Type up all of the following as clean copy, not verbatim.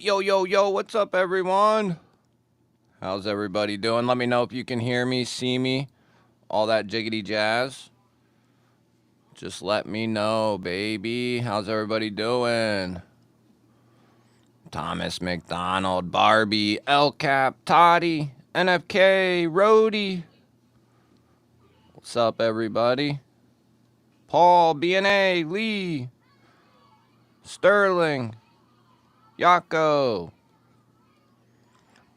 Yo, yo, yo, what's up, everyone? How's everybody doing? Let me know if you can hear me, see me, all that jiggity jazz. Just let me know, baby. How's everybody doing? Thomas McDonald, Barbie, El Cap, Toddy, NFK, Rody. What's up, everybody? Paul, BNA, Lee, Sterling, Yako.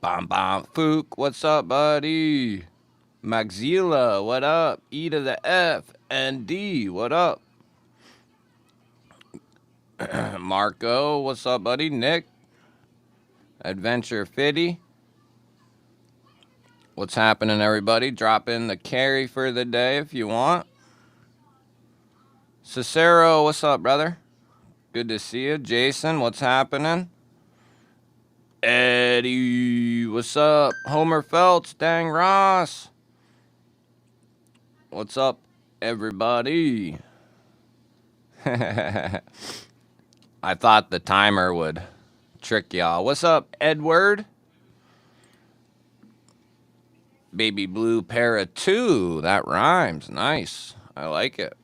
Bom Bom Fook, what's up, buddy? Maxilla, what up? E to the F and D, what up? Marco, what's up, buddy? Nick, Adventure Fitty, what's happening, everybody? Drop in the carry for the day if you want. Cicero, what's up, brother? Good to see you. Jason, what's happening? Eddie, what's up? Homer Phelps, Dang Ross. What's up, everybody? I thought the timer would trick y'all. What's up, Edward? Baby Blue Para 2. That rhymes. Nice. I like it.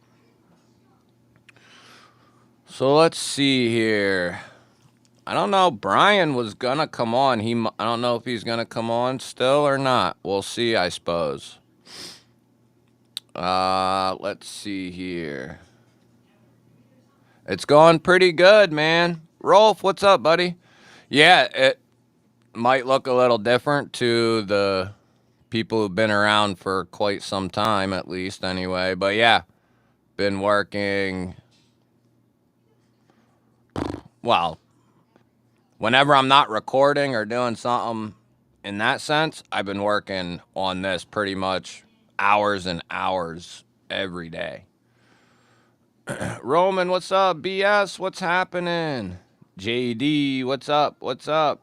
So let's see here. I don't know. Brian was gonna come on. I don't know if he's gonna come on still or not. We'll see, I suppose. Let's see here. It's going pretty good, man. Rolf, what's up, buddy? Yeah, it might look a little different to the people who've been around for quite some time, at least, anyway. But yeah, been working. Well, whenever I'm not recording or doing something in that sense, I've been working on this pretty much hours and hours every day. Roman, what's up? BS, what's happening? JD, what's up? What's up?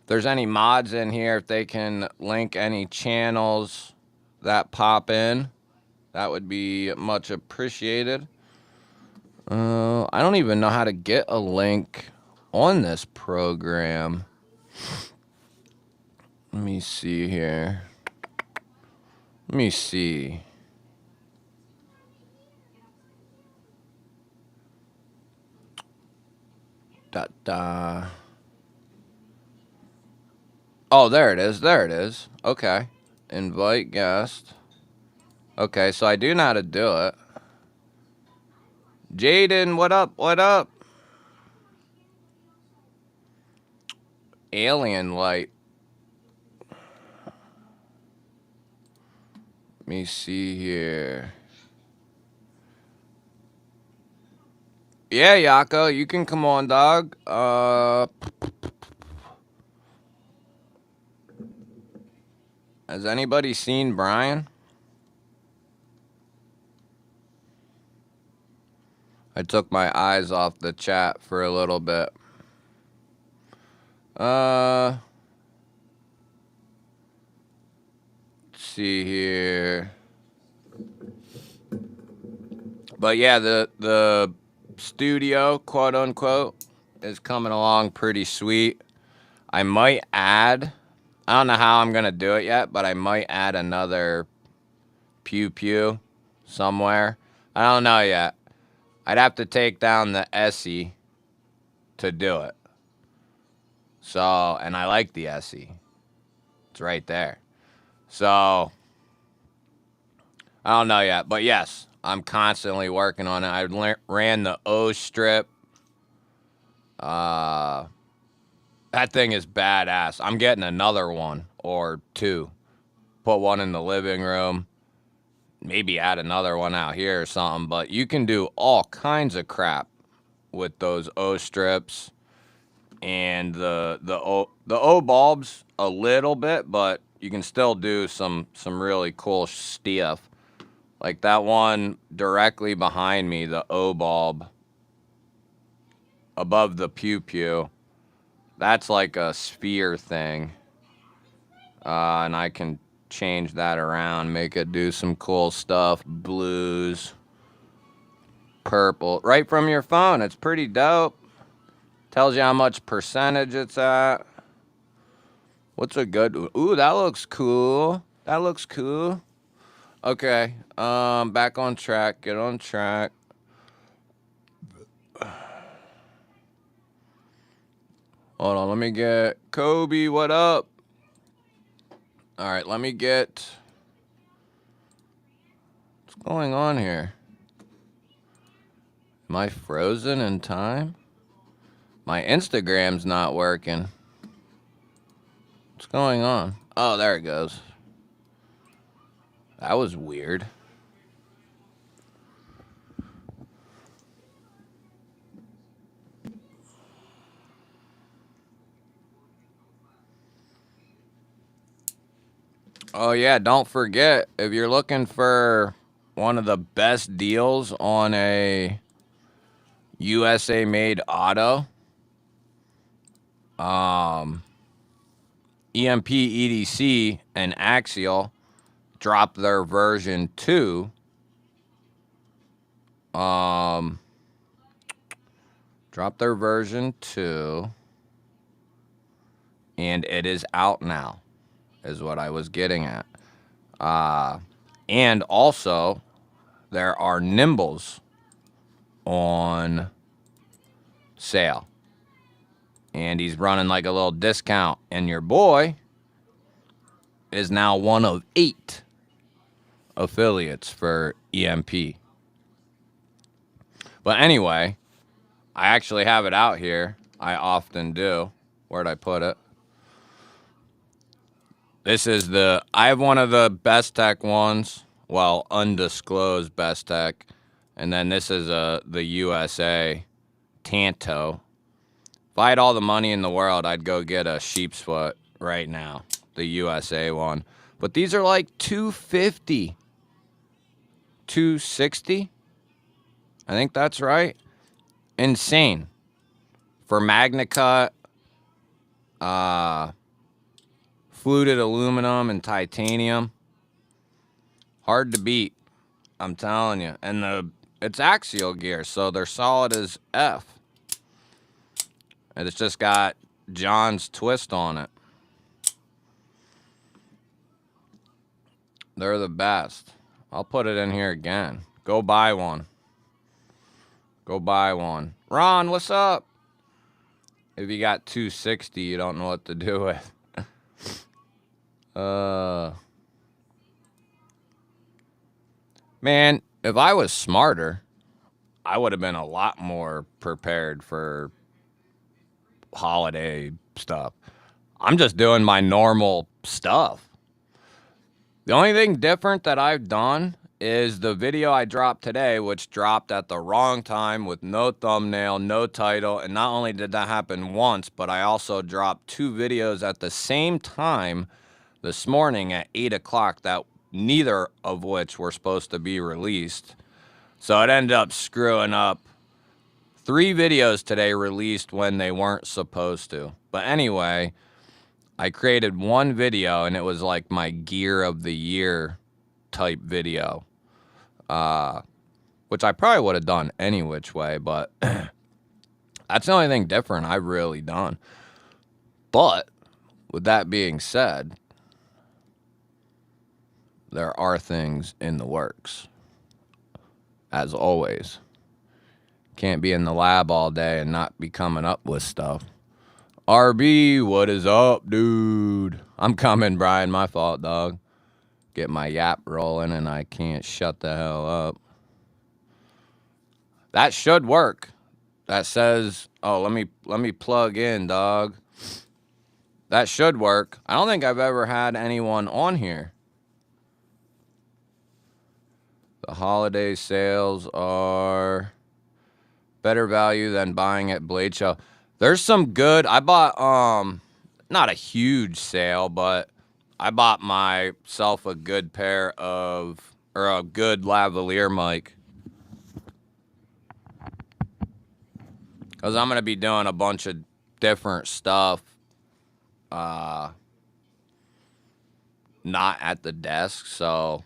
If there's any mods in here, if they can link any channels that pop in, that would be much appreciated. I don't even know how to get a link on this program. Let me see here. Let me see. Oh, there it is. There it is. Okay. Invite guest. Okay, so I do know how to do it. Jaden, what up? What up? Alien light. Let me see here. Yeah, Yako, you can come on, dog. Has anybody seen Brian? I took my eyes off the chat for a little bit. Let's see here. But yeah, the studio, quote unquote, is coming along pretty sweet. I might add, I don't know how I'm gonna do it yet, but I might add another pew pew somewhere. I don't know yet. I'd have to take down the SE to do it. So, and I like the SE. It's right there. So, I don't know yet, but yes, I'm constantly working on it. I ran the O strip. That thing is badass. I'm getting another one or two. Put one in the living room. Maybe add another one out here or something. But you can do all kinds of crap with those O strips and the O bulbs a little bit, but you can still do some really cool stuff. Like that one directly behind me, the O bulb above the pew pew. That's like a sphere thing. And I can change that around, make it do some cool stuff. Blues, purple, right from your phone. It's pretty dope. Tells you how much percentage it's at. What's a good... Ooh, that looks cool. That looks cool. Okay. Back on track. Get on track. Hold on. Let me get... Kobe, what up? All right. Let me get... What's going on here? Am I frozen in time? My Instagram's not working. What's going on? Oh, there it goes. That was weird. Oh, yeah, don't forget, if you're looking for one of the best deals on a USA-made auto, EMP, EDC, and Axial dropped their version 2. Dropped their version 2, and it is out now, is what I was getting at. And also, there are Nimbles on sale. And he's running like a little discount. And your boy is now one of 8 affiliates for EMP. But anyway, I actually have it out here. I often do. Where'd I put it? This is I have one of the Best Tech ones. Well, undisclosed Best Tech. And then this is the USA Tanto. If I had all the money in the world, I'd go get a sheep's foot right now. The USA one. But these are like $250. $260? I think that's right. Insane. For MagnaCut, fluted aluminum and titanium. Hard to beat, I'm telling you. And it's axial gear, so they're solid as F. And it's just got John's twist on it. They're the best. I'll put it in here again. Go buy one. Go buy one. Ron, what's up? If you got 260, you don't know what to do with. Man, if I was smarter, I would have been a lot more prepared for holiday stuff. I'm just doing my normal stuff. The only thing different that I've done is the video I dropped today, which dropped at the wrong time with no thumbnail, no title. And not only did that happen once, but I also dropped 2 videos at the same time this morning at 8 o'clock that neither of which were supposed to be released. So it ended up screwing up 3 videos today released when they weren't supposed to. But anyway, I created one video and it was like my gear of the year type video. Which I probably would have done any which way, but that's the only thing different I've really done. But with that being said, there are things in the works. As always. Can't be in the lab all day and not be coming up with stuff. RB, what is up, dude? I'm coming, Brian. My fault, dog. Get my yap rolling and I can't shut the hell up. That should work. That says, oh, let me plug in, dog. That should work. I don't think I've ever had anyone on here. The holiday sales are better value than buying at Blade Show. There's some good. I bought not a huge sale, but I bought myself a good pair of, or a good lavalier mic. Because I'm going to be doing a bunch of different stuff. Not at the desk, so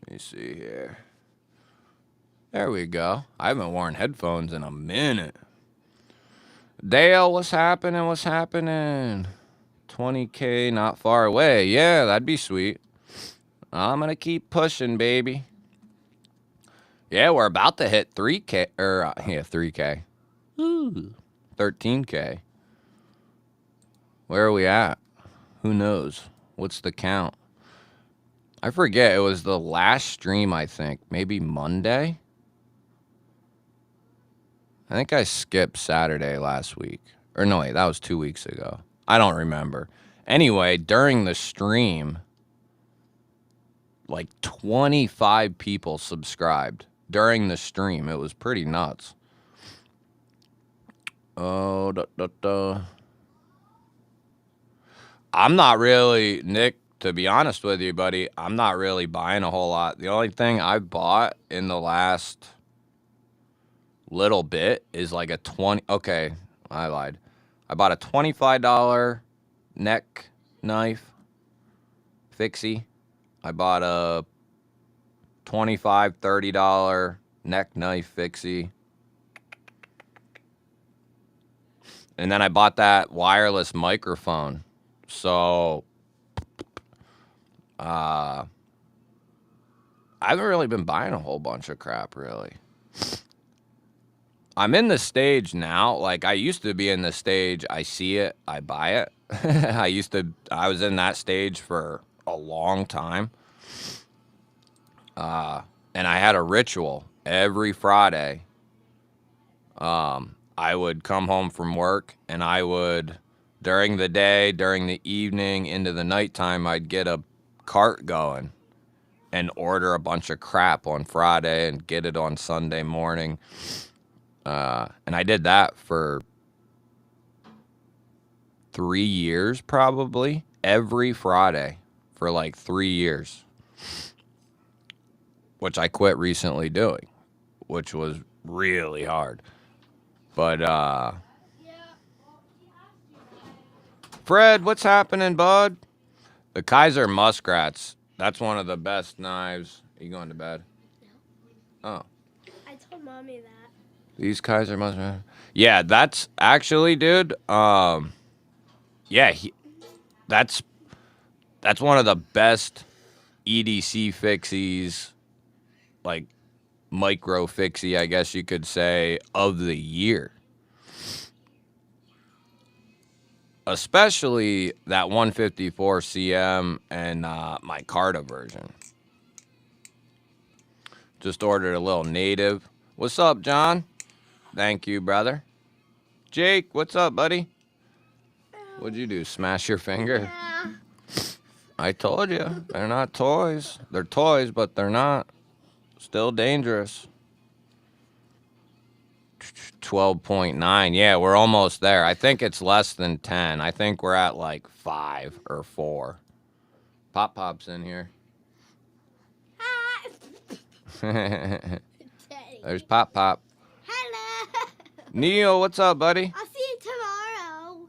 let me see here. There we go. I haven't worn headphones in a minute. Dale, what's happening? What's happening? 20K not far away. Yeah, that'd be sweet. I'm going to keep pushing, baby. Yeah, we're about to hit 3K. Yeah, 3K. Ooh, 13K. Where are we at? Who knows? What's the count? I forget. It was the last stream, I think. Maybe Monday? I think I skipped Saturday last week. Or no, wait, that was 2 weeks ago. I don't remember. Anyway, during the stream, like 25 people subscribed during the stream. It was pretty nuts. Oh, I'm not really, Nick, to be honest with you, buddy, I'm not really buying a whole lot. The only thing I bought in the last little bit is like a 20, okay, I lied. I bought a $25 neck knife fixie. I bought a $25, $30 neck knife fixie. And then I bought that wireless microphone. So, I haven't really been buying a whole bunch of crap, really. I'm in the stage now. Like, I used to be in the stage, I see it, I buy it. I was in that stage for a long time. And I had a ritual every Friday. I would come home from work and I would, during the day, during the evening, into the nighttime, I'd get a cart going and order a bunch of crap on Friday and get it on Sunday morning. And I did that for 3 years, probably, every Friday for like 3 years, which I quit recently doing, which was really hard. But, Fred, what's happening, bud? The Kaiser Muskrats, that's one of the best knives. Are you going to bed? No. Oh. I told Mommy that. These Kaiser Muskrats. Yeah, that's actually, dude, yeah, that's one of the best EDC fixies, like micro fixie, I guess you could say, of the year. Especially that 154 CM and my Carta version. Just ordered a little native. What's up, John? Thank you, brother. Jake, what's up, buddy? What'd you do? Smash your finger? Yeah. I told you. They're not toys. They're toys, but they're not. Still dangerous. 12.9. Yeah, we're almost there. I think it's less than 10. I think we're at like 5 or 4. Pop's in here. Hi. There's Pop. Hello. Neil, what's up, buddy? I'll see you tomorrow.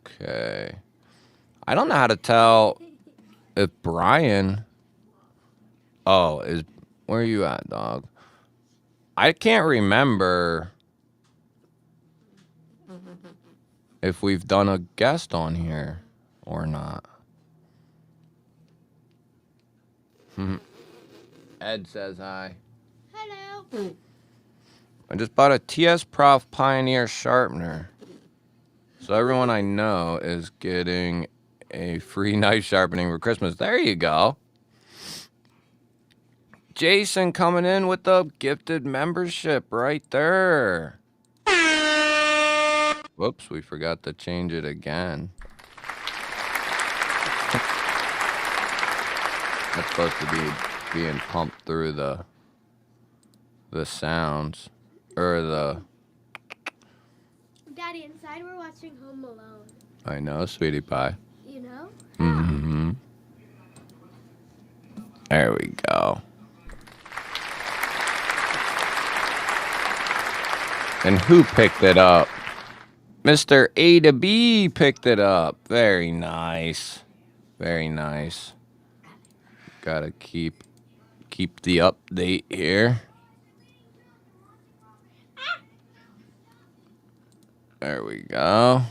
Okay. I don't know how to tell if Brian... Oh, where are you at, dog? I can't remember if we've done a guest on here or not. Ed says hi. Hello. I just bought a TS Prof Pioneer sharpener. So everyone I know is getting a free knife sharpening for Christmas. There you go. Jason coming in with the gifted membership right there. Whoops, we forgot to change it again. That's supposed to be being pumped through the sounds. Or the... Daddy, inside we're watching Home Alone. I know, sweetie pie. You know? Mm-hmm. There we go. And who picked it up? Mr. A to B picked it up. Very nice. Very nice. Gotta keep the update here. There we go. I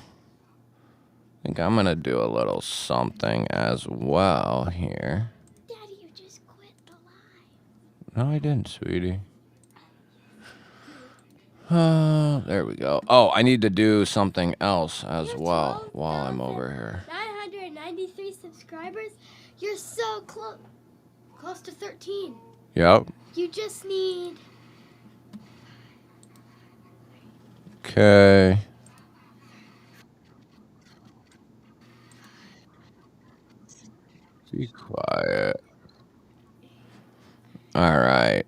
think I'm gonna do a little something as well here. Daddy, you just quit the live. No, I didn't, sweetie. There we go. Oh, I need to do something else as well while I'm over here. 993 subscribers. You're so close to 13. Yep. You just need. Okay. Be quiet. All right.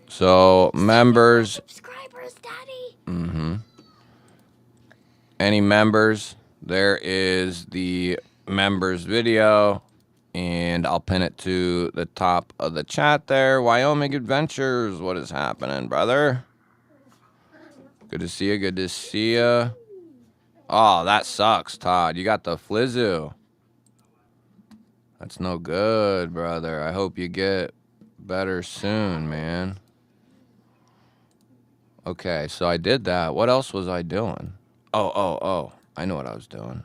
So members. Subscribers, Daddy. Mm-hmm. Any members? There is the members video, and I'll pin it to the top of the chat there. Wyoming Adventures, what is happening, brother? Good to see you. Good to see you. Oh, that sucks, Todd. You got the flizzoo. That's no good, brother. I hope you get better soon, man. Okay, so I did that. What else was I doing? Oh. I know what I was doing.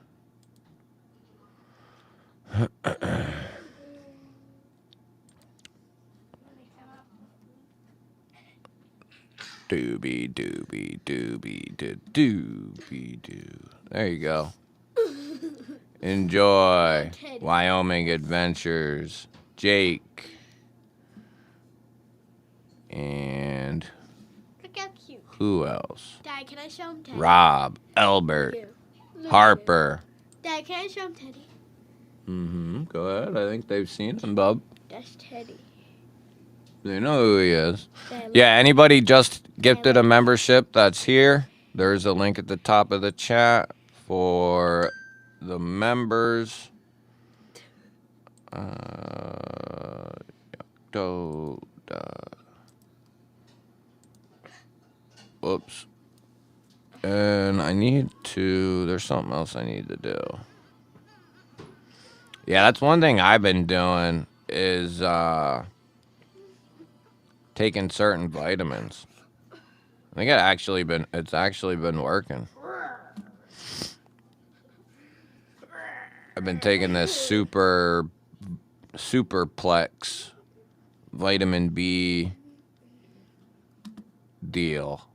Doobie doo. There you go. Enjoy Wyoming Adventures. Jake. And Look how cute. who else? Dad, can I show him Teddy? Rob, Albert, Harper. Dad, can I show him Teddy? Mm-hmm. Go ahead. I think they've seen him, bub. That's Teddy. They know who he is. Dad, Yeah, anybody just gifted a membership that's here, there's a link at the top of the chat for the members. Whoops. And I need to, there's something else I need to do. Yeah, that's one thing I've been doing is taking certain vitamins. I think it's actually been working. I've been taking this Superplex vitamin B deal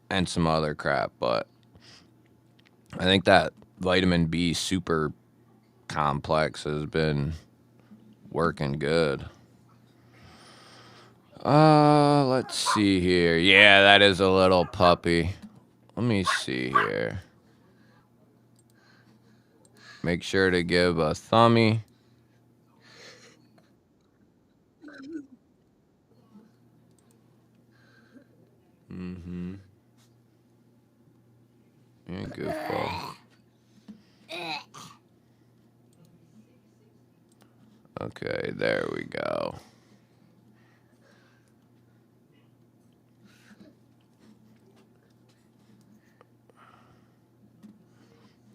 and some other crap, but I think that vitamin B super complex has been working good. Let's see here. Yeah, that is a little puppy. Let me see here. Make sure to give a thumbie. Mm-hmm. Yeah, goofball. Okay, there we go.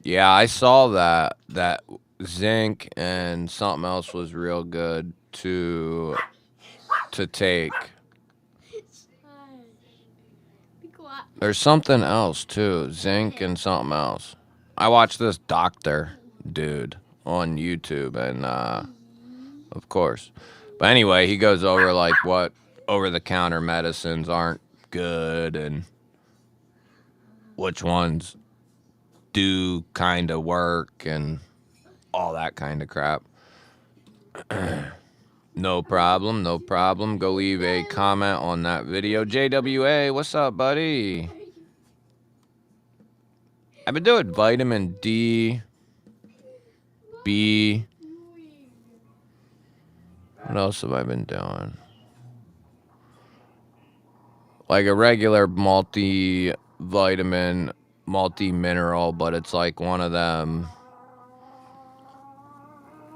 Yeah, I saw that zinc and something else was real good to take. Be quiet. There's something else too, zinc and something else. I watched this doctor dude on YouTube, and of course. But anyway, he goes over like what over-the-counter medicines aren't good and which ones do kind of work and all that kind of crap. No problem. Go leave a comment on that video. JWA, what's up, buddy? I've been doing vitamin D, B. What else have I been doing? Like a regular multivitamin, multi-mineral, but it's like one of them.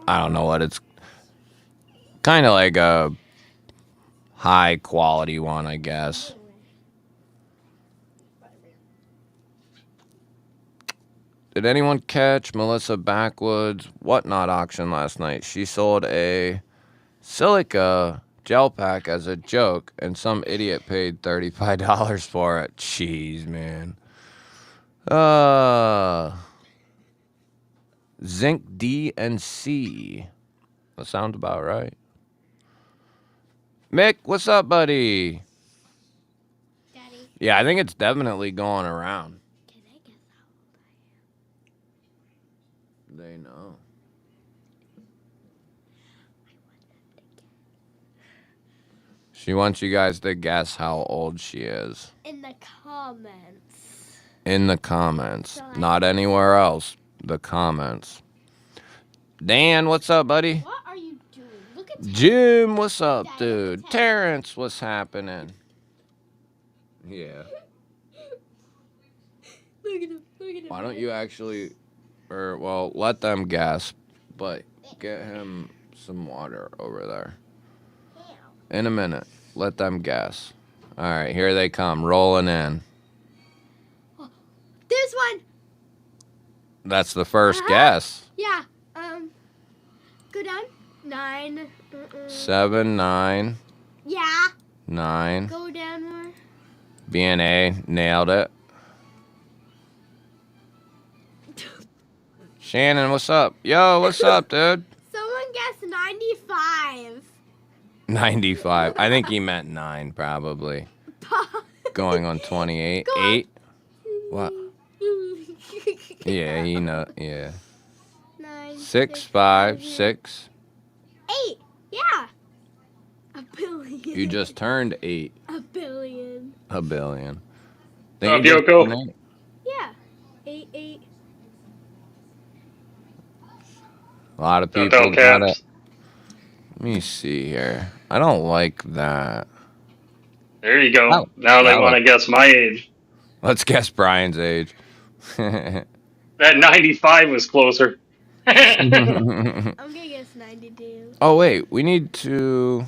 I don't know what it's. Kind of like a high quality one, I guess. Did anyone catch Melissa Backwood's Whatnot auction last night? She sold a silica gel pack as a joke, and some idiot paid $35 for it. Jeez, man. Zinc D and C. That sounds about right. Mick, what's up, buddy? Daddy, Yeah, I think it's definitely going around. can I guess how old They know. She wants you guys to guess how old she is. I am? In the comments. In the comments. So Not anywhere else. The comments. Dan, what's up, buddy? What are you doing? Look at Jim, what's up, Daddy, dude? look at Terrence, what's happening? Yeah. Look at him. Look at him. Why don't you actually, well, let them guess, but get him some water over there. In a minute. Let them guess. All right, here they come, rolling in. This one. That's the first guess. Yeah. Go down. 9. 7, 9, Yeah. 9. Go down more. BNA, nailed it. Shannon, what's up? Yo, what's up, dude? Someone guessed 95. 95. I think he meant 9, probably. Going on 28. Go on. 8. What? Yeah, yeah. 9. 6, 5, 6. 8. Yeah. A billion. You just turned 8. A billion. A billion. Think you just Yoko? turned 8? Yeah. 8, 8. A lot of Don't people tell got it. Caps. Let me see here. I don't like that. There you go. Oh, Now they that want to guess my age. Let's guess Brian's age. That 95 was closer. I'm gonna guess 92. Oh, wait. We need to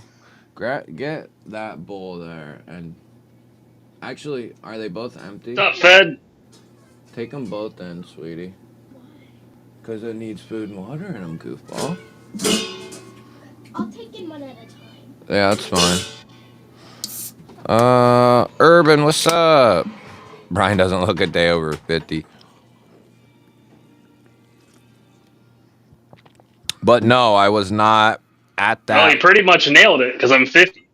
get that bowl there. And actually, are they both empty? What's up, Fed? Take them both in, sweetie. Because it needs food and water in them, goofball. I'll take in one at a time. Yeah, that's fine. Urban, what's up? Brian doesn't look a day over 50. But no, I was not at that. Well, you pretty much nailed it because I'm 50.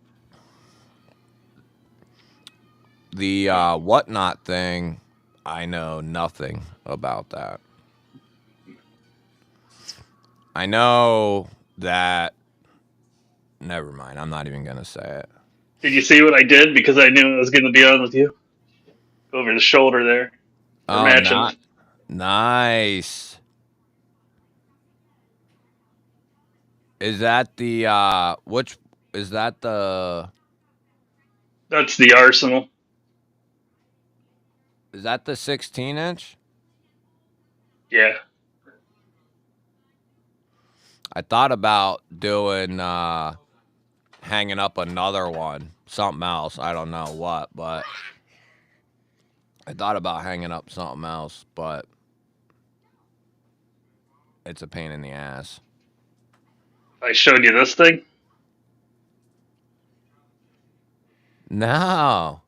The whatnot thing, I know nothing about that. I know that. Never mind. I'm not even going to say it. Did you see what I did? Because I knew I was going to be on with you. Over the shoulder there. Oh, matching. Nice. Is that the, which, is that the... That's the Arsenal. Is that the 16-inch? Yeah. I thought about doing, hanging up another one. Something else. I don't know what, but... I thought about hanging up something else, but... It's a pain in the ass. I showed you this thing. No.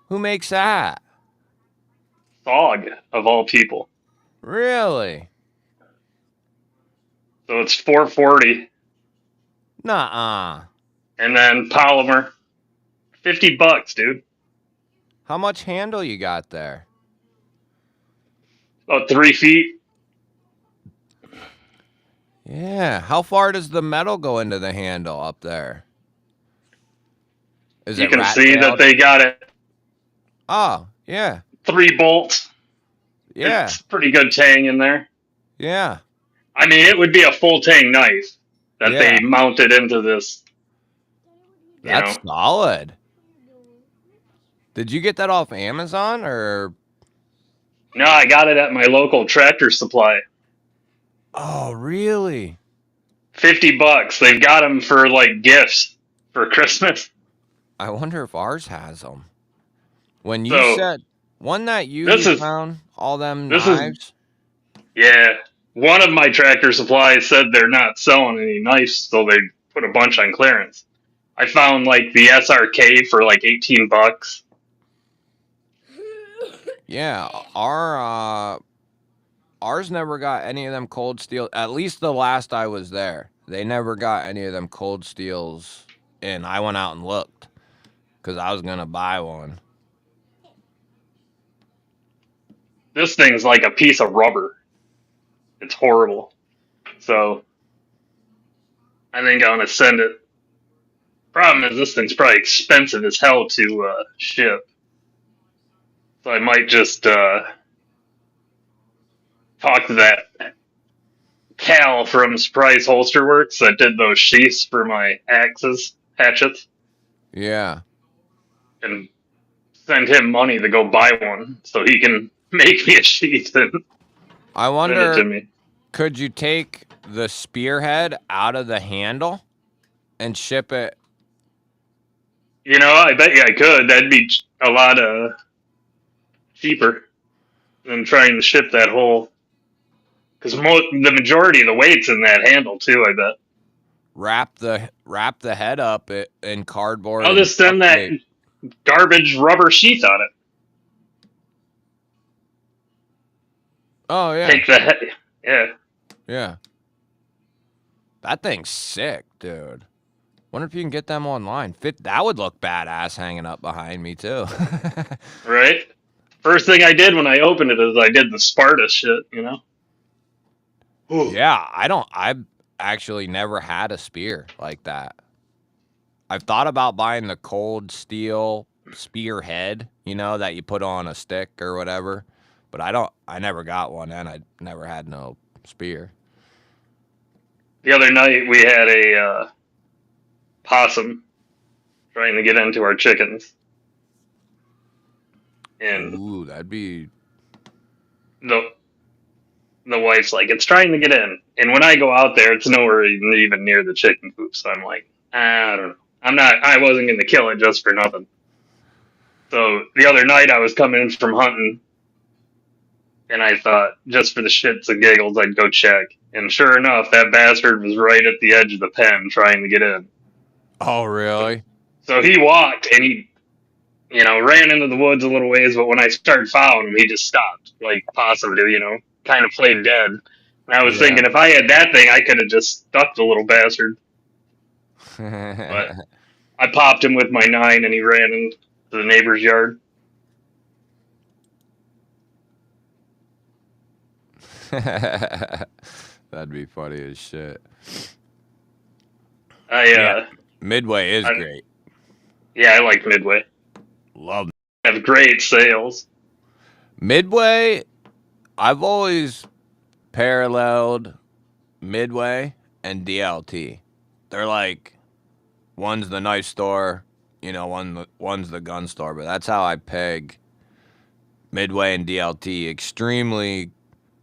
Who makes that? Thog, of all people. Really? So it's 440. Nuh-uh. And then polymer. $50, dude. How much handle you got there? About 3 feet. Yeah. How far does the metal go into the handle up there? Is You it can see that rat-tailed? they got it. Oh, yeah. 3 bolts. Yeah. It's pretty good tang in there. Yeah. I mean, it would be a full tang knife that Yeah. they mounted into this. You That's know. solid. Did you get that off Amazon or? No, I got it at my local Tractor Supply. Oh, really? $50. They've got them for like gifts for Christmas. I wonder if ours has them. When you So, said one that you this is- found all them this is- knives. Yeah. One of my Tractor Supplies said they're not selling any knives, so they put a bunch on clearance. I found like the SRK for like $18. Yeah, ours never got any of them cold steel. At least the last I was there, they never got any of them cold steels. And I went out and looked because I was gonna buy one. This thing's like a piece of rubber. It's horrible. So I think I'm gonna send it. Problem is, this thing's probably expensive as hell to ship. So I might just talk to that Cal from Surprise Holster Works that did those sheaths for my axes, hatchets, Yeah, and send him money to go buy one so he can make me a sheath and I send it to wonder, me. could you take the spearhead out of the handle and ship it? You know, I bet you I could. That'd be a lot cheaper than trying to ship that whole. Because the majority of the weight's in that handle too. I bet. Wrap the head up in cardboard I'll and just send duct that tape. garbage rubber sheath on it. Oh yeah, Take the head. Yeah. yeah. That thing's sick, dude. Wonder if you can get them online. That would look badass hanging up behind me too. Right. First thing I did when I opened it is I did the Sparta shit. You know. Ooh. Yeah, I've actually never had a spear like that. I've thought about buying the cold steel spearhead, that you put on a stick or whatever, but I never got one and I never had no spear. The other night we had a possum trying to get into our chickens, and Ooh, that'd be the the wife's like, "It's trying to get in," and when I go out there, it's nowhere even near the chicken coop. So I'm like, I don't know. I wasn't going to kill it just for nothing. So the other night I was coming in from hunting, and I thought, just for the shits and giggles, I'd go check. And sure enough, that bastard was right at the edge of the pen trying to get in. Oh, really? So he walked and he, ran into the woods a little ways, but when I started following him, he just stopped, like possum do, kind of played dead. And I was Yeah. thinking, if I had that thing, I could have just stuck the little bastard. But I popped him with my 9 and he ran into the neighbor's yard. That'd be funny as shit. I Midway is I, great. yeah, I like Midway. Love Have great sales. Midway. I've always paralleled Midway and DLT. They're like, one's the knife store, one's the gun store, but that's how I peg Midway and DLT. Extremely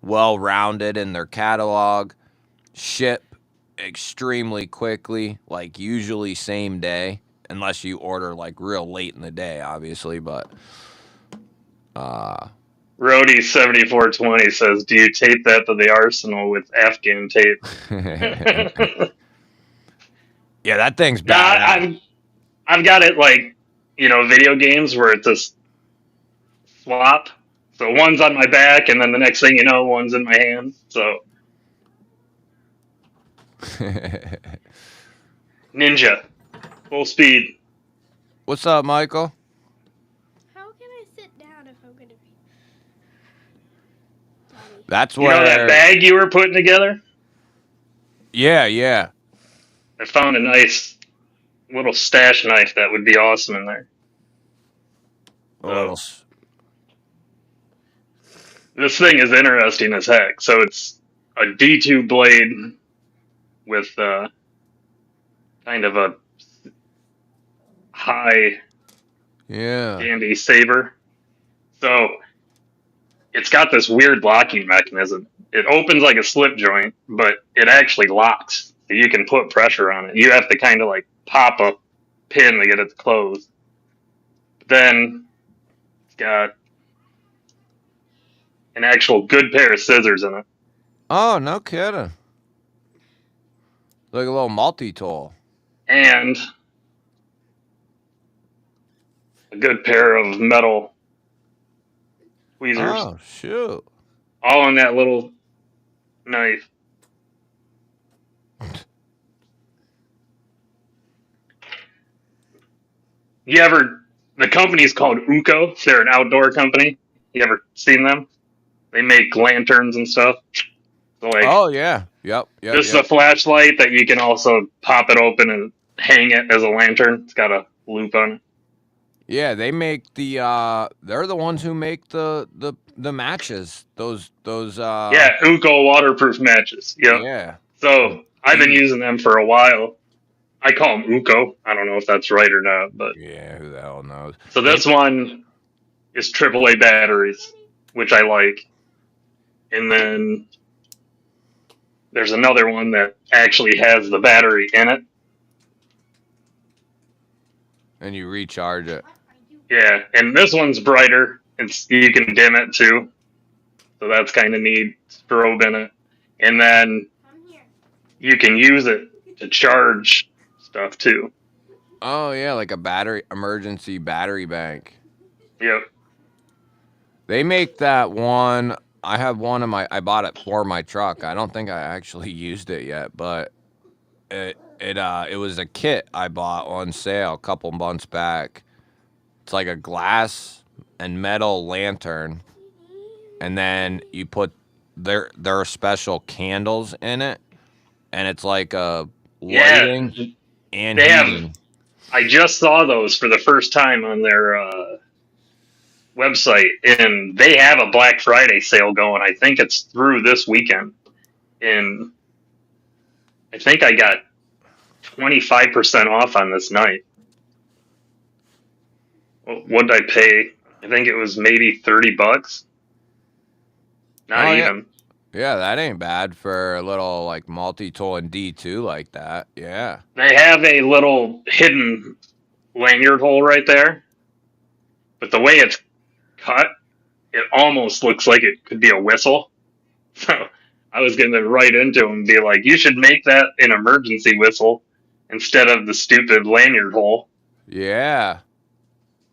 well-rounded in their catalog, ship extremely quickly, like usually same day, unless you order like real late in the day, obviously, but Rody 7420 says, "Do you tape that to the arsenal with Afghan tape?" yeah, that thing's Nah, badass. I've got it like video games where it's a swap. So one's on my back, and then the next thing you know, one's in my hand. So ninja, full speed. What's up, Michael? How can I sit down if I'm gonna be? That's You know that where. bag you were putting together? Yeah. I found a nice little stash knife that would be awesome in there. A little. This thing is interesting as heck. So it's a D2 blade with kind of a high Yeah. dandy saber. So it's got this weird locking mechanism. It opens like a slip joint, but it actually locks. So you can put pressure on it. You have to kind of like pop a pin to get it to close. Then it's got an actual good pair of scissors in it. Oh, no kidding. Like a little multi-tool. And a good pair of metal tweezers, Oh, shoot. all on that little knife. You ever? The company's called Uko. They're an outdoor company. You ever seen them? They make lanterns and stuff. So like, Oh, yeah. Yep, yep, this is a yep. flashlight that you can also pop it open and hang it as a lantern. It's got a loop on it. Yeah, they make they're the ones who make the matches. Those Yeah, Uko waterproof matches. Yep. yeah. So I've been Deep. using them for a while. I call them Uko. I don't know if that's right or not, but Yeah, who the hell knows? so They this one is AAA batteries, which I like. And then there's another one that actually has the battery in it. and you recharge it. Yeah, and this one's brighter. You can dim it too, so that's kind of neat. Strobe in it, and then you can use it to charge stuff too. Oh yeah, like a emergency battery bank. Yep. They make that one. I have one in my. I bought it for my truck. I don't think I actually used it yet, but it was a kit I bought on sale a couple months back. It's like a glass and metal lantern, and then you put there are special candles in it, and it's like a Yeah, lighting and they have. heating. I just saw those for the first time on their website, and they have a Black Friday sale going. I think it's through this weekend, and I think I got 25% off on this night. What did I pay? I think it was maybe $30. Not Oh yeah, even. yeah, that ain't bad for a little like multi-tool and D2 like that. Yeah. They have a little hidden lanyard hole right there, but the way it's cut, it almost looks like it could be a whistle. So I was going to write into him and be like, you should make that an emergency whistle instead of the stupid lanyard hole. Yeah.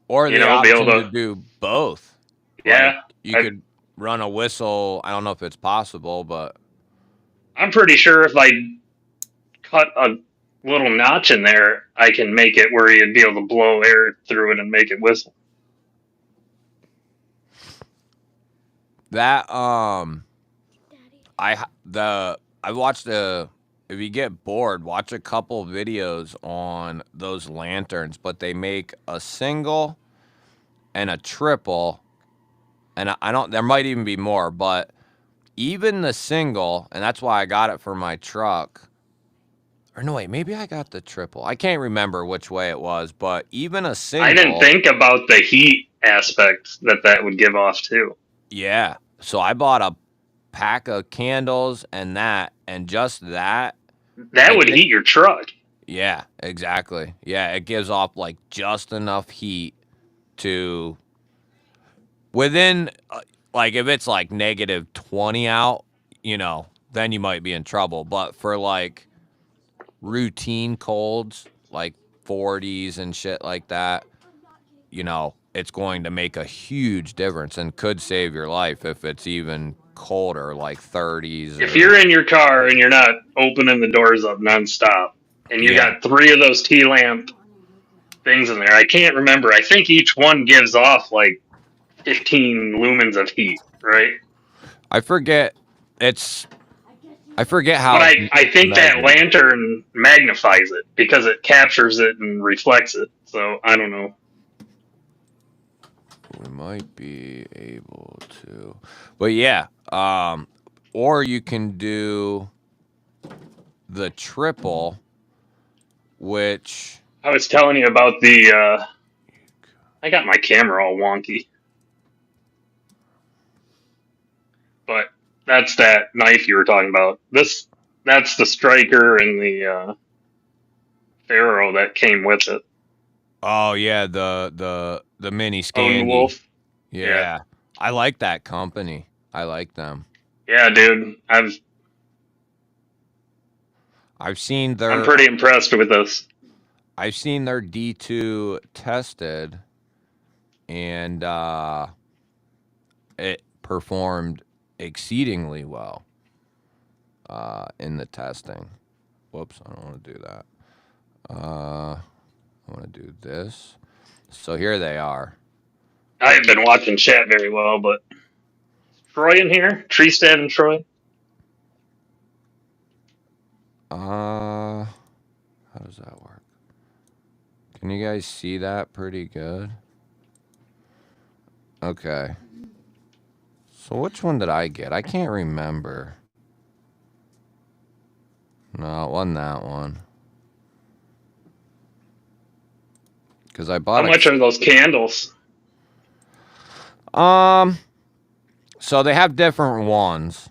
Or You the know, be able option to to, do both. Like yeah. you could run a whistle. I don't know if it's possible, but I'm pretty sure if I cut a little notch in there, I can make it where you'd be able to blow air through it and make it whistle. that I watched if you get bored, watch a couple videos on those lanterns, but they make a single and a triple, and I don't. There might even be more, but even the single, and that's why I got it for my truck. Or no, wait, maybe I got the triple. I can't remember which way it was, but even a I didn't single. think about the heat aspect that would give off too. Yeah. So I bought a pack of candles and that, and just that. That would It, heat your truck. yeah, exactly. Yeah, it gives off like just enough heat to within like if it's like -20 out, then you might be in trouble. But for like routine colds, like 40s and shit like that, it's going to make a huge difference and could save your life if it's even colder, like 30s If or you're in your car and you're not opening the doors up nonstop, and you yeah. got 3 of those T lamp things in there, I can't remember. I think each one gives off like 15 lumens of heat, right? I forget it's I forget But how it's I think that measured. lantern magnifies it because it captures it and reflects it. So I don't know. We might be able to. But yeah, or you can do the triple, which I was telling you about the. I got my camera all wonky, but that's that knife you were talking about. That's the striker and the Pharaoh that came with it. oh yeah, the mini Own Scandi. Wolf. Yeah, Yeah. I like that company. I like them. yeah, dude. I've seen I'm their pretty impressed with this. I've seen their D2 tested, and it performed exceedingly well in the testing. Whoops, I don't want to do that. I want to do this. So here they are. I haven't been watching chat very well, but Troy in here, Treestad and Troy. How does that work? Can you guys see that pretty good? Okay. So which one did I get? I can't remember. No, it wasn't that one. Because I bought How much are those candles? So they have different ones,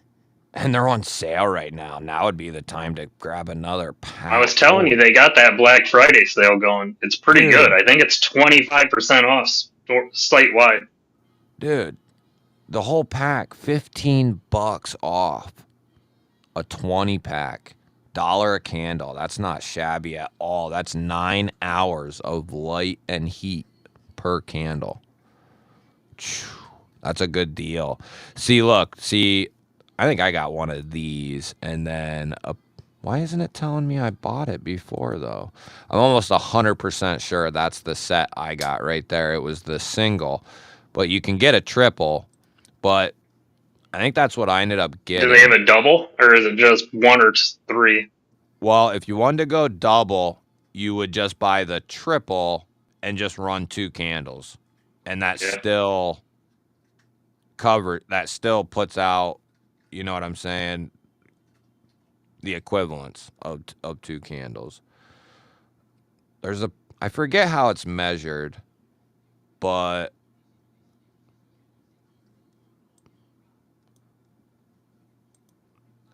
and they're on sale right now. Now would be the time to grab another pack. I was telling you, they got that Black Friday sale going. It's pretty Dude. good. I think it's 25% off site wide. Dude, the whole pack, $15 off. A 20-pack. $1 a candle. That's not shabby at all. That's 9 hours of light and heat per candle. That's a good deal. See, look. See, I think I got one of these. And then, why isn't it telling me I bought it before, though? I'm almost 100% sure that's the set I got right there. It was the single. But you can get a triple. But I think that's what I ended up getting. Do they have a double, or is it just one or three? Well, if you wanted to go double, you would just buy the triple and just run 2 candles. And that still that still puts out, you know what I'm saying, the equivalence of 2 candles. I forget how it's measured, but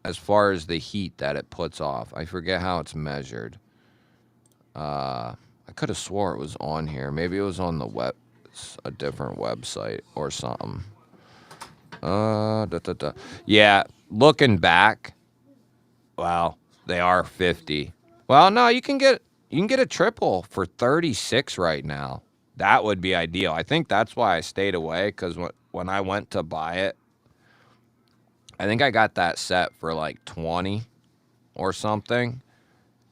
as far as the heat that it puts off, I forget how it's measured. I could have swore it was on here. Maybe it was on the a different website or something. Yeah, looking back, wow, they are 50. Well, no, you can get a triple for 36 right now. That would be ideal. I think that's why I stayed away, because when I went to buy it, I think I got that set for like 20 or something,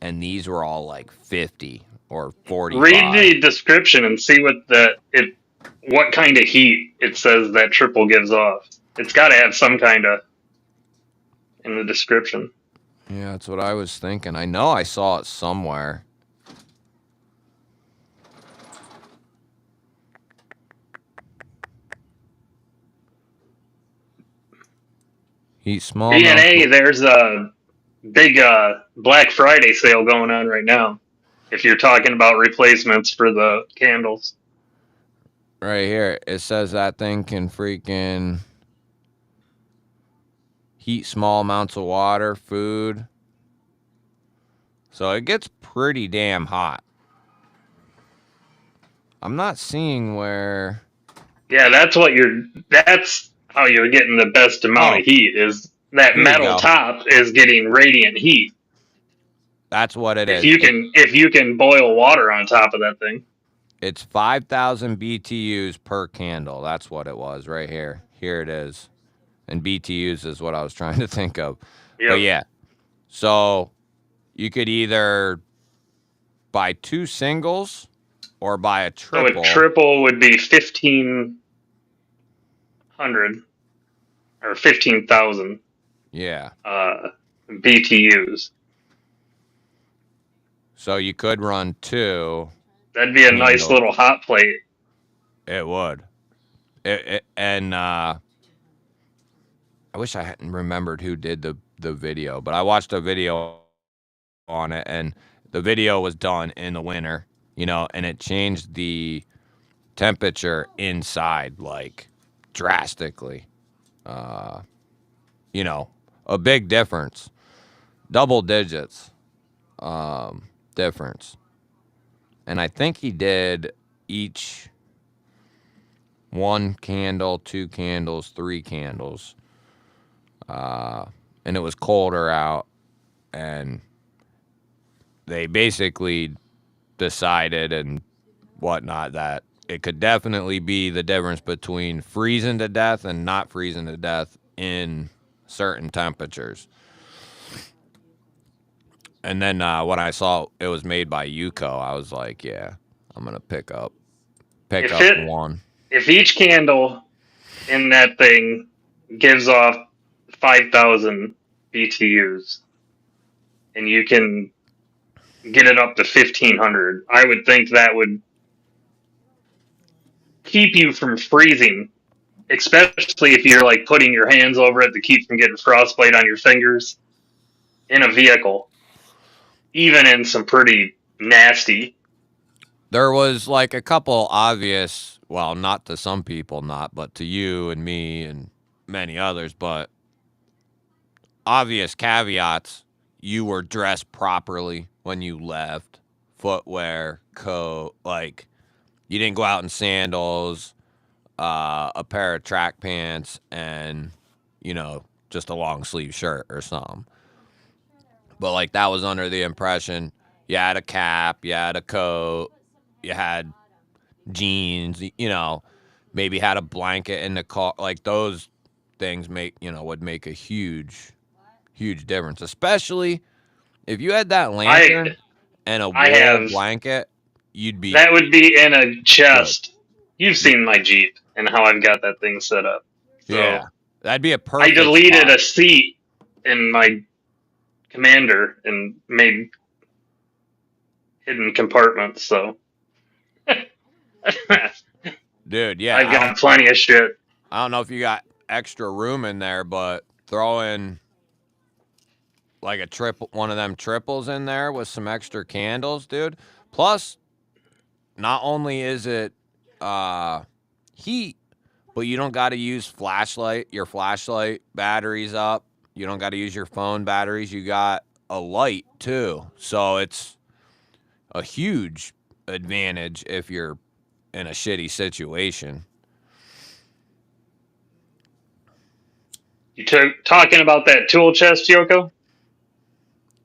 and these were all like 50 or 45. Read the description and see what kind of heat it says that triple gives off. It's got to have some kind of in the description. Yeah, that's what I was thinking. I know I saw it somewhere. Heat small. DNA, there's a big Black Friday sale going on right now. If you're talking about replacements for the candles. Right here, it says that thing can freaking heat small amounts of water, food. So it gets pretty damn hot. I'm not seeing where... Yeah, that's how you're getting the best amount of heat, is that metal top is getting radiant heat. That's what it is. If you can boil water on top of that thing. It's 5,000 BTUs per candle. That's what it was right here. Here it is. And BTUs is what I was trying to think of. Yep. But yeah. So you could either buy 2 singles or buy a triple. So a triple would be 1,500 or 15,000. Yeah. BTUs. So you could run 2. That'd be a nice little hot plate. It would. And I wish I hadn't remembered who did the video, but I watched a video on it, and the video was done in the winter, and it changed the temperature inside, like, drastically. A big difference. Double digits difference. And I think he did each 1 candle, 2 candles, 3 candles. And it was colder out, and they basically decided and whatnot that it could definitely be the difference between freezing to death and not freezing to death in certain temperatures. And then when I saw it was made by Yuko, I was like, yeah, I'm gonna pick up one. If each candle in that thing gives off 5,000 BTUs, and you can get it up to 1,500, I would think that would keep you from freezing, especially if you're like putting your hands over it to keep from getting frostbite on your fingers in a vehicle, even in some pretty nasty. There was like a couple obvious, well, not to some people, not, but to you and me and many others, but obvious caveats. You were dressed properly when you left. Footwear, coat, like you didn't go out in sandals, a pair of track pants, and just a long sleeve shirt or something. But like that was under the impression you had a cap, you had a coat, you had jeans, maybe had a blanket in the car. Like those things would make a huge difference, especially if you had that lantern and a wool blanket. That would be in a chest. Good. You've seen my Jeep and how I've got that thing set up. So yeah, that'd be a perfect. I deleted spot. a seat in my Commander and made hidden compartments. So, dude, yeah, I've got plenty of shit. I don't know if you got extra room in there, but throw in like one of them triples in there with some extra candles, dude. Plus, not only is it heat, but you don't got to use your flashlight batteries up. You don't got to use your phone batteries. You got a light too. So it's a huge advantage if you're in a shitty situation. You talking about that tool chest, Yoko?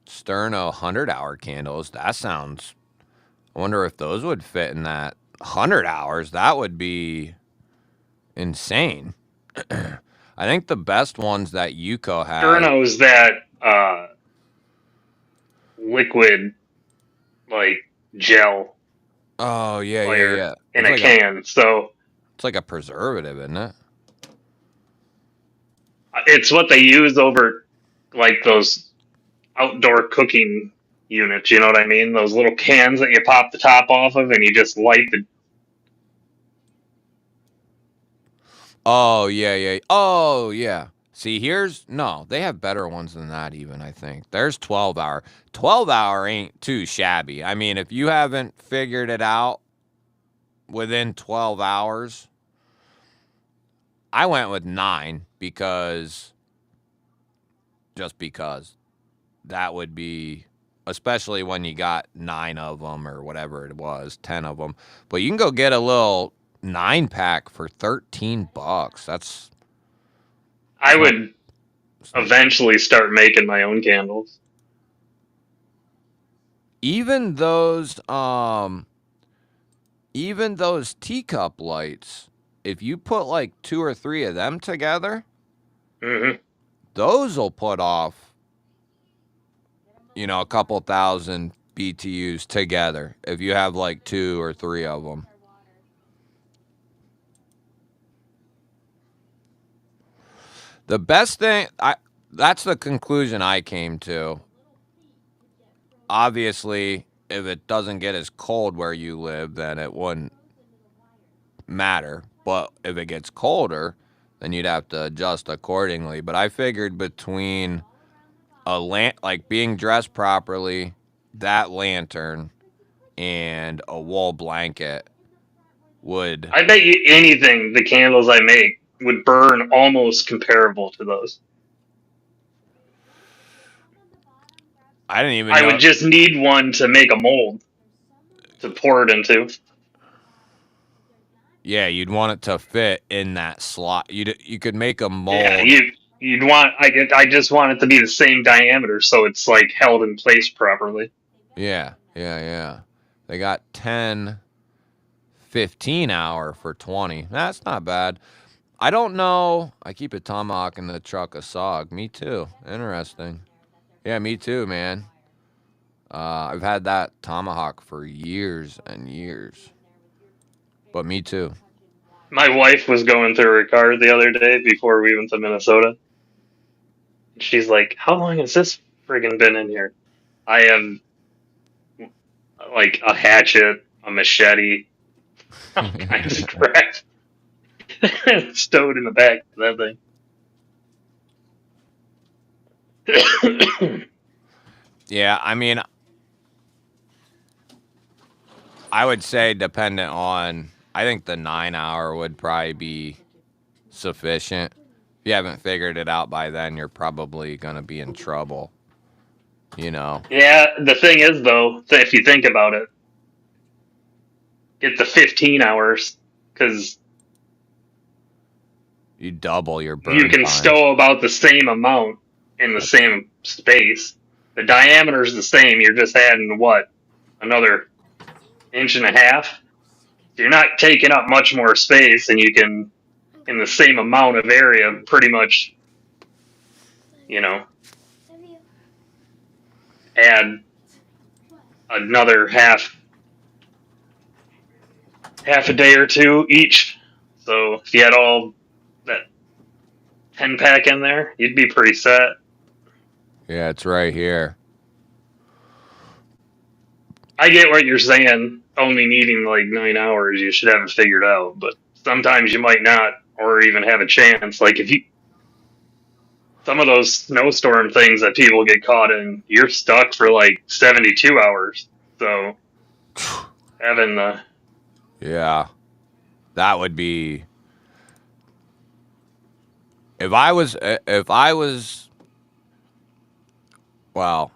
Sterno 100-hour candles. That sounds. I wonder if those would fit in that 100 hours. That would be insane. I think the best ones that Yuko had. Sterno's that liquid, like gel. Oh yeah. In a can, so it's like a preservative, isn't it? It's what they use over like those outdoor cooking units. You know what I mean? Those little cans that you pop the top off of, and you just light the. Oh yeah. Oh yeah. See, they have better ones than that even, I think. There's 12-hour. 12-hour ain't too shabby. I mean, if you haven't figured it out within 12 hours, I went with 9 because that would be, especially when you got 9 of them or whatever it was, 10 of them. But you can go get a little 9-pack for $13. That's. I would eventually start making my own candles. Even those teacup lights, if you put like 2 or 3 of them together, those will put off, a couple thousand BTUs together if you have like 2 or 3 of them. The best thing, that's the conclusion I came to. Obviously, if it doesn't get as cold where you live, then it wouldn't matter. But if it gets colder, then you'd have to adjust accordingly. But I figured between like being dressed properly, that lantern, and a wool blanket would. I bet you anything the candles I make would burn almost comparable to those. I didn't even. I would just need one to make a mold to pour it into. Yeah, you'd want it to fit in that slot. You could make a mold. Yeah, you'd want. I just want it to be the same diameter, so it's like held in place properly. Yeah. They got 10, 15 hour for 20. That's not bad. I don't know. I keep a tomahawk in the truck of sog. Me too. Interesting. Yeah, me too, man. I've had that tomahawk for years and years. But me too. My wife was going through her car the other day before we went to Minnesota. She's like, "How long has this friggin' been in here?" I have like a hatchet, a machete, all kinds of crap stowed in the back of that thing. Yeah, I mean, I would say dependent on. I think the 9 hour would probably be sufficient. If you haven't figured it out by then, you're probably gonna be in trouble. You know, Yeah, the thing is though, if you think about it, get the 15 hours because you double your burn you can time. stow about the same amount in the same space. The diameter's the same. You're just adding what, another inch and a half. You're not taking up much more space, and you can, in the same amount of area, pretty much, you know, add another half a day or two each. So if you had all that 10 pack in there, you'd be pretty set. Yeah, it's right here. I get what you're saying. Only needing like 9 hours, you should have it figured out. But sometimes you might not, or even have a chance. Like if you, some of those snowstorm things that people get caught in, you're stuck for like 72 hours. So having the, Yeah, that would be. If I was, well,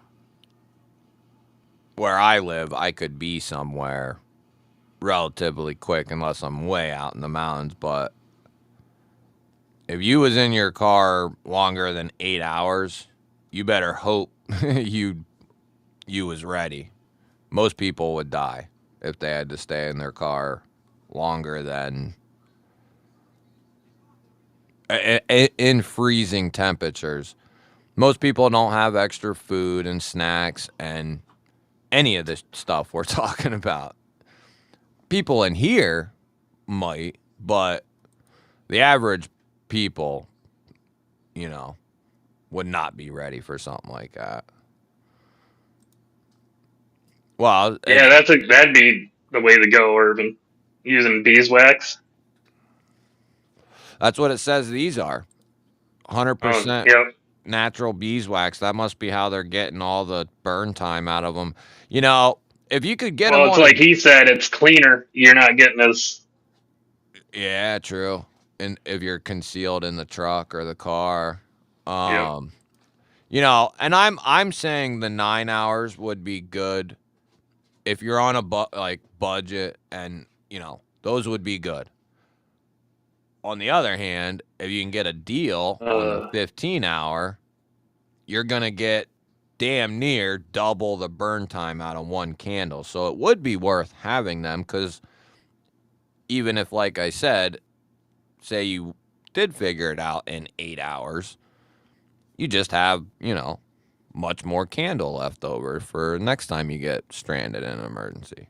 where I live, I could be somewhere relatively quick unless I'm way out in the mountains. But if you was in your car longer than 8 hours, you better hope you was ready. Most people would die if they had to stay in their car longer than in freezing temperatures. Most people don't have extra food and snacks and any of this stuff we're talking about. People in here might, but the average people, you know, would not be ready for something like that. Well, yeah, that'd be the way to go, Urban. Using beeswax. that's what it says these are. Oh, 100% yep. natural beeswax. That must be how they're getting all the burn time out of them. You know, if you could get them Well, it's on a. like he said, it's cleaner. You're not getting as, Yeah, true. And if you're concealed in the truck or the car, yep. you know, and I'm saying the 9 hours would be good if you're on a budget, and you know those would be good. On the other hand, if you can get a deal on the 15 hour, you're gonna get damn near double the burn time out of one candle. So it would be worth having them because even if, like I said, say you did figure it out in 8 hours, you just have, you know, much more candle left over for next time you get stranded in an emergency.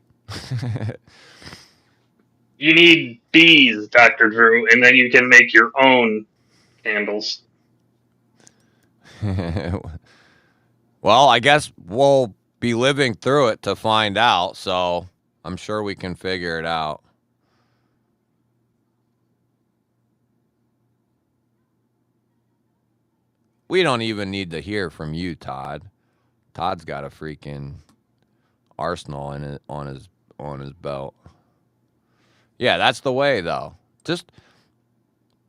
You need bees, Dr. Drew, and then you can make your own candles. Well, I guess we'll be living through it to find out, so I'm sure we can figure it out. We don't even need to hear from you, Todd. Todd's got a freaking arsenal in it on his belt. Yeah, that's the way though. Just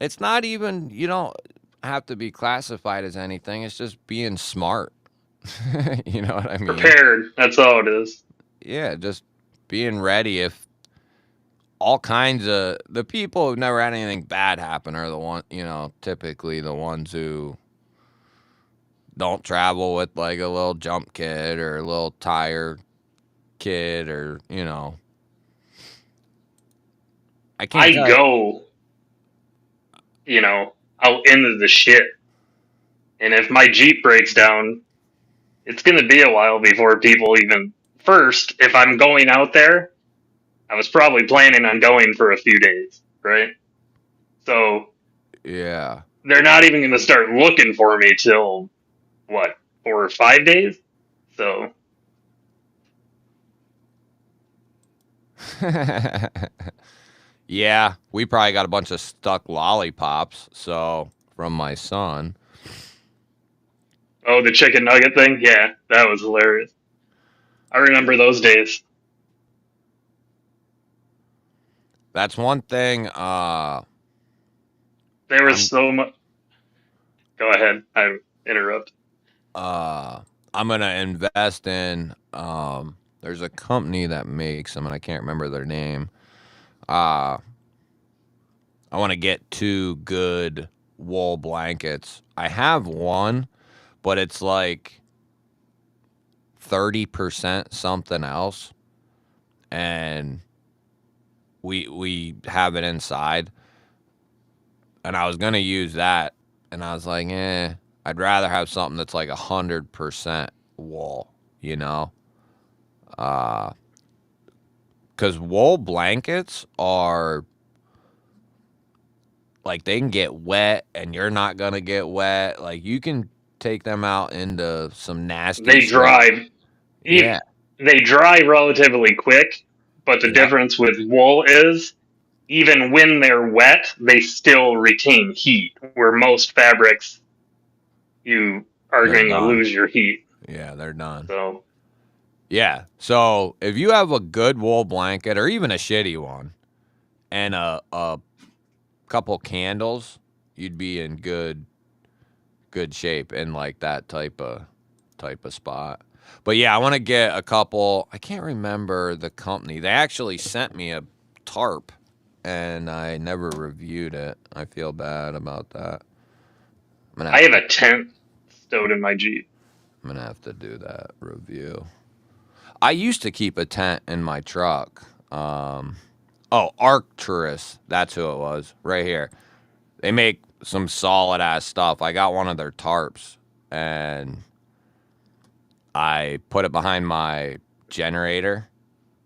it's not even, you don't have to be classified as anything. It's just being smart. You know what I mean? Prepared. That's all it is. Yeah, just being ready if all kinds of the people who've never had anything bad happen are the one, you know, typically the ones who don't travel with like a little jump kit or a little tire kit or, you know, I can't I tell you. go, out into the shit. And if my Jeep breaks down, it's going to be a while before people even. First, if I'm going out there, I was probably planning on going for a few days, right? So Yeah. they're not even going to start looking for me till what, 4 or 5 days? So Yeah, we probably got a bunch of stuck lollipops. So from my son. oh, the chicken nugget thing? Yeah, that was hilarious. I remember those days. That's one thing. There was I'm so much. Go ahead. I interrupt. uh I'm gonna invest in. There's a company that makes them, and I can't remember their name. Uh, I want to get 2 good wool blankets. I have one, but it's like 30% something else, and we have it inside. And I was gonna use that, and I was like, I'd rather have something that's like 100% wool, you know, because wool blankets are like they can get wet, and you're not gonna get wet. Like you can take them out into some nasty They shit. dry. Yeah. They dry relatively quick, but the Yep. difference with wool is even when they're wet, they still retain heat. Where most fabrics, you are They're going to done. lose your heat. Yeah, they're done. So Yeah. So if you have a good wool blanket or even a shitty one and a couple candles, you'd be in good shape in like that type of spot. But yeah, I want to get a couple. I can't remember the company. They actually sent me a tarp, and I never reviewed it. I feel bad about that. I have a tent stowed in my Jeep. I'm gonna have to do that review. I used to keep a tent in my truck. Oh, Arcturus. That's who it was. Right here. They make some solid ass stuff. I got one of their tarps, and I put it behind my generator,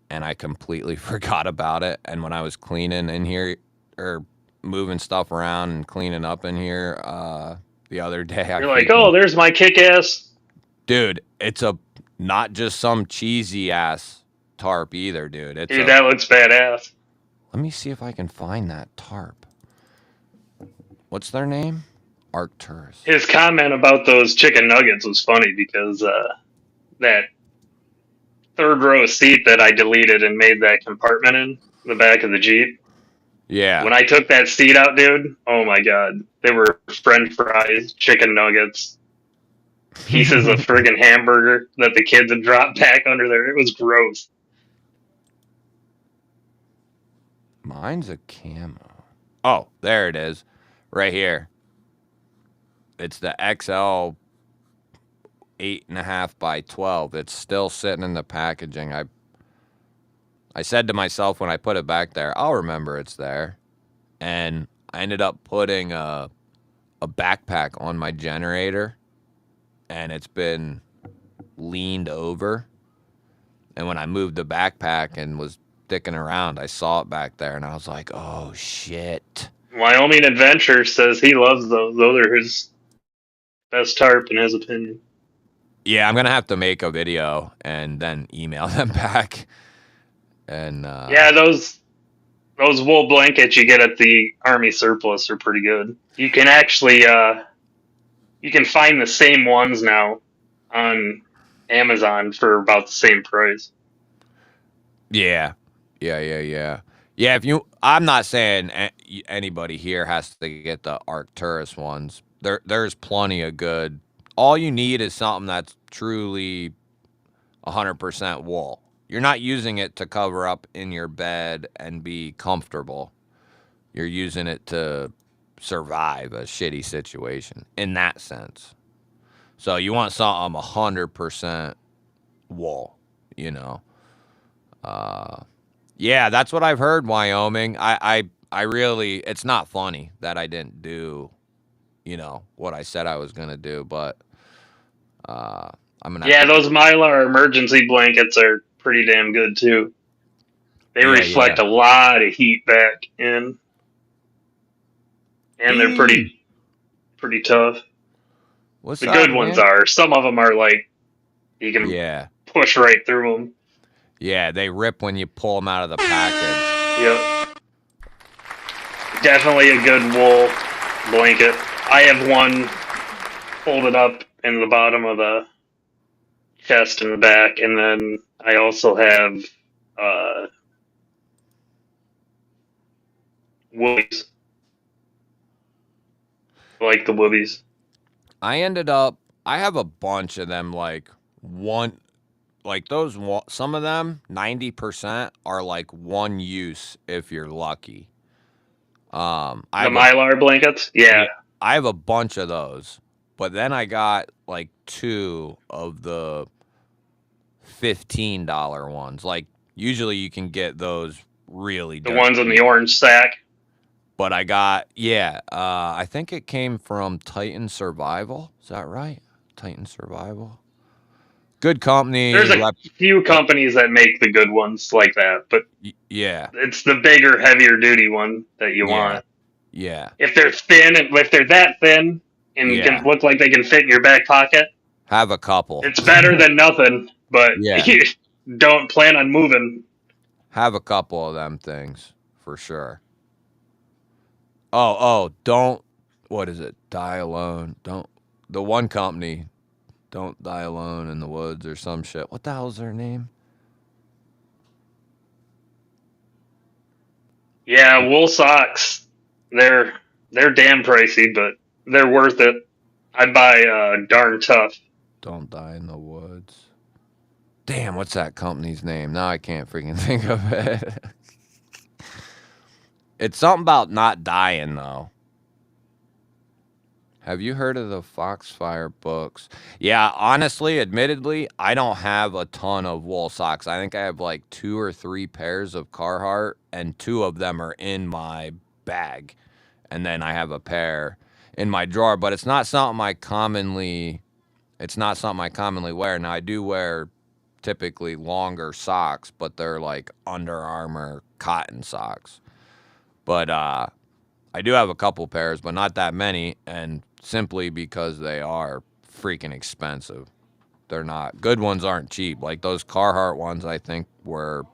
and I completely forgot about it. And when I was cleaning in here or moving stuff around and cleaning up in here the other day, I You're like, oh, freaking there's my kick ass. dude, it's a not just some cheesy ass tarp either, dude. It's Dude, a that looks badass. let me see if I can find that tarp. What's their name? Arcturus. His comment about those chicken nuggets was funny because that third row seat that I deleted and made that compartment in the back of the Jeep. Yeah. When I took that seat out, dude, oh my god, there were French fries, chicken nuggets, pieces of friggin' hamburger that the kids had dropped back under there. It was gross. Mine's a camo. Oh, there it is. Right here. It's the XL 8.5 by 12. It's still sitting in the packaging. I said to myself when I put it back there, I'll remember it's there. And I ended up putting a backpack on my generator, and it's been leaned over. And when I moved the backpack and was dicking around, I saw it back there, and I was like, oh shit. Wyoming Adventure says he loves those. Those are his best tarp in his opinion. Yeah, I'm gonna have to make a video and then email them back. And Yeah, those wool blankets you get at the army surplus are pretty good. You can actually you can find the same ones now on Amazon for about the same price. yeah, yeah. If you, I'm not saying anybody here has to get the Arcturus ones. There's plenty of good. All you need is something that's truly 100% wool. You're not using it to cover up in your bed and be comfortable. You're using it to survive a shitty situation in that sense. So you want something 100% wool, you know. Yeah, that's what I've heard. Wyoming. I really. It's not funny that I didn't do, what I said I was gonna do, but uh, I'm gonna have Yeah, to. those Mylar emergency blankets are pretty damn good too. They Yeah, yeah. reflect a lot of heat back in, and they're Eee, pretty tough. what's The up, good ones man? are. Some of them are like you can Yeah, push right through them. yeah. They rip when you pull them out of the package. Yep, definitely a good wool blanket. I have one folded up in the bottom of the chest in the back, and then I also have uh, woolies, like the woolies. I ended up. I have a bunch of them. Like one. Like those. Some of them. 90% are like one use if you're lucky. I The have a Mylar blankets, yeah. Yeah, I have a bunch of those, but then I got like two of the $15 ones. Like usually you can get those really The dirt ones in the cheap, orange sack. but I got I think it came from Titan Survival. Is that right? Titan Survival. Good company. There's a few companies that make the good ones like that, but Yeah, it's the bigger, heavier duty one that you yeah, want. yeah, If they're thin, and if they're that thin and can yeah. look like they can fit in your back pocket, Have a couple. it's better than nothing. But Yeah, you don't plan on moving. have a couple of them things for sure. Oh, don't. What is it? Die alone. Don't. The one company. Don't die alone in the woods or some shit. What the hell's their name? Yeah, wool socks. They're they're damn pricey, but they're worth it. I'd buy darn tough. Don't die in the woods. Damn, what's that company's name? Now I can't freaking think of it. It's something about not dying though. Have you heard of the Foxfire books? Yeah, honestly, admittedly, I don't have a ton of wool socks. I think I have like 2 or 3 pairs of Carhartt, and two of them are in my bag. And then I have a pair in my drawer, but it's not something I commonly wear. Now I do wear typically longer socks, but they're like Under Armour cotton socks. But I do have a couple pairs, but not that many, and simply because they are freaking expensive. They're not good ones aren't cheap. Like those Carhartt ones I think were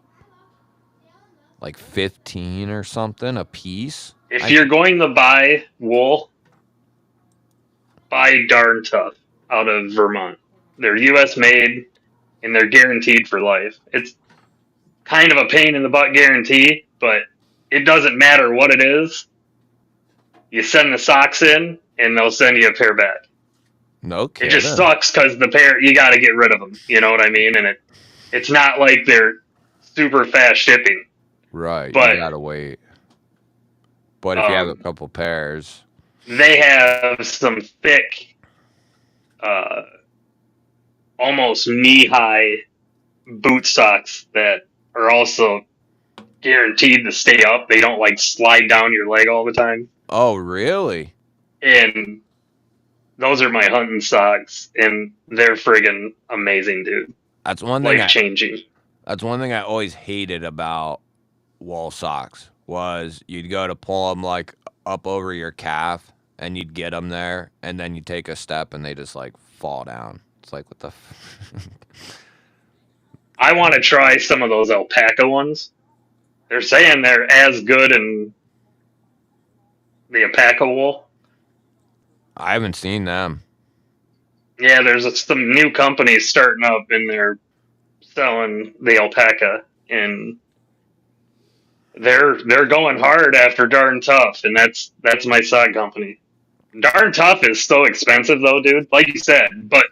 like 15 or something a piece. If I you're think. going to buy wool, buy darn tough out of Vermont. They're U.S. made and they're guaranteed for life. It's kind of a pain in the butt guarantee, but it doesn't matter what it is. You send the socks in, and they'll send you a pair back. No It just kidding. sucks because the pair you got to get rid of them. You know what I mean? And it's not like they're super fast shipping, Right, you but gotta wait. But if you have a um, couple pairs, they have some thick, uh, almost knee high boot socks that are also guaranteed to stay up. They don't like slide down your leg all the time. oh really? And those are my hunting socks, and they're friggin' amazing, dude. That's one thing Life I changing. that's one thing I always hated about wool socks was you'd go to pull them like up over your calf and you'd get them there and then you take a step and they just like fall down. It's like what the I want to try some of those alpaca ones. They're saying they're as good in the alpaca wool. I haven't seen them. Yeah, there's some new companies starting up, and they're selling the alpaca, and they're going hard after Darn Tough, and that's my side company. Darn Tough is so expensive though, dude. Like you said, but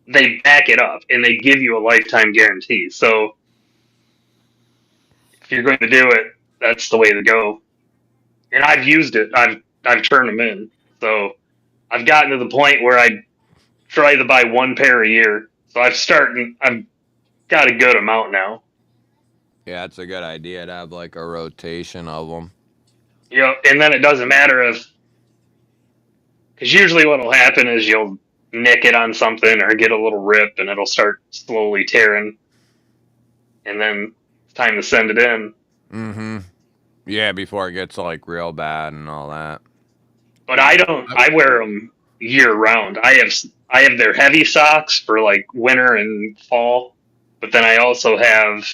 they back it up and they give you a lifetime guarantee. So if you're going to do it, that's the way to go. And I've used it. I've turned them in. So I've gotten to the point where I try to buy one pair a year. So I've got a good amount now. Yeah, it's a good idea to have like a rotation of them. And then it doesn't matter if, because usually what will happen is you'll nick it on something or get a little rip and it'll start slowly tearing, and then it's time to send it in. Mm-hmm. Yeah, before it gets like real bad and all that. But I don't. I wear them year round. I have their heavy socks for like winter and fall, but then I also have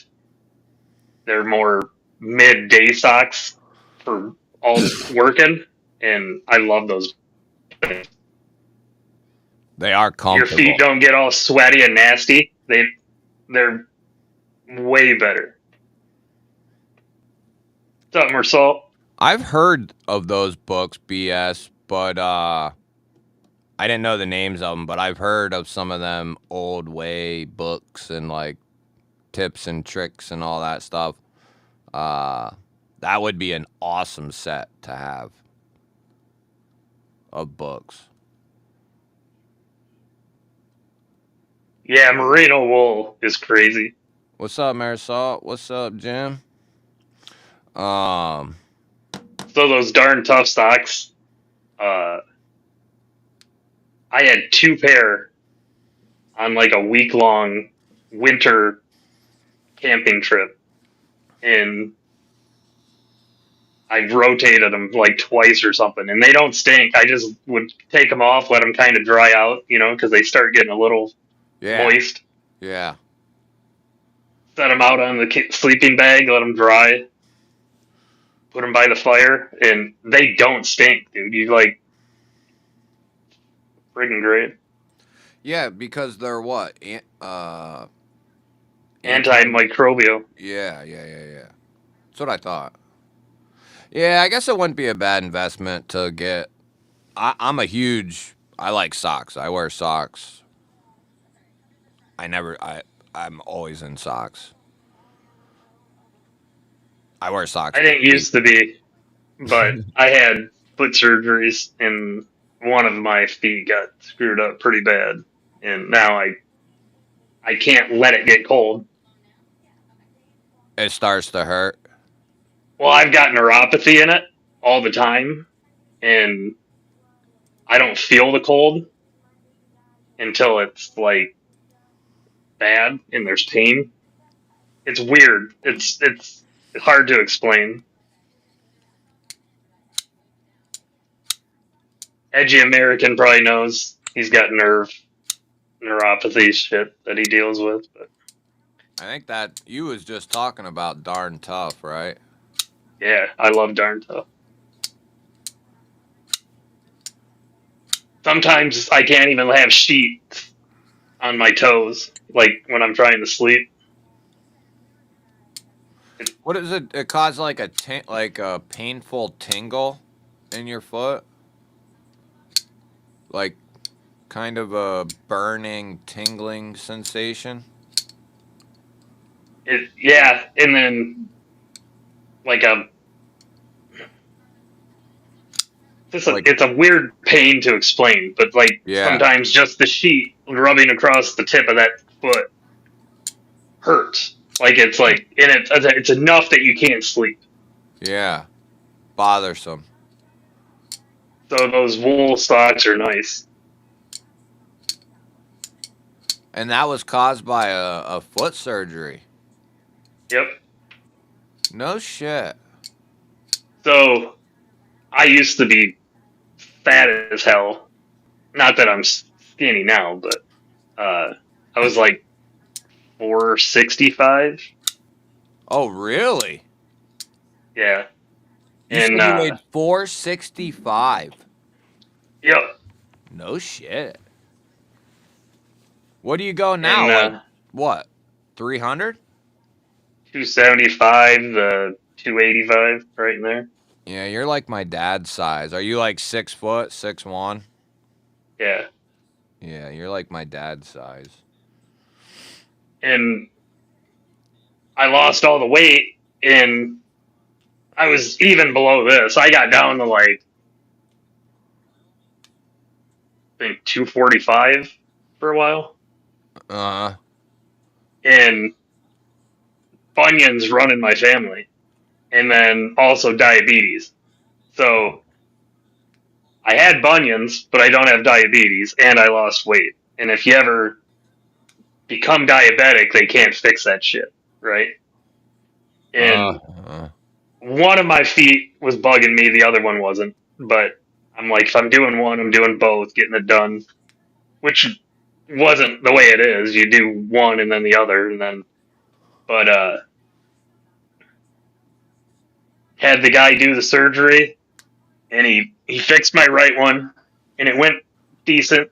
their more midday socks for all working, and I love those. They are Your feet comfortable. don't get all sweaty and nasty. They're way better. What's up, Marcel? I've heard of those books, BS, but I didn't know the names of them. But I've heard of some of them old way books and like tips and tricks and all that stuff. Uh, that would be an awesome set to have of books. Yeah, merino wool is crazy. What's up, Marisol? What's up, Jim? Um, So those darn tough socks. Uh, I had two pair on like a week long winter camping trip, and I rotated them like twice or something, and they don't stink. I just would take them off, let them kind of dry out, because they start getting a little yeah, moist. yeah. Set them out on the sleeping bag, let them dry, put them by the fire, and they don't stink, dude. You like friggin' great. Yeah, because they're what? Anti. Antimicrobial. Yeah. That's what I thought. Yeah, I guess it wouldn't be a bad investment to get. I'm a huge. I like socks. I wear socks. I never. I'm always in socks. I wear socks I to didn't sleep. used to be, but I had foot surgeries, and one of my feet got screwed up pretty bad, and now I can't let it get cold. It starts to hurt. Well, I've got neuropathy in it all the time, and I don't feel the cold until it's like bad and there's pain. It's weird. It's hard to explain. Edgy American probably knows he's got neuropathy shit that he deals with, but I think that you was just talking about darn tough, right? yeah, I love darn tough. Sometimes I can't even have sheets on my toes, like when I'm trying to sleep. What is it? It causes like like a painful tingle in your foot, like kind of a burning, tingling sensation. Yeah, and then like Like it's a weird pain to explain, but like yeah, sometimes just the sheet rubbing across the tip of that foot hurts. Like it's like, and it's enough that you can't sleep. yeah, bothersome. So those wool socks are nice. And that was caused by a foot surgery. Yep. No shit. So I used to be fat as hell. Not that I'm skinny now, but I was like 465. Oh really? Yeah. You And said you weighed 465. yep. No shit. What do you go now? And Like what? 300? 275 to 285, right in there. Yeah, you're like my dad's size. Are you like 6 foot, 6'1"? Yeah. Yeah, you're like my dad's size. And I lost all the weight, and I was even below this. I got down to like, I think 245 for a while. Uh, And bunions run in my family, and then also diabetes. So I had bunions, but I don't have diabetes, and I lost weight. And if you ever become diabetic, they can't fix that shit, right? And uh. one of my feet was bugging me, the other one wasn't. But I'm like, if I'm doing one, I'm doing both, getting it done, which wasn't the way it is. You do one and then the other, and then, but had the guy do the surgery, and he fixed my right one, and it went decent.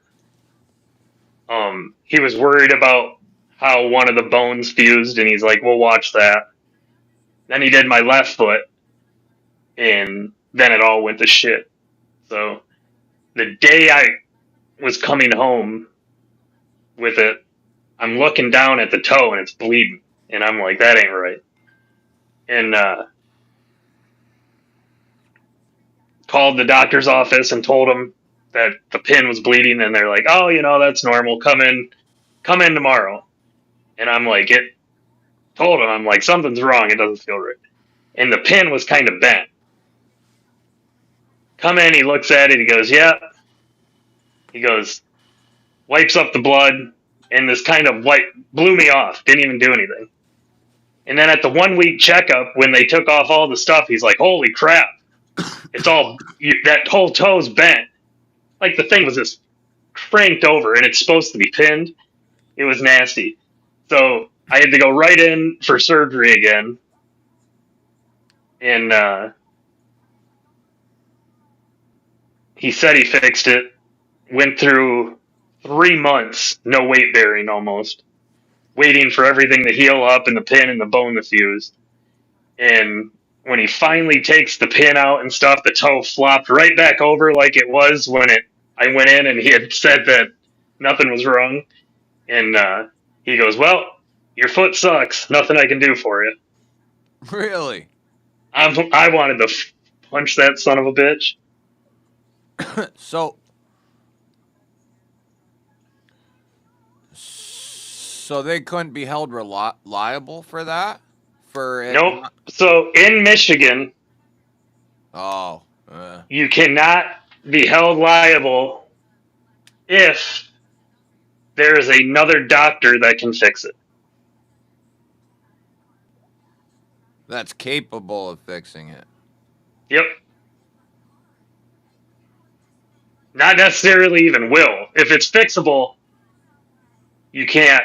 He was worried about how one of the bones fused, and he's like, "We'll watch that." Then he did my left foot, and then it all went to shit. So the day I was coming home with it, I'm looking down at the toe and it's bleeding, and I'm like, "That ain't right." And called the doctor's office and told them that the pin was bleeding, and they're like, "Oh, that's normal. Come in tomorrow." And I'm like, told him, I'm like, something's wrong. It doesn't feel right. And the pin was kind of bent. Come in, he looks at it, he goes, "Yeah." He goes, wipes up the blood, and this kind of white blew me off. Didn't even do anything. And then at the 1 week checkup, when they took off all the stuff, he's like, "Holy crap. That whole toe's bent." Like the thing was just cranked over, and it's supposed to be pinned. It was nasty. So I had to go right in for surgery again. And he said he fixed it. Went through 3 months, no weight bearing almost, waiting for everything to heal up and the pin and the bone to fuse. And when he finally takes the pin out and stuff, the toe flopped right back over like it was when I went in, and he had said that nothing was wrong. And he goes, "Well, your foot sucks. Nothing I can do for you." Really? I wanted to punch that son of a bitch. So so they couldn't be held liable for that? For it? Nope. So in Michigan, Oh. you cannot be held liable if there is another doctor that can fix it. That's capable of fixing it. Yep. Not necessarily even will. If it's fixable, you can't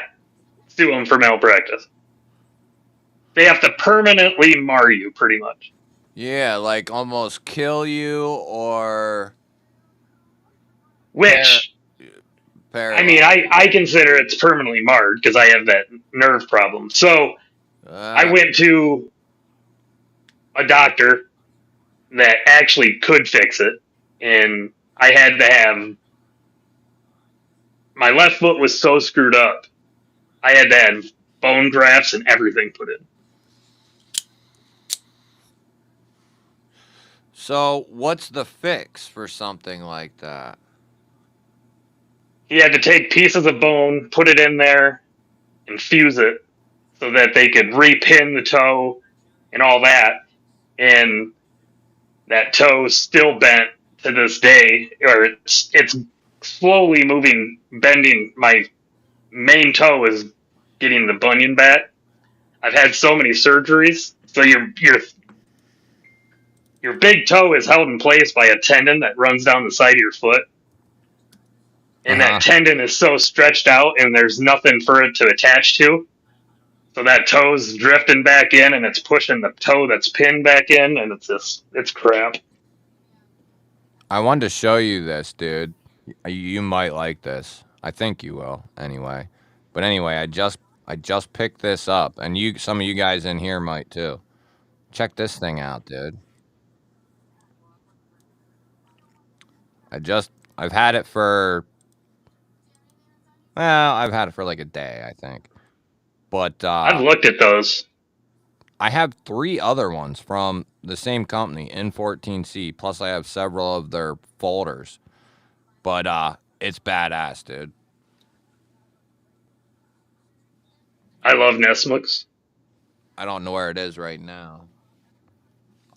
sue them for malpractice. They have to permanently mar you, pretty much. Yeah, like almost kill you or Which, I mean, paralyze. I consider it's permanently marred because I have that nerve problem. So I went to a doctor that actually could fix it, and I had to have my left foot was so screwed up. I had to have bone grafts and everything put in. So, what's the fix for something like that? He had to take pieces of bone, put it in there, and fuse it so that they could repin the toe and all that. And that toe's still bent to this day, or it's slowly moving, bending. My main toe is getting the bunion back. I've had so many surgeries, so your big toe is held in place by a tendon that runs down the side of your foot. And that tendon is so stretched out, and there's nothing for it to attach to. So that toe's drifting back in, and it's pushing the toe that's pinned back in, and it's crap. I wanted to show you this, dude. You might like this. I think you will, anyway. But anyway, I just picked this up, and some of you guys in here might too. Check this thing out, dude. I've had it for, well, I've had it for like a day, I think. But I've looked at those. I have 3 other ones from the same company, N14C, plus I have several of their folders. But it's badass, dude. I love Nesmux. I don't know where it is right now.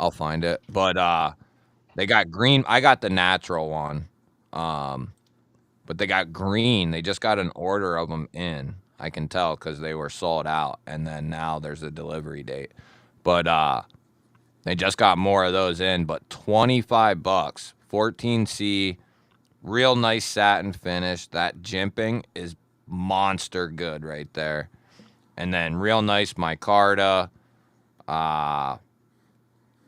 I'll find it. But they got green. I got the natural one. Um, but they got green. They just got an order of them in. I can tell because they were sold out, and then now there's a delivery date. But they just got more of those in. But $25, 14C, real nice satin finish. That jimping is monster good right there. And then real nice micarta. Uh,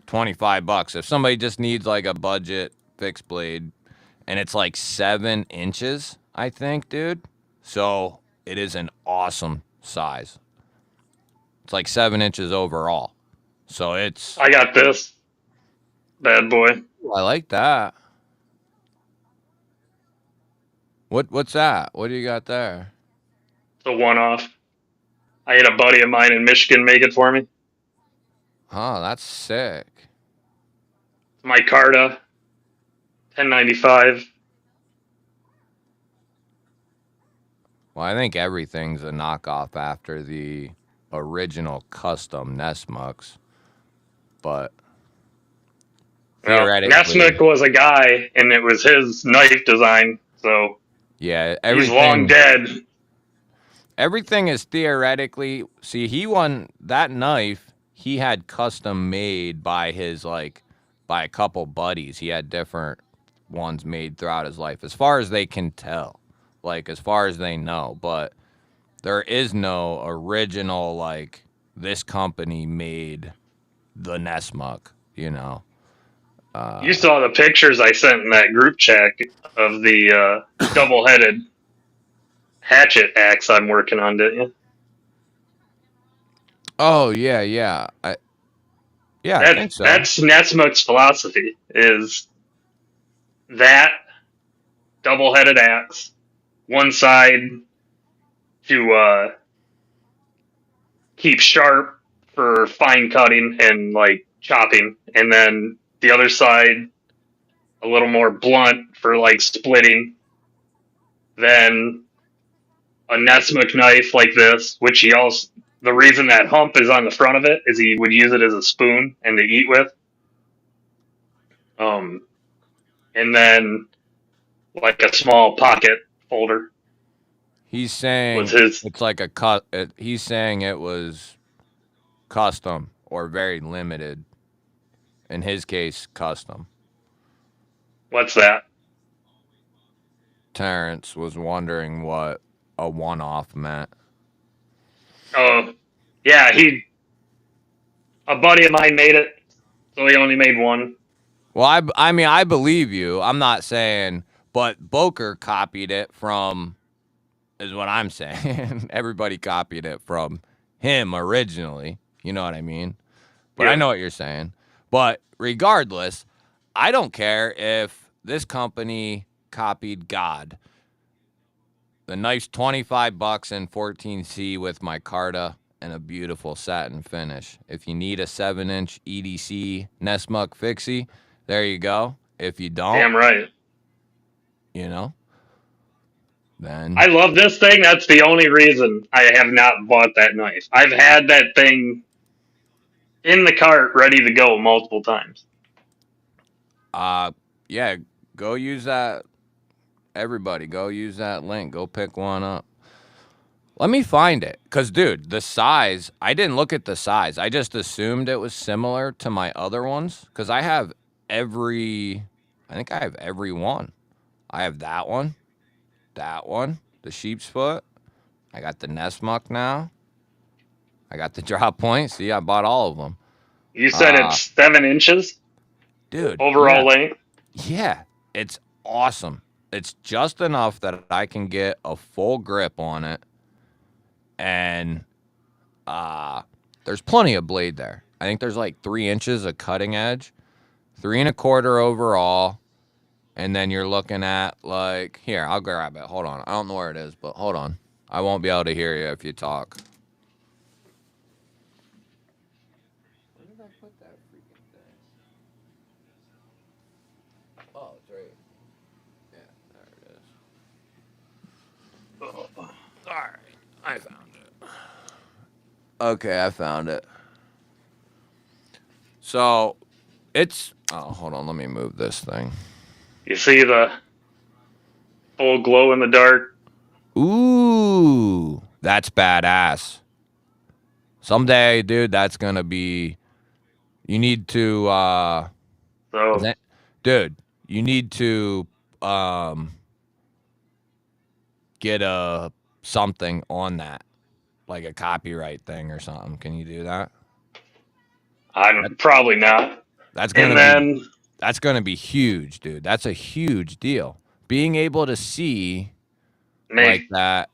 $25. If somebody just needs like a budget fixed blade, and it's like 7 inches, I think, dude. So it is an awesome size. It's like 7 inches overall. So it's. I got this bad boy. I like that. What's that? What do you got there? It's a one-off. I had a buddy of mine in Michigan make it for me. Oh, that's sick. My Carta, 1095. Well, I think everything's a knockoff after the original custom Nesmucks, but Well, theoretically, Nesmith was a guy, and it was his knife design, so yeah, he's long dead. Everything is theoretically. See, he won that knife. He had custom made by his by a couple buddies. He had different ones made throughout his life, as far as they can tell, like as far as they know. But there is no original this company made the Nesmuck. You know. You saw the pictures I sent in that group chat of the double-headed hatchet axe I'm working on, didn't you? Oh yeah. I think so. That's Nesmuk's philosophy, is that double-headed axe, one side to keep sharp for fine cutting and like chopping, and then the other side a little more blunt for like splitting. Then a Nesmuk knife like this, which he also, the reason that hump is on the front of it is he would use it as a spoon and to eat with. And then like a small pocket folder. He's saying Was his. it's like a cut. He's saying it was custom or very limited. In his case, custom. What's that? Terrence was wondering what a one-off meant. Oh, yeah, a buddy of mine made it, so he only made one. Well, I mean, I believe you. I'm not saying, but Boker copied it from, is what I'm saying. Everybody copied it from him originally. You know what I mean? But Yeah. I know what you're saying. But regardless, I don't care if this company copied God. The knife's $25 in 14C with micarta and a beautiful satin finish. If you need a 7-inch EDC Nesmuk fixie, there you go. If you don't, Damn right. you know, then I love this thing. That's the only reason I have not bought that knife. I've had that thing in the cart ready to go multiple times. yeah, go use that. Everybody, go use that link. Go pick one up. Let me find it. Because, dude, the size, I didn't look at the size. I just assumed it was similar to my other ones. Because I have I think I have every one. I have that one, the sheep's foot. I got the Nesmuk now. I got the drop point. See, I bought all of them. You said it's 7 inches? Dude. Overall length? Yeah, it's awesome. It's just enough that I can get a full grip on it. And there's plenty of blade there. I think there's like 3 inches of cutting edge, 3 1/4 overall, and then you're looking at like, here, I'll grab it. Hold on. I don't know where it is, but hold on. I won't be able to hear you if you talk. Where did I put that freaking thing? Oh, it's right. Yeah, there it is. All right, I found it. Okay, I found it. So it's. Oh, hold on. Let me move this thing. You see the full glow in the dark. Ooh, that's badass. Someday, dude, that's gonna be. You need to. So Dude, you need to get a something on that, like a copyright thing or something. Can you do that? I'm probably not. That's And gonna be then that's gonna be huge, dude. That's a huge deal. Being able to see make like that.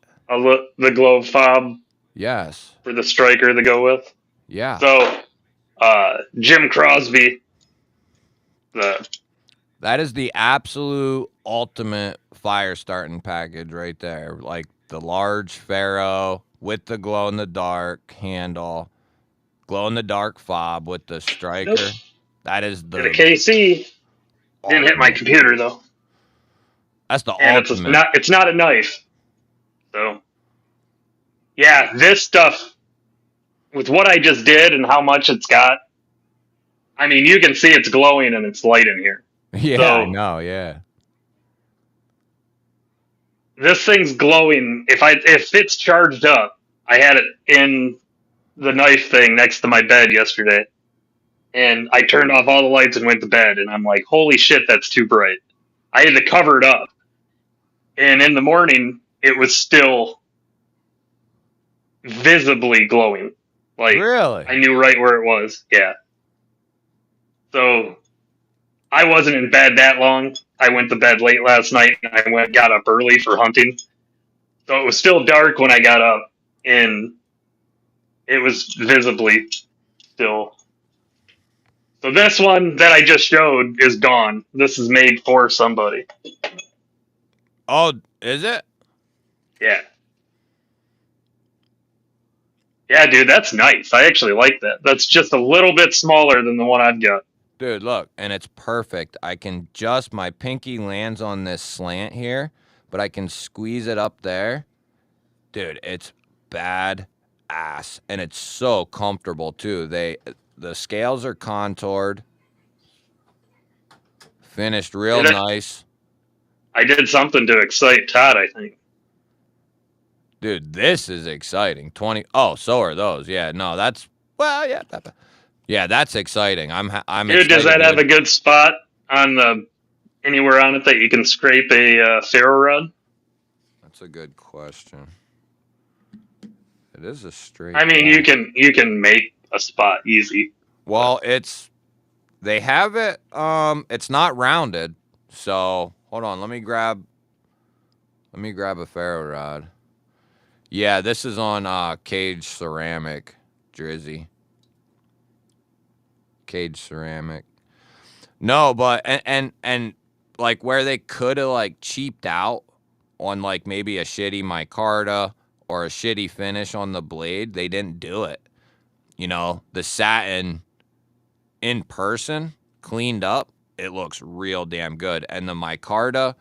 the glow fob Yes. for the striker to go with. Yeah. So Jim Crosby, the That is the absolute ultimate fire starting package right there. Like the large Pharaoh with the glow in the dark handle, glow in the dark fob with the nope, striker. That is and a the KC didn't hit my ultimate. computer though, That's the and ultimate. it's not a knife. So yeah, this stuff with what I just did and how much it's got. I mean, you can see it's glowing and it's light in here. Yeah, I So know. Yeah. this thing's glowing. If it's charged up, I had it in the knife thing next to my bed yesterday, and I turned off all the lights and went to bed, and I'm like, holy shit, that's too bright. I had to cover it up, and in the morning, it was still visibly glowing. Like Really? I knew right where it was. Yeah. So I wasn't in bed that long. I went to bed late last night, and I got up early for hunting. So it was still dark when I got up, and it was visibly still. So this one that I just showed is gone. This is made for somebody. Oh, is it? Yeah. Yeah, dude, that's nice. I actually like that. That's just a little bit smaller than the one I've got. Dude, look, and it's perfect. I can just, my pinky lands on this slant here, but I can squeeze it up there. Dude, it's bad ass, and it's so comfortable too. The scales are contoured, finished real Did it? nice. I did something to excite Todd, I think. Dude, this is exciting. 20. Oh, so are those. Yeah, no, that's well, yeah. Yeah, that's exciting. I'm Dude, does excited, that have dude. a good spot on the anywhere on it that you can scrape a ferro rod? That's a good question. It is a straight. I mean, you can make a spot easy. Well, they have it. It's not rounded. So hold on. Let me grab a ferro rod. Yeah, this is on Cage Ceramic, Drizzy. Cage Ceramic. No, but and like where they could have like cheaped out on like maybe a shitty micarta or a shitty finish on the blade, they didn't do it. You know, the satin in person, cleaned up, it looks real damn good. And the micarta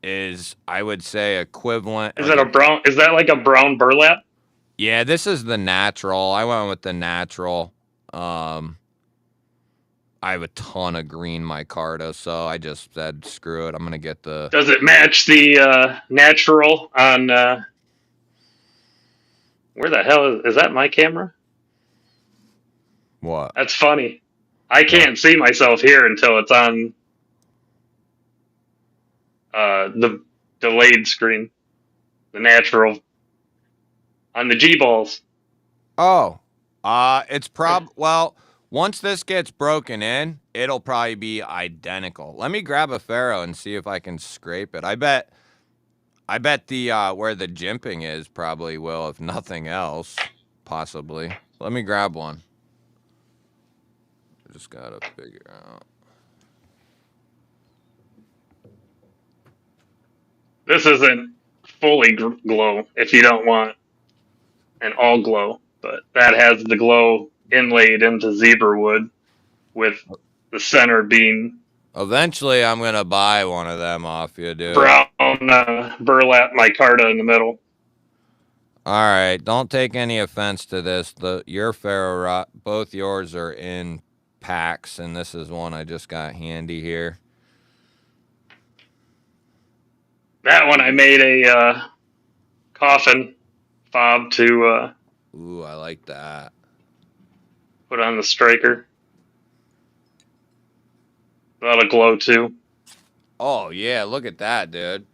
is, I would say, equivalent. Is Like that a brown? Is that like a brown burlap? yeah, this is the natural. I went with the natural. Um, I have a ton of green micarta, so I just said, screw it. I'm gonna get the. Does it match the natural on? Where the hell is that? My camera? What? That's funny. I What? can't see myself here until it's on the delayed screen, the natural on the G balls. Oh, it's well. Once this gets broken in, it'll probably be identical. Let me grab a ferro and see if I can scrape it. I bet the where the jimping is probably will, if nothing else, possibly. Let me grab one. I just gotta figure out. This isn't fully glow if you don't want an all glow, but that has the glow inlaid into zebra wood with the center being Eventually, I'm gonna buy one of them off you, dude. brown burlap micarta in the middle. All right, don't take any offense to this. Your ferro rod, both yours are in packs, and this is one I just got handy here. That one I made a coffin fob to Ooh, I like that. put on the striker. That'll glow too. Oh, yeah, look at that, dude.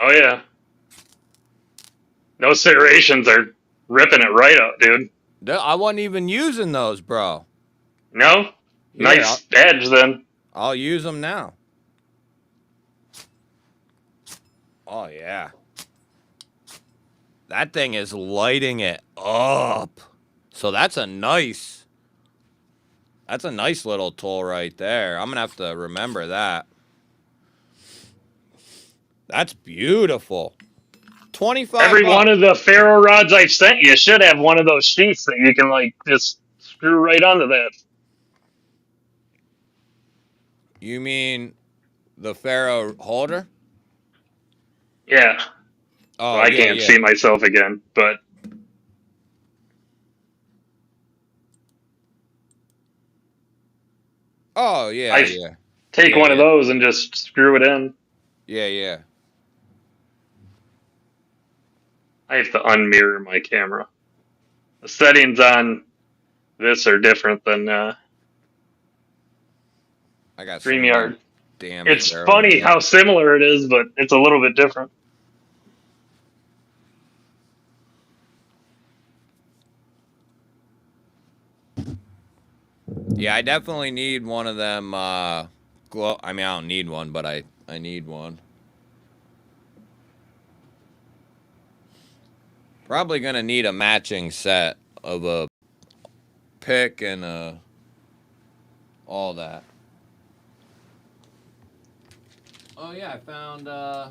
Oh yeah. Those serrations are ripping it right up, dude. I wasn't even using those, bro. No? Here, Nice edge then. I'll use them now. Oh, yeah. That thing is lighting it up. So that's a nice little tool right there. I'm going to have to remember that. That's beautiful. 25 Every bucks. one of the ferro rods I've sent you should have one of those sheaths that you can like just screw right onto that. You mean the ferro holder? Yeah. Oh, Well, I yeah, can't yeah. see myself again, but Oh, yeah, I yeah. take Yeah, one of yeah. those and just screw it in. Yeah, yeah. I have to unmirror my camera. The settings on this are different than I got some StreamYard. damn It's ferro funny rods. how similar it is, but it's a little bit different. Yeah, I definitely need one of them glow. I mean, I don't need one, but I need one. Probably gonna need a matching set of a pick and all that. Oh yeah, I found I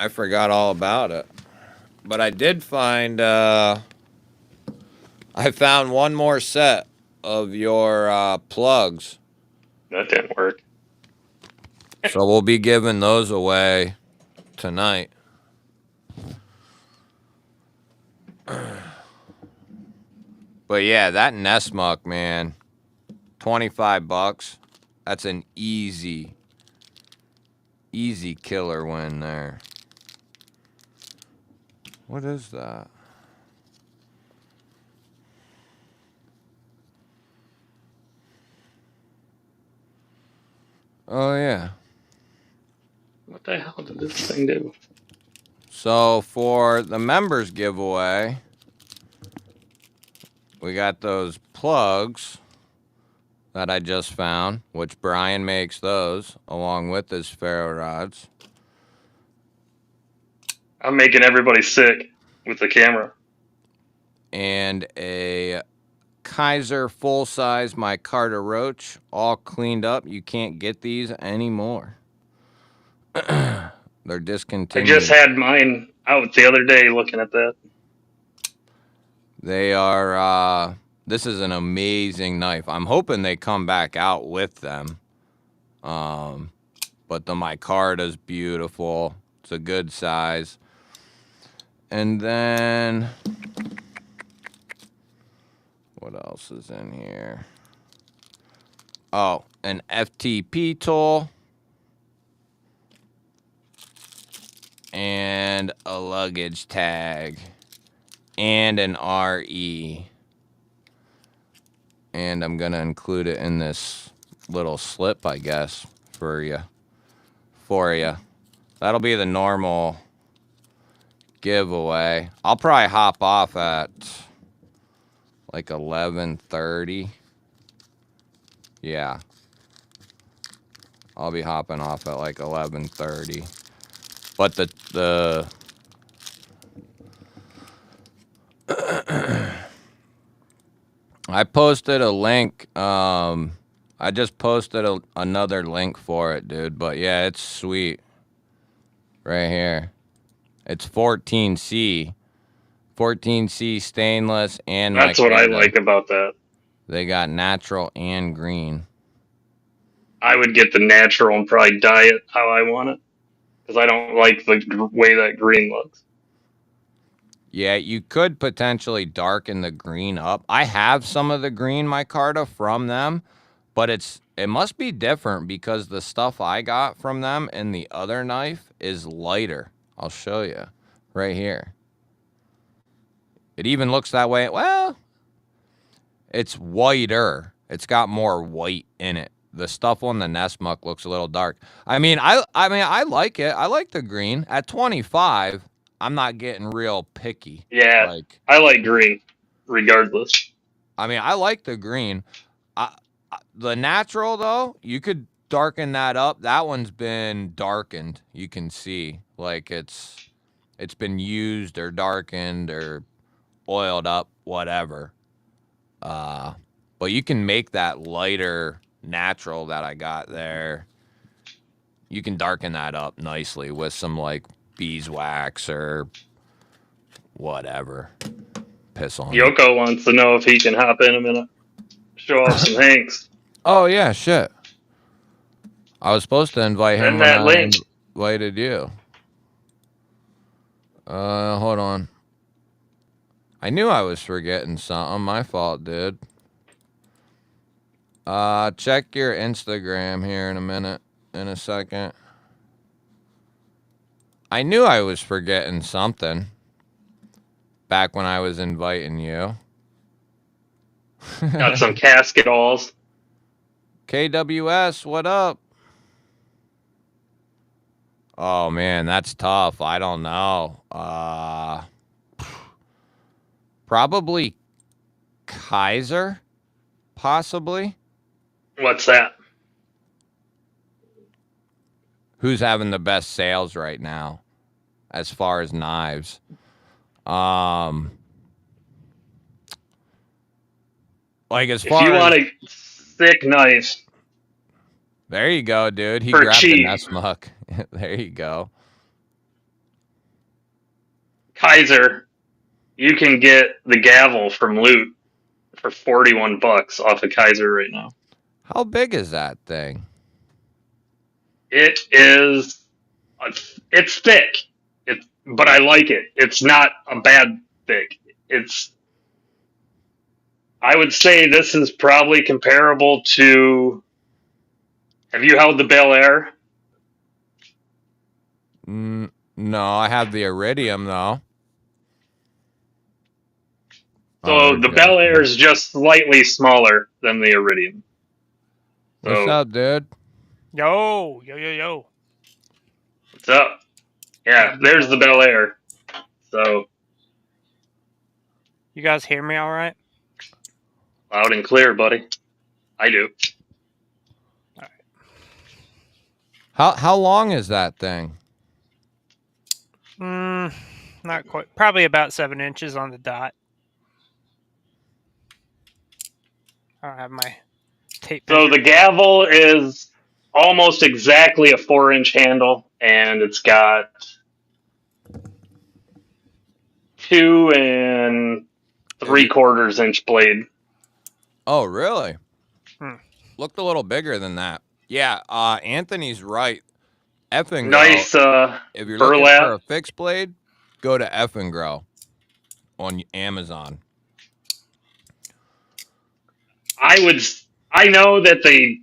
forgot all about it. But I did find I found one more set of your plugs. That didn't work. So we'll be giving those away tonight. But yeah, that Nestmuck, man, 25 bucks. That's an easy killer win there. What is that? Oh yeah. What the hell did this thing do? So for the members giveaway, we got those plugs that I just found, which Brian makes those along with his ferro rods. I'm making everybody sick with the camera. And a Kaiser full-size micarta roach, all cleaned up. You can't get these anymore. They're I discontinued. just had mine out the other day looking at that. They are, this is an amazing knife. I'm hoping they come back out with them. But the micarta's beautiful. It's a good size. And then, what else is in here? Oh, an FTP tool. And a luggage tag. And an RE. And I'm going to include it in this little slip, I guess, for you. That'll be the normal giveaway. I'll probably hop off at like 11:30. Yeah. I'll be hopping off at like 11:30. But the I posted a link. I just posted another link for it, dude. But yeah, it's sweet. Right here. It's 14C. 14C stainless and That's what I micarta. like about that. They got natural and green. I would get the natural and probably dye it how I want it because I don't like the way that green looks. Yeah, you could potentially darken the green up. I have some of the green micarta from them, but it must be different because the stuff I got from them in the other knife is lighter. I'll show you right here. It even looks that way. Well, it's whiter. It's got more white in it. The stuff on the Nessmuck looks a little dark. I mean, I like it. I like the green. At 25, I'm not getting real picky. Yeah, Like, I like green, regardless. I mean, I like the green. The natural though, you could darken that up. That one's been darkened. You can see like it's been used or darkened or oiled up, whatever. But you can make that lighter natural that I got there. You can darken that up nicely with some like beeswax or whatever. Piss on it. Yoko wants to know if he can hop in a minute, show off some Hanks. Oh yeah, shit. I was supposed to invite him Send when that I link. invited you. Hold on. I knew I was forgetting something. My fault, dude. Check your Instagram here in a second. I knew I was forgetting something back when I was inviting you. Got some casket alls. KWS, what up? Oh man, that's tough. I don't know. Probably Kaiser, possibly. What's that? Who's having the best sales right now as far as knives? Like as far If you as want a thick knife there you go, dude. He for grabbed cheap, the Nessmuck. There you go. Kaiser, you can get the gavel from Loot for $41 off of Kaiser right now. How big is that thing? It is, it's thick, but I like it. It's not a bad thick. I would say this is probably comparable to. Have you held the Bel Air? No, I have the Iridium though. Oh, So there's the Bel Jackson. Air is just slightly smaller than the Iridium. What's So, up, dude? Yo. what's up? Yeah, there's the Bel Air. So, You guys hear me all right? loud and clear, buddy. I do. How long is that thing? Not quite. Probably about 7 inches on the dot. I don't have my tape So measure. the gavel is almost exactly a 4-inch handle, and it's got 2 3/4 inch blade. Oh, really? Hmm. Looked a little bigger than that. Yeah, Anthony's right. Effing Nice if you're looking burlap. for a fixed blade, go to Effing Grow on Amazon. I know that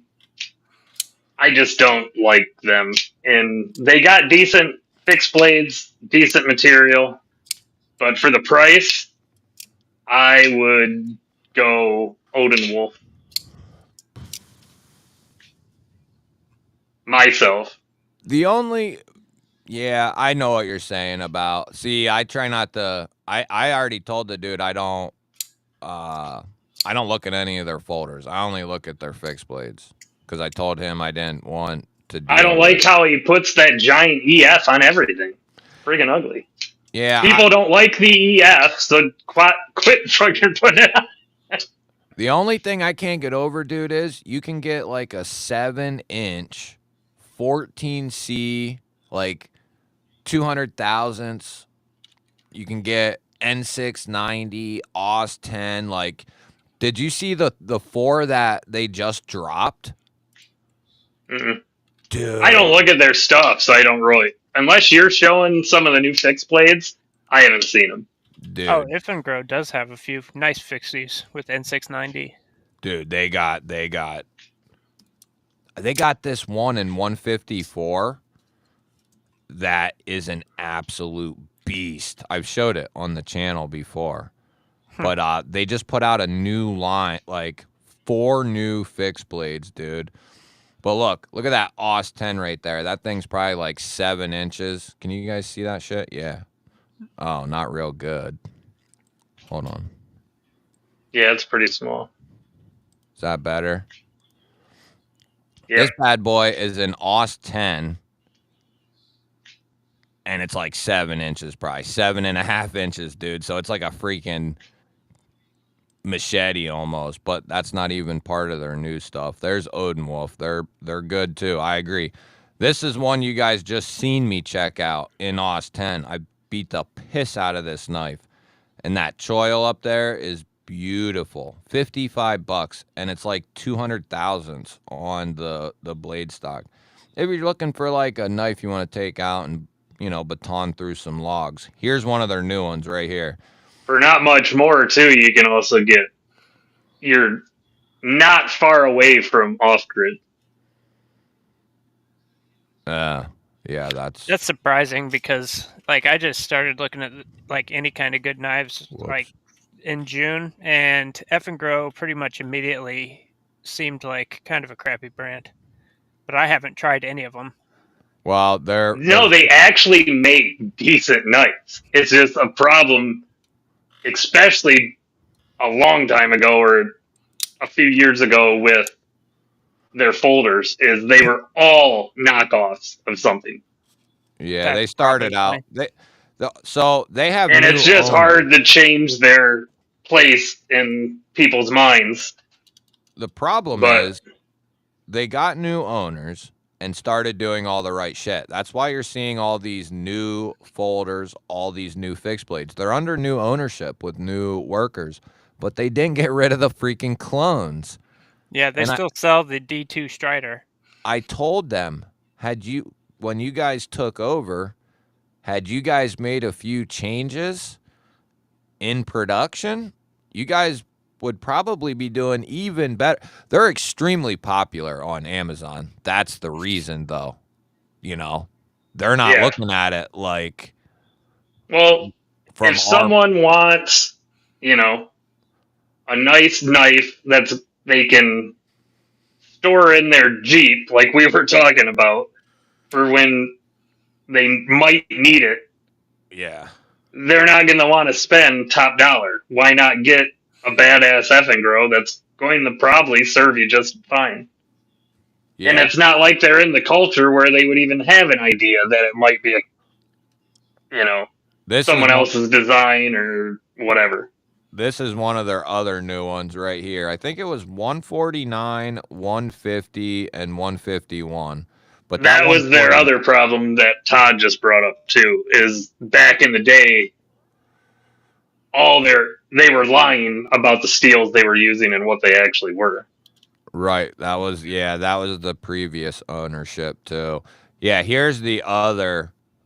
I just don't like them. And they got decent fixed blades, decent material, but for the price, I would go Odin Wolf. Myself. Yeah, I know what you're saying about. See, I try not to. I already told the dude I don't look at any of their folders. I only look at their fixed blades because I told him I didn't want to. I don't like how he puts that giant EF on everything. Friggin' ugly. Yeah, People don't like the EF, so quit fucking putting it on. the only thing I can't get over, dude, is you can get like a 7-inch 14C, like 200 thousandths. You can get N690, AUS 10, like Did you see the 4 that they just dropped? Mm-mm. Dude. I don't look at their stuff, so I don't really. Unless you're showing some of the new fixed blades, I haven't seen them. Dude. Oh, Ifengro does have a few nice fixies with N690. Dude, they got this one in 154 that is an absolute beast. I've showed it on the channel before. But they just put out a new line, like 4 new fixed blades, dude. But look at that AUS 10 right there. That thing's probably like 7 inches. Can you guys see that shit? Yeah. Oh, not real good. Hold on. Yeah, it's pretty small. Is that better? Yeah. This bad boy is an AUS 10. And it's like 7 inches, probably 7.5 inches, dude. So it's like a freaking machete almost, but that's not even part of their new stuff. There's Odin Wolf. They're good too. I agree. This is one you guys just seen me check out in AUS 10. I beat the piss out of this knife. And that choil up there is beautiful. $55, and it's like 200,000 on the blade stock. If you're looking for like a knife you want to take out and, you know, baton through some logs, here's one of their new ones right here. For not much more, too, you can also get. You're not far away from off grid. Yeah, that's surprising because like I just started looking at like any kind of good knives like in June, and Effengro pretty much immediately seemed like kind of a crappy brand. But I haven't tried any of them. Well, they actually make decent knives. It's just a problem, especially a long time ago or a few years ago with their folders, is they were all knockoffs of something. Yeah, That's they started out. So they have, and new it's just owners. hard to change their place in people's minds. The problem is they got new owners and started doing all the right shit. That's why you're seeing all these new folders, all these new fixed blades. They're under new ownership with new workers, but they didn't get rid of the freaking clones. Yeah, they still sell the D2 Strider. I told them, when you guys took over, had you guys made a few changes in production, you guys would probably be doing even better. They're extremely popular on Amazon. That's the reason, though. You know, they're not looking at it like. Well, if someone wants, you know, a nice knife that they can store in their Jeep, like we were talking about, for when they might need it. Yeah. They're not going to want to spend top dollar. Why not get a badass Effengro that's going to probably serve you just fine? Yeah. And it's not like they're in the culture where they would even have an idea that it might be someone else's design or whatever. This is one of their other new ones right here. I think it was 149, 150, and 151. But that was their other problem that Todd just brought up too, is back in the day, they were lying about the steels they were using and what they actually were. Right. That was the previous ownership too. Yeah, here's the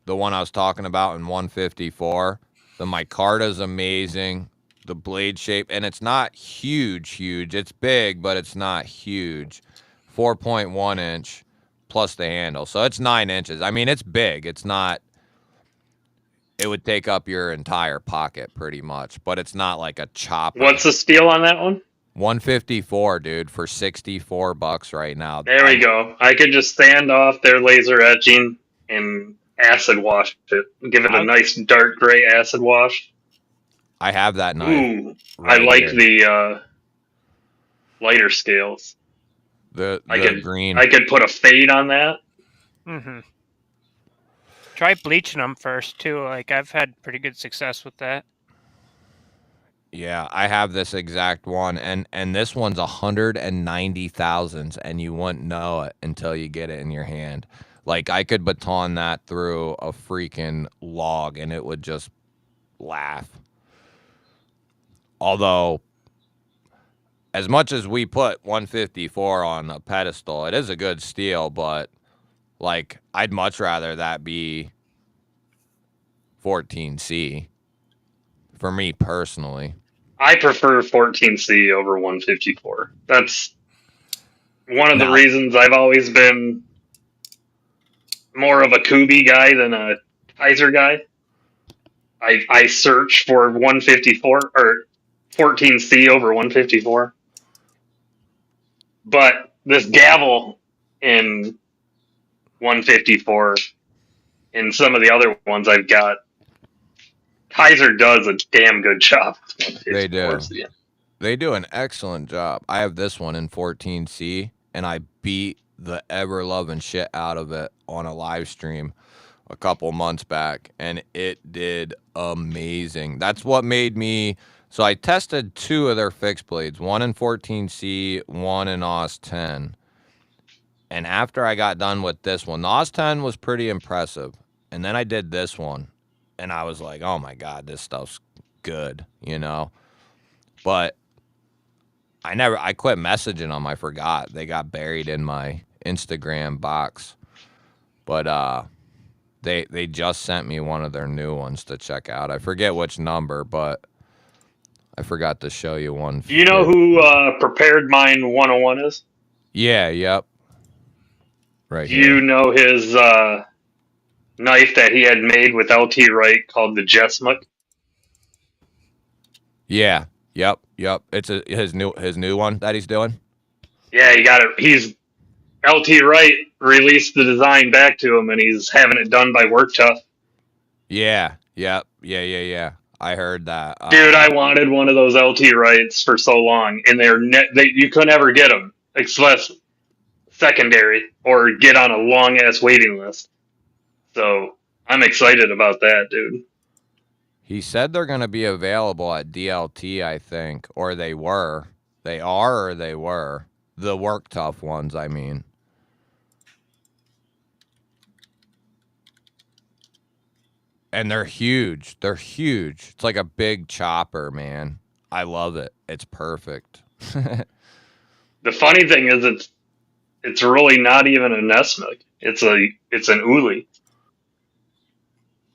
one I was talking about in 154. The micarta's amazing. The blade shape, and it's not huge. It's big, but it's not huge. 4.1 inch plus the handle. So it's 9 inches. I mean, it's big. It's not, it would take up your entire pocket pretty much, but it's not like a chopper. What's the steel on that one? 154, dude, for $64 right now. There we go. I could just stand off their laser etching and acid wash it. Give it a nice dark gray acid wash. I have that knife. Ooh, right, I like the lighter scales. The green. I could put a fade on that. Mm-hmm. Try bleaching them first too. Like I've had pretty good success with that. Yeah, I have this exact one, and this one's 190,000, and you wouldn't know it until you get it in your hand. Like I could baton that through a freaking log, and it would just laugh. Although as much as we put 154 on a pedestal, it is a good steel, but like I'd much rather that be 14C for me personally. I prefer 14C over 154. That's one of the reasons I've always been more of a Kubi guy than a Kaiser guy. I search for 154 or 14C over 154. But this gavel in 154 and some of the other ones I've got, Kaiser does a damn good job. They do. So, yeah. They do an excellent job. I have this one in 14C, and I beat the ever-loving shit out of it on a live stream a couple months back, and it did amazing. That's what made me... So I tested 2 of their fixed blades, one in 14C, one in AUS 10. And after I got done with this one, the AUS 10 was pretty impressive. And then I did this one, and I was like, oh my God, this stuff's good, you know? But I quit messaging them. I forgot. They got buried in my Instagram box. But they just sent me one of their new ones to check out. I forget which number, but I forgot to show you one. Do you know who Prepared Mind 101 is? Yeah, yep. Right Do here. you know his knife that he had made with LT Wright called the Jessmuk? Yeah, yep. It's his new one that he's doing. Yeah, he got it. He's LT Wright released the design back to him, and he's having it done by Work Tough. Yeah. I heard that. Dude, I wanted one of those LT Wrights for so long, and you could never get them, express secondary, or get on a long ass waiting list. So I'm excited about that, dude. He said they're going to be available at DLT, I think, or they were. They are or they were. The Work Tough ones, I mean. And they're huge. They're huge. It's like a big chopper, man. I love it. It's perfect. The funny thing is, it's really not even a Nesmuk. It's an Uli.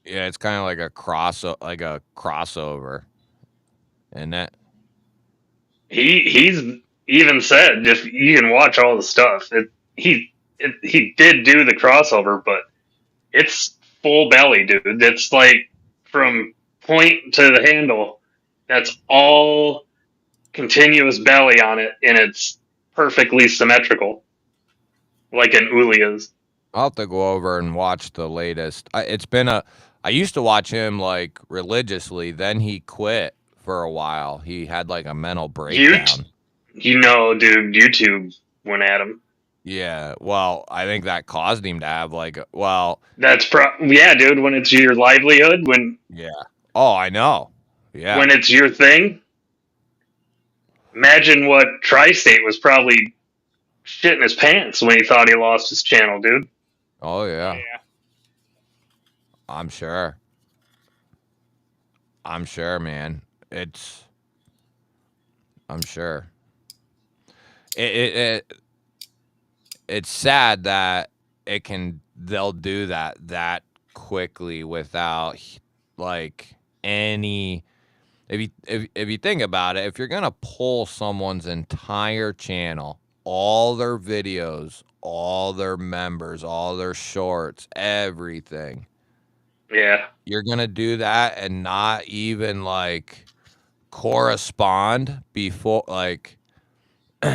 Yeah, it's kind of like a crossover. And that he's even said, if you can watch all the stuff, he did do the crossover, but it's full belly, dude. It's like from point to the handle, that's all continuous belly on it, and it's perfectly symmetrical, like an Uli is. I'll have to go over and watch the latest. I used to watch him like religiously. Then he quit for a while. He had like a mental breakdown. You know, dude, YouTube went at him. Yeah, well, I think that caused him to have yeah, dude, when it's your livelihood, yeah. Oh, I know. Yeah. When it's your thing, imagine what Tri-State was probably shitting his pants when he thought he lost his channel, dude. Oh, yeah. I'm sure, man. I'm sure. It's sad that they'll do that quickly without like any. If you think about it, if you're gonna pull someone's entire channel, all their videos, all their members, all their shorts, everything. Yeah. You're gonna do that and not even like correspond before, like,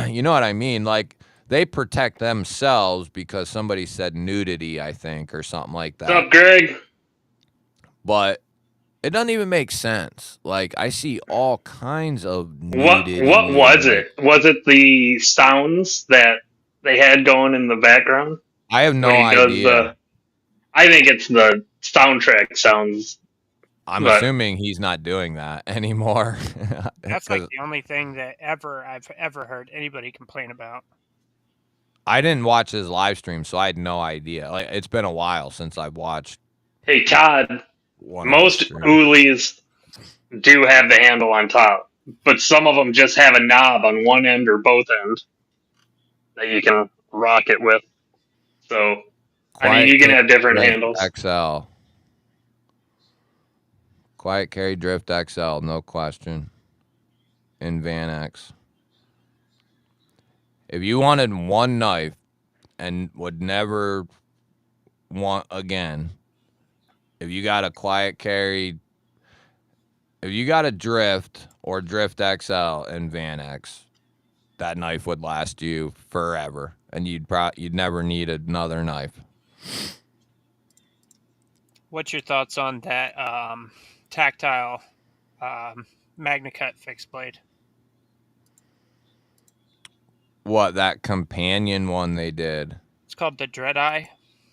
you know what I mean? Like, they protect themselves because somebody said nudity, I think, or something like that. What's up, Greg? But it doesn't even make sense. Like, I see all kinds of nudity. What was it? Was it the sounds that they had going in the background? I have no idea. I think it's the soundtrack sounds. I'm assuming he's not doing that anymore. That's like the only thing that I've ever heard anybody complain about. I didn't watch his live stream, so I had no idea. Like, it's been a while since I've watched. Hey, Todd, most Ulis do have the handle on top. but some of them just have a knob on one end or both ends that you can rock it with. So, I mean, Quiet you can Carry have different Drift handles. XL. Quiet Carry Drift XL, no question. In Van X. If you wanted one knife and would never want again, if you got a Quiet Carry, if you got a Drift or Drift XL in Van X, that knife would last you forever, and you'd never need another knife. What's your thoughts on that tactile MagnaCut fixed blade? What, that companion one they did? It's called the Dread Eye.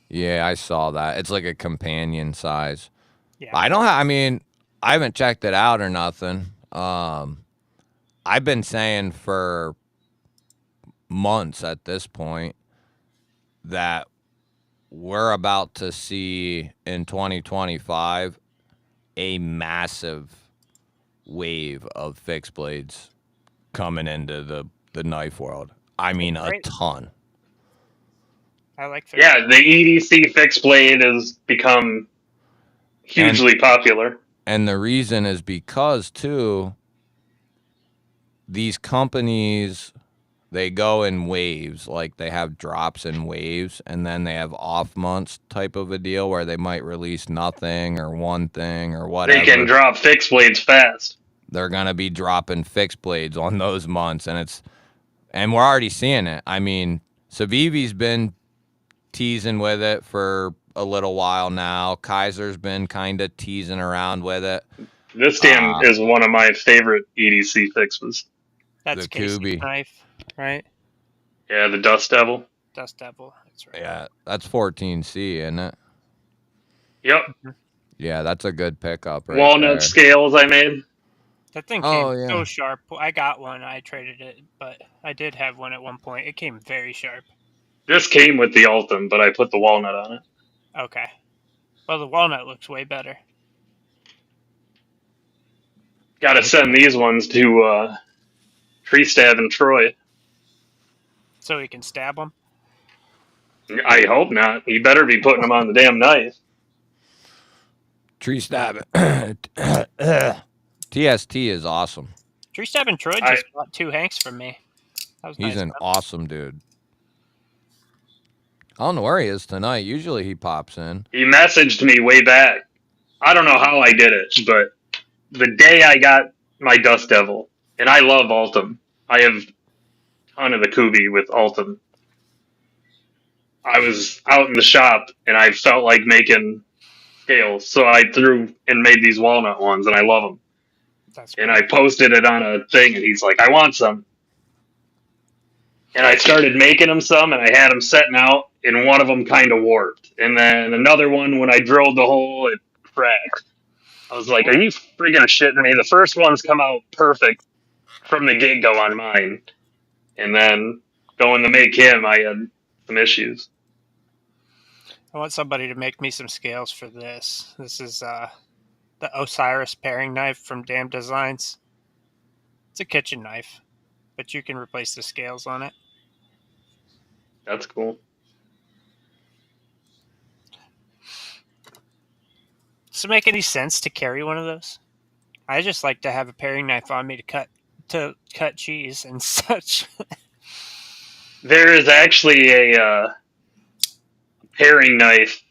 Yeah, I saw that. It's like a companion size. Yeah. I mean, I haven't checked it out or nothing. I've been saying for months at this point that we're about to see in 2025 a massive wave of fixed blades coming into the knife world. I mean, a Great. ton. I like fixed Yeah, the EDC fixed blade has become hugely popular. And the reason is because, too, these companies, they go in waves. Like, they have drops in waves, and then they have off months type of a deal where they might release nothing or one thing or whatever. They can drop fixed blades fast. They're going to be dropping fixed blades on those months, and we're already seeing it. I mean, Savivi's been teasing with it for a little while now. Kaiser's been kind of teasing around with it. This damn is one of my favorite EDC fixes. That's the Casey's Kubi knife, right? Yeah, the Dust Devil. Dust Devil. That's right. Yeah, that's 14C, isn't it? Yep. Yeah, that's a good pickup right Walnut there. scales I made. That thing came so sharp. I got one. I traded it, but I did have one at one point. It came very sharp. This came with the Ultim, but I put the walnut on it. Okay. Well, the walnut looks way better. Got to send these ones to Tree Stab in Troy. So we can stab them? I hope not. You better be putting them on the damn knife. Tree Stab. TST is awesome. Tree Stab in Troy just bought 2 Hanks from me. That was He's nice, an awesome dude. I don't know where he is tonight. Usually he pops in. He messaged me way back. I don't know how I did it, but the day I got my Dust Devil, and I love Ultim. I have a ton of the Kubi with Ultim. I was out in the shop, and I felt like making scales, so I threw and made these walnut ones, and I love them. And I posted it on a thing, and he's like, I want some. And I started making them some, and I had them setting out, and one of them kind of warped. And then another one, when I drilled the hole, it cracked. I was like, are you freaking shitting me? The first one's come out perfect from the get-go on mine. And then going to make him, I had some issues. I want somebody to make me some scales for this. This is the Osiris paring knife from Damn Designs. It's a kitchen knife, but you can replace the scales on it. That's cool. Does it make any sense to carry one of those? I just like to have a paring knife on me to cut cheese and such. There is actually a paring knife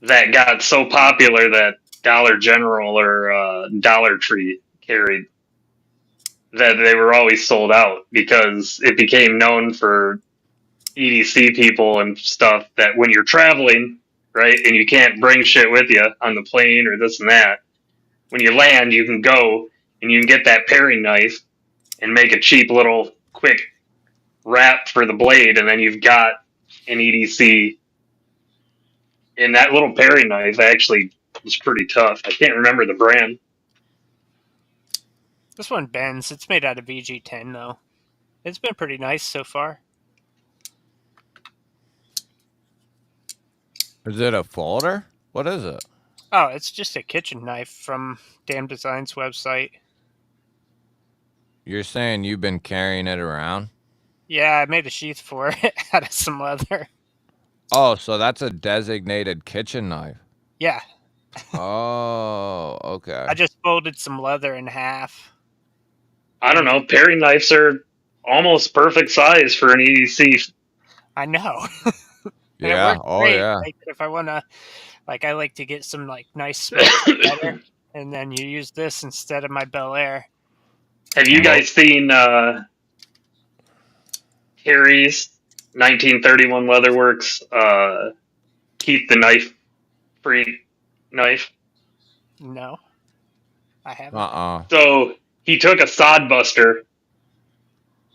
that got so popular that Dollar General or Dollar Tree carried, that they were always sold out because it became known for EDC people and stuff that when you're traveling, right, and you can't bring shit with you on the plane or this and that, when you land, you can go and you can get that paring knife and make a cheap little quick wrap for the blade, and then you've got an EDC. And that little paring knife actually was pretty tough. I can't remember the brand. This one bends. It's made out of VG10, though. It's been pretty nice so far. Is it a folder? What is it? Oh, it's just a kitchen knife from Damn Designs website. You're saying you've been carrying it around? Yeah, I made a sheath for it out of some leather. Oh, so that's a designated kitchen knife. Yeah, Oh, okay. I just folded some leather in half. I don't know. Paring knives are almost perfect size for an EDC. I know. And it Yeah. works Oh, great. yeah. Like if I wanna, like I like to get some like nice smoky cheddar, and then you use this instead of my Bel Air. Have you Mo- guys seen Harry's 1931 Leatherworks Keep the Knife Free knife? No, I haven't. Uh-uh. So he took a sod buster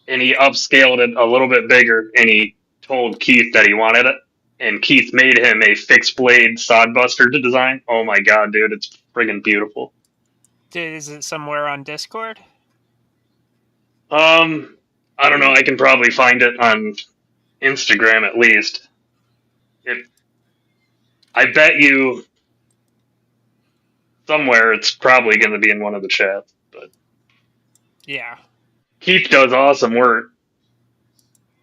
and he upscaled it a little bit bigger, and he told Keith that he wanted it, and Keith made him a fixed blade sod buster to design. Oh my god, dude, it's friggin' beautiful. Is it somewhere on Discord? I don't know. I can probably find it on Instagram at least. It, I bet you somewhere it's probably going to be in one of the chats. But Yeah, Keith does awesome work.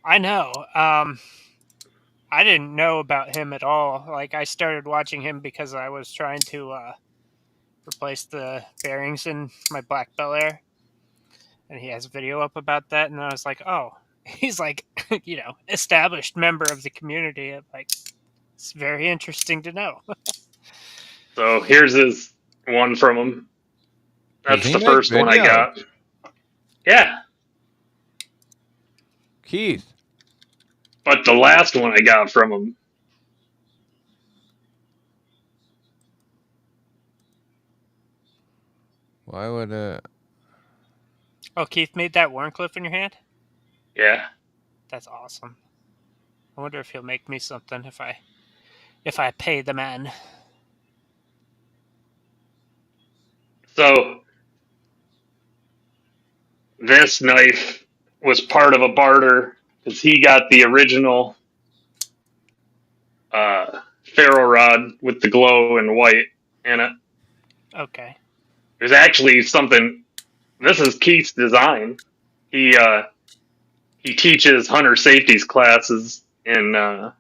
I know. I didn't know about him at all. Like I started watching him because I was trying to replace the bearings in my black Bel Air, and he has a video up about that. And I was like, oh, he's like, established member of the community. I'm like, it's very interesting to know. So here's his one from him. Does That's he the make first one I videos? got. Yeah, Keith. but the last one I got from him. Why would it? Oh, Keith made that Warncliffe in your hand? Yeah. That's awesome. I wonder if he'll make me something if I pay the man. So this knife was part of a barter because he got the original ferro rod with the glow and white in it. Okay. There's actually something. This is Keith's design. He teaches hunter safeties classes in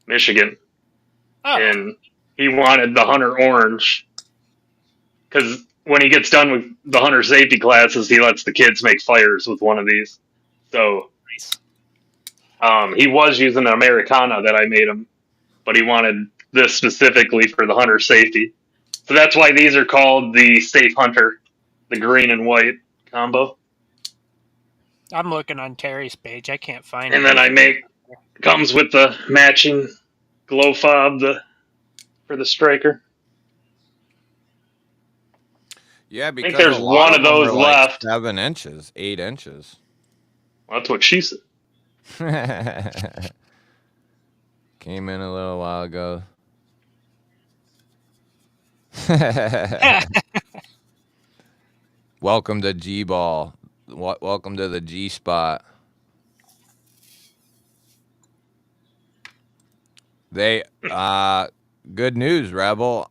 Michigan, Oh, and he wanted the hunter orange because when he gets done with the hunter safety classes, he lets the kids make fires with one of these. So nice. he was using an Americana that I made him, but he wanted this specifically for the hunter safety. So that's why these are called the Safe Hunter, the green and white combo. I'm looking on Terry's page. I can't find And it. then I make comes with the matching glow fob for the striker. Yeah, I because think there's a lot one of of them those are like left. 7 inches, 8 inches. Well, that's what she said. Came in a little while ago. Welcome to G-Ball. Welcome to the G spot. They good news, Rebel.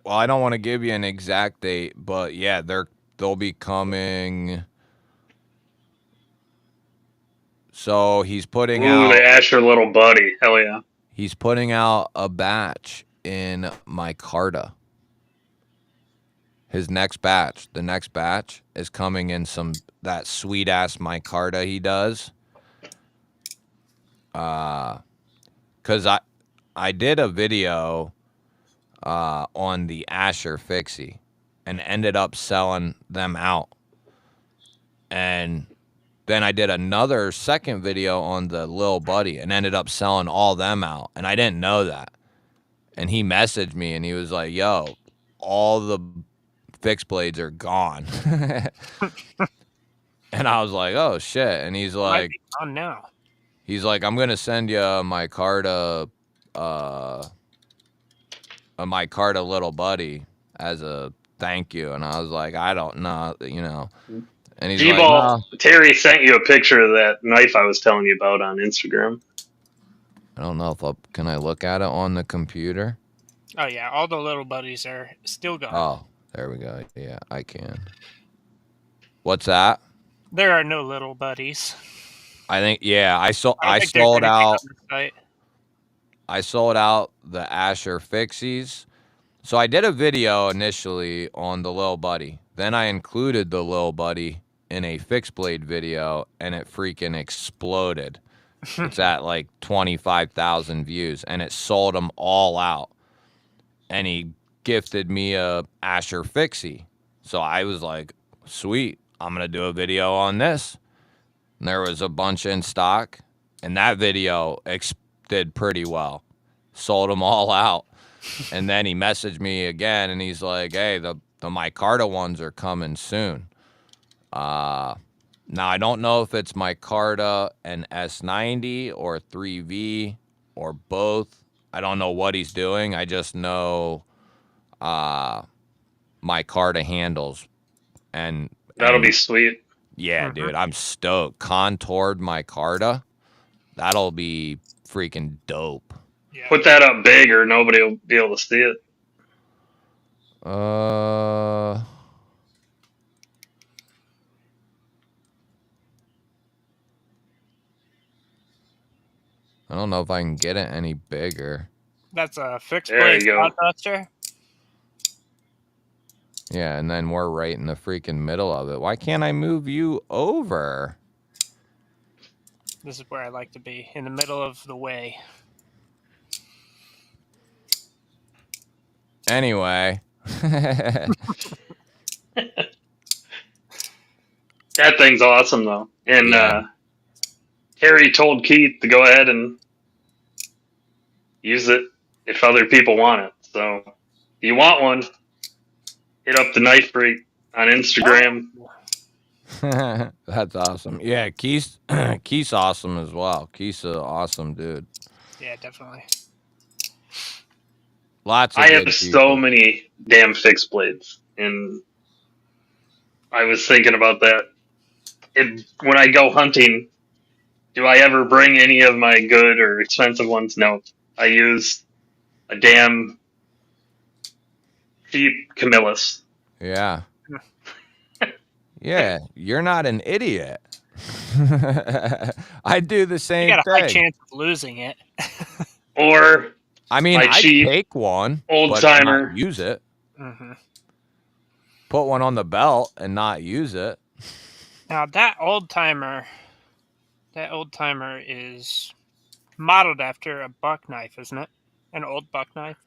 Well, I don't want to give you an exact date, but yeah, they'll be coming. So he's putting Ooh, out the Asher little buddy. Hell yeah. he's putting out a batch in micarta. His next batch, the next batch is coming in that sweet ass micarta he does. Cuz I did a video on the Asher Fixie and ended up selling them out. And then I did another second video on the Lil Buddy and ended up selling all them out. And I didn't know that. And he messaged me and he was like, yo, all the fixed blades are gone. And I was like, oh shit. And he's Might like, be on now. I'm gonna send you a micarta little buddy as a thank you. And I was like, I don't know, And he's like, G-Ball, no. Terry sent you a picture of that knife I was telling you about on Instagram. I don't know if can I look at it on the computer? Oh yeah, all the little buddies are still gone. Oh, there we go. Yeah, I can. What's that? There are no little buddies. I think, yeah, I don't think there's sold anything out. on the site. I sold out the Asher Fixies. So I did a video initially on the Lil Buddy. Then I included the Lil Buddy in a fixed blade video, and it freaking exploded. It's at like 25,000 views, and it sold them all out. And he gifted me a Asher Fixie. So I was like, sweet, I'm going to do a video on this. And there was a bunch in stock, and that video did pretty well. Sold them all out. And then he messaged me again, and he's like, hey, the micarta ones are coming soon. Now, I don't know if it's micarta and S90 or 3V or both. I don't know what he's doing. I just know micarta handles. And That'll be sweet. yeah, dude, I'm stoked. Contoured micarta. That'll be freaking dope. Yeah. Put that up big or nobody will be able to see it. I don't know if I can get it any bigger. That's a fixed There blade you go. Codbuster. Yeah, and then we're right in the freaking middle of it. Why can't I move you over? This is where I like to be, in the middle of the way. Anyway. That thing's awesome though. And Yeah. Terry told Keith to go ahead and use it if other people want it. So if you want one, hit up the Knife Freak on Instagram. That's awesome. Yeah, Keith's awesome as well. Keith's an awesome dude. Yeah, definitely. Lots of I good have so people. many damn fixed blades, and I was thinking about that. When I go hunting, do I ever bring any of my good or expensive ones? No. I use a damn cheap Camillus. Yeah. Yeah, you're not an idiot. I do the You same got a high thing. chance of losing it. Or I mean, my I cheap take one, old but timer. not use it. Mm-hmm. Put one on the belt and not use it. Now that old timer is modeled after a buck knife, isn't it? An old buck knife.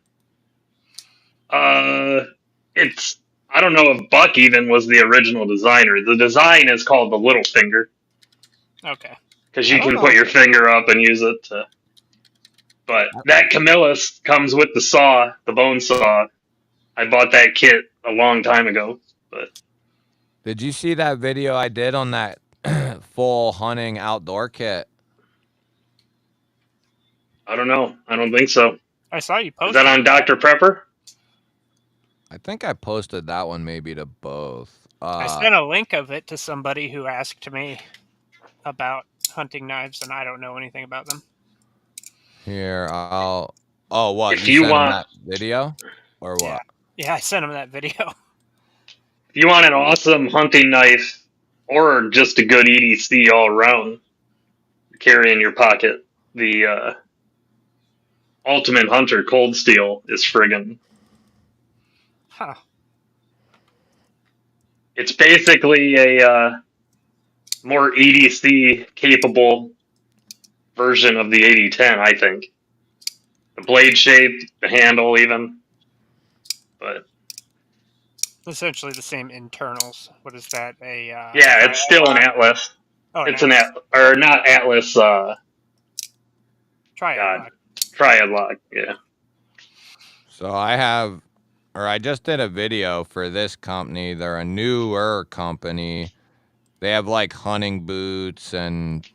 It's I don't know if Buck even was the original designer. The design is called the Little Finger Okay. because I you don't can know. put your finger up and use it to. But that Camillus comes with the saw, the bone saw. I bought that kit a long time ago. But Did you see that video I did on that full hunting outdoor kit? I don't know. I don't think so. I saw you Is post that it. on Dr. Prepper? I think I posted that one maybe to both. I sent a link of it to somebody who asked me about hunting knives, and I don't know anything about them. Here, I'll. Oh, what? If you sent him want- that video or what? Yeah. Yeah, I sent him that video. If you want an awesome hunting knife or just a good EDC all around, carry in your pocket, the Ultimate Hunter Cold Steel is friggin'. Huh. It's basically a more EDC capable version of the 8010, I think. The blade shape, the handle, even. But Essentially the same internals. What is that? yeah, it's still an Atlas. Oh, It's an or not Atlas. Triad. Triad lock. Yeah. So I just did a video for this company. They're a newer company. They have like hunting boots and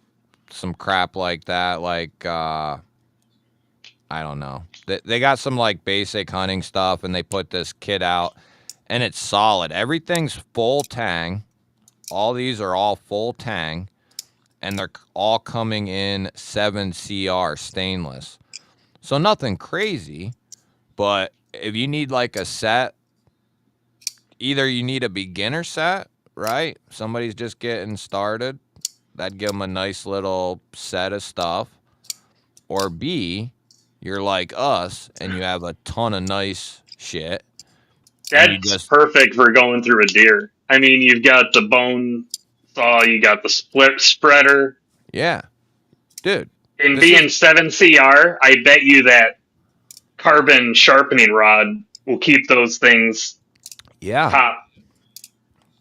some crap like that. Like, I don't know. They got some like basic hunting stuff, and they put this kit out, and it's solid. Everything's full tang. All these are all full tang, and they're all coming in 7CR stainless. So nothing crazy, but if you need like a set, either you need a beginner set right? Somebody's just getting started. That'd give them a nice little set of stuff. Or B, you're like us and you have a ton of nice shit. And you That's just, perfect for going through a deer. I mean, you've got the bone saw, you got the split spreader, yeah, dude, and this is, being 7CR, I bet you that carbon sharpening rod will keep those things yeah, top.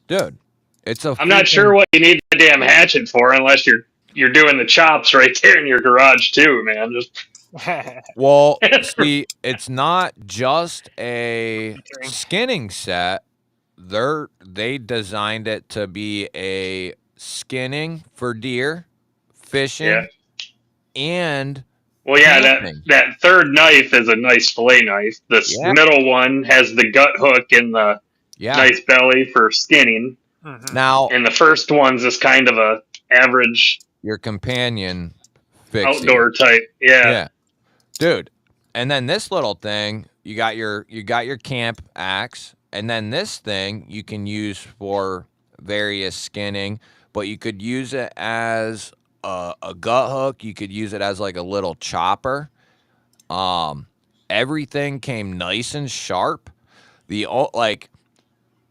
dude, it's a I'm not sure freaking, what you need the damn hatchet for unless you're doing the chops right there in your garage too, man. Just well, see, it's not just a Entering. skinning set. They designed it to be a skinning for deer, yeah. fishing, and Well, yeah, camping. that third knife is a nice fillet knife. This Yeah, middle one has the gut hook and the yeah. nice belly for skinning, Mhm. Now and the first one's just kind of a average your companion fixie. outdoor type. Yeah. Yeah, dude. And then this little thing, you got your camp axe, and then this thing you can use for various skinning, but you could use it as a gut hook. You could use it as like a little chopper. Um, Everything came nice and sharp. Like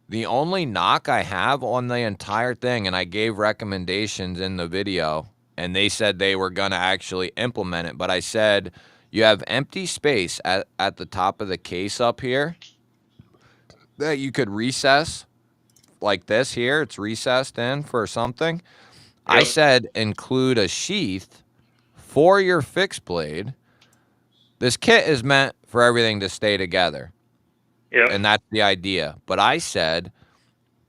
the only knock I have on the entire thing, and I gave recommendations in the video, and they said they were gonna actually implement it, but I said you have empty space at the top of the case up here that you could recess like this here. It's recessed in for something. I Yep. said include a sheath for your fixed blade. This kit is meant for everything to stay together, Yep. and that's the idea. But I said,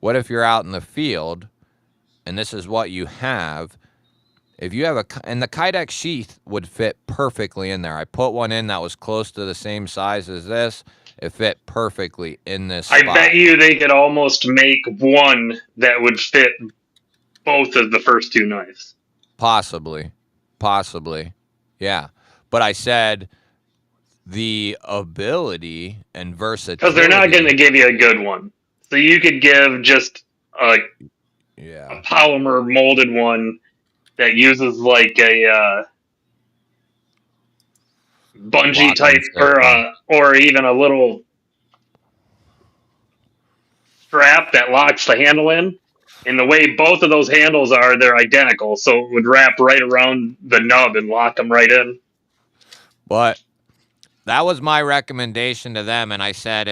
what if you're out in the field and this is what you have? If you have and the Kydex sheath would fit perfectly in there. I put one in that was close to the same size as this. It fit perfectly in this I spot. bet you they could almost make one that would fit both of the first two knives. Possibly. Yeah. But I said the ability and versatility. Because they're not going to give you a good one. So you could give just a Yeah. polymer molded one that uses like a bungee type Locking system. or even a little strap that locks the handle in. And the way both of those handles are, they're identical. So it would wrap right around the nub and lock them right in. But that was my recommendation to them, and I said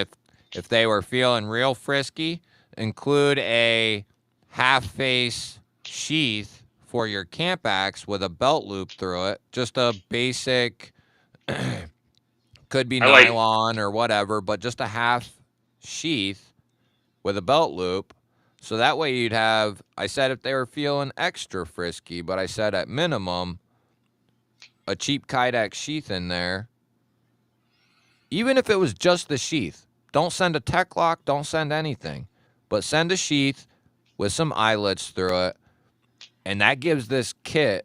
if they were feeling real frisky, include a half face sheath for your camp axe with a belt loop through it. Just a basic, could be I like nylon or whatever, but just a half sheath with a belt loop. So that way you'd have, I said if they were feeling extra frisky, but I said at minimum, a cheap Kydex sheath in there. Even if it was just the sheath, don't send a tech lock, don't send anything, but send a sheath with some eyelets through it, and that gives this kit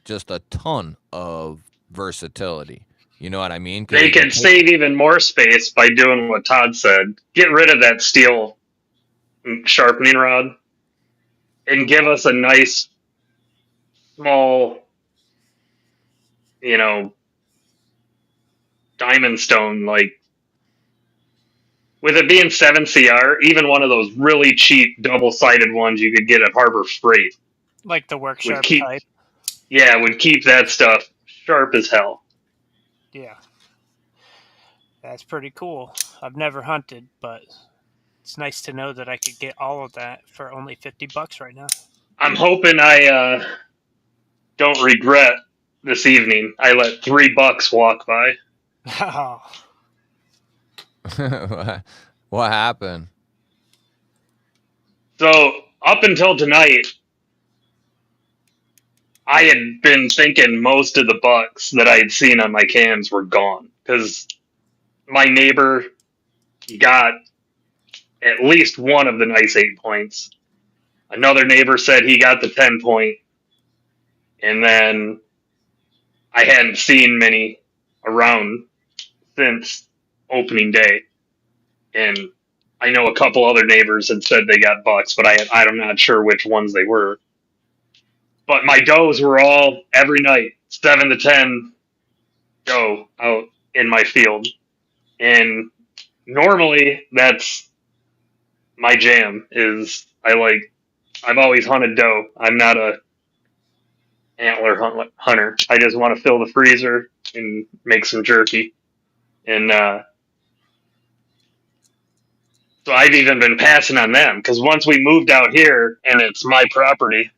just a ton of versatility. You know what I mean? they could save even more space by doing what Todd said. Get rid of that steel sharpening rod and give us a nice small, you know, diamond stone. Like with it being 7CR, even one of those really cheap double sided ones you could get at Harbor Freight Like the would workshop keep, type. yeah, would keep that stuff sharp as hell. Yeah. That's pretty cool. I've never hunted, but it's nice to know that I could get all of that for only $50 right now. I'm hoping I don't regret this evening. I let $3 walk by. Oh, What happened? So up until tonight, I had been thinking most of the bucks that I had seen on my cams were gone because my neighbor got at least one of the nice 8 points. Another neighbor said he got the 10 point, and then I hadn't seen many around since opening day. And I know a couple other neighbors had said they got bucks, but I'm not sure which ones they were. But my does were all every night, 7 to 10 doe out in my field. And normally that's my jam is I've always hunted doe. I'm not a antler hunter. I just want to fill the freezer and make some jerky. And so I've even been passing on them because once we moved out here and it's my property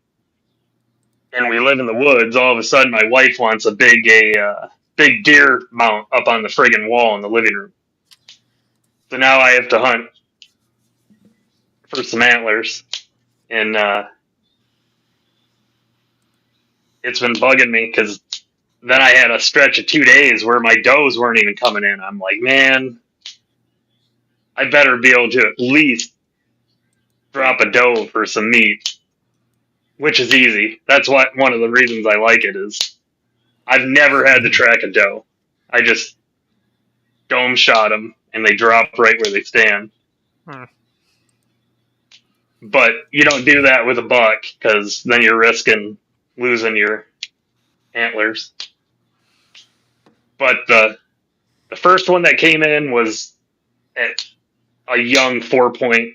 and we live in the woods, all of a sudden my wife wants a big deer mount up on the friggin' wall in the living room. So now I have to hunt for some antlers, and it's been bugging me because then I had a stretch of 2 days where my does weren't even coming in. I'm like, man, I better be able to at least drop a doe for some meat, which is easy. That's one of the reasons I like it is I've never had to track a doe. I just dome shot them and they drop right where they stand. But you don't do that with a buck because then you're risking losing your antlers. But the first one that came in was at a young 4-point.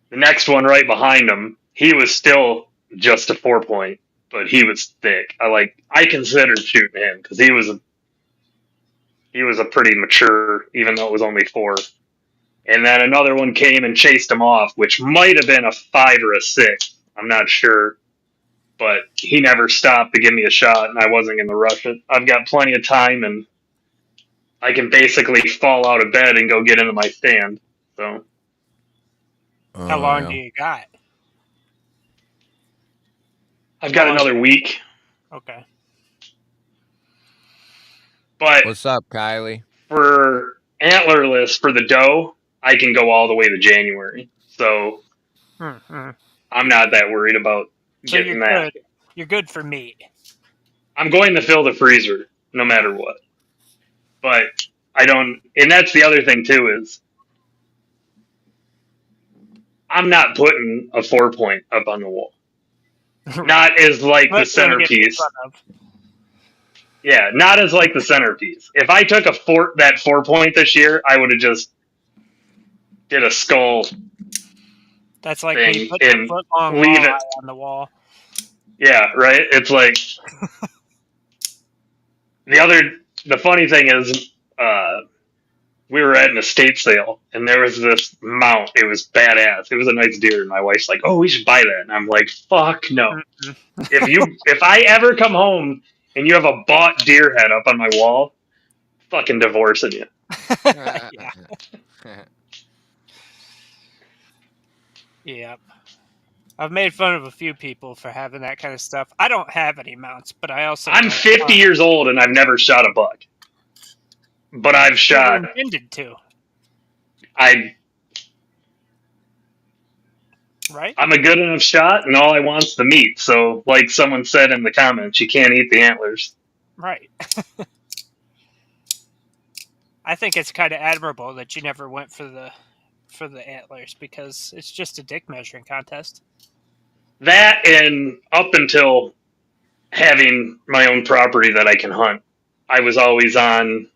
The next one right behind him, he was still just a 4-point, but he was thick. I considered shooting him because he was a pretty mature, even though it was only 4. And then another one came and chased him off, which might have been a 5 or a 6. I'm not sure. But he never stopped to give me a shot, and I wasn't going to rush it. I've got plenty of time, and I can basically fall out of bed and go get into my stand. So, how long do you got? I've got another week. Okay. But what's up, Kylie? For antlerless for the doe, I can go all the way to January. So I'm not that worried about getting that. Good. You're good for meat. I'm going to fill the freezer no matter what. But I don't, and that's the other thing too is I'm not putting a 4-point up on the wall. Not as like the centerpiece. Yeah, not as like the centerpiece. If I took that 4-point this year, I would have just did a skull. That's like me putting a foot long walleye on the wall. Yeah, right. It's like the funny thing is, we were at an estate sale and there was this mount. It was badass. It was a nice deer. And my wife's like, "Oh, we should buy that." And I'm like, "Fuck no." If I ever come home and you have a bought deer head up on my wall, fucking divorcing you. Yeah. I've made fun of a few people for having that kind of stuff. I don't have any mounts, but I'm 50 years old and I've never shot a buck. But I've shot. Intended to. Right? I'm a good enough shot, and all I want's the meat. So, like someone said in the comments, you can't eat the antlers. Right. I think it's kind of admirable that you never went for the antlers because it's just a dick measuring contest. That and up until having my own property that I can hunt, I was always on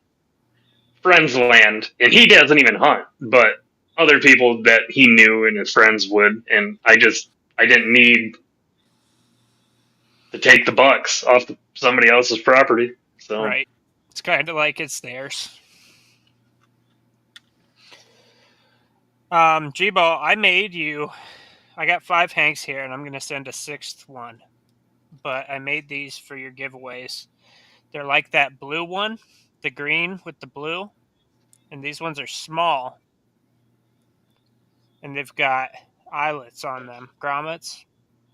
friend's land, and he doesn't even hunt, but other people that he knew and his friends would, and I didn't need to take the bucks off somebody else's property. So right, it's kind of like it's theirs. G-Ball, I got 5 hanks here, and I'm going to send a 6th one. But I made these for your giveaways. They're like that blue one, the green with the blue. And these ones are small. And they've got eyelets on them, grommets.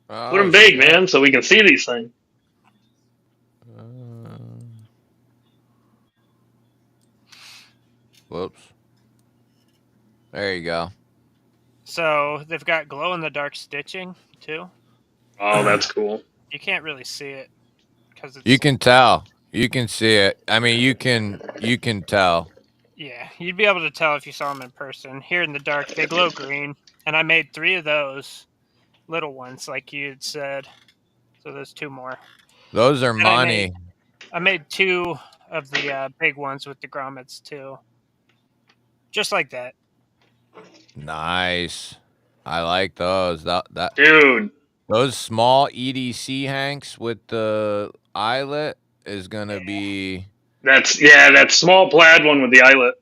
Put them big, man, so we can see these things. Whoops. There you go. So they've got glow-in-the-dark stitching, too. Oh, that's cool. You can't really see it. You can tell. You can see it. I mean, you can tell. Yeah, you'd be able to tell if you saw them in person. Here in the dark, they glow green, and I made 3 of those little ones, like you had said. So there's 2 more. Those are And money. I made 2 of the big ones with the grommets too, just like that. Nice. I like those. Dude, Those small EDC hanks with the eyelet is gonna be. that small plaid one with the eyelet.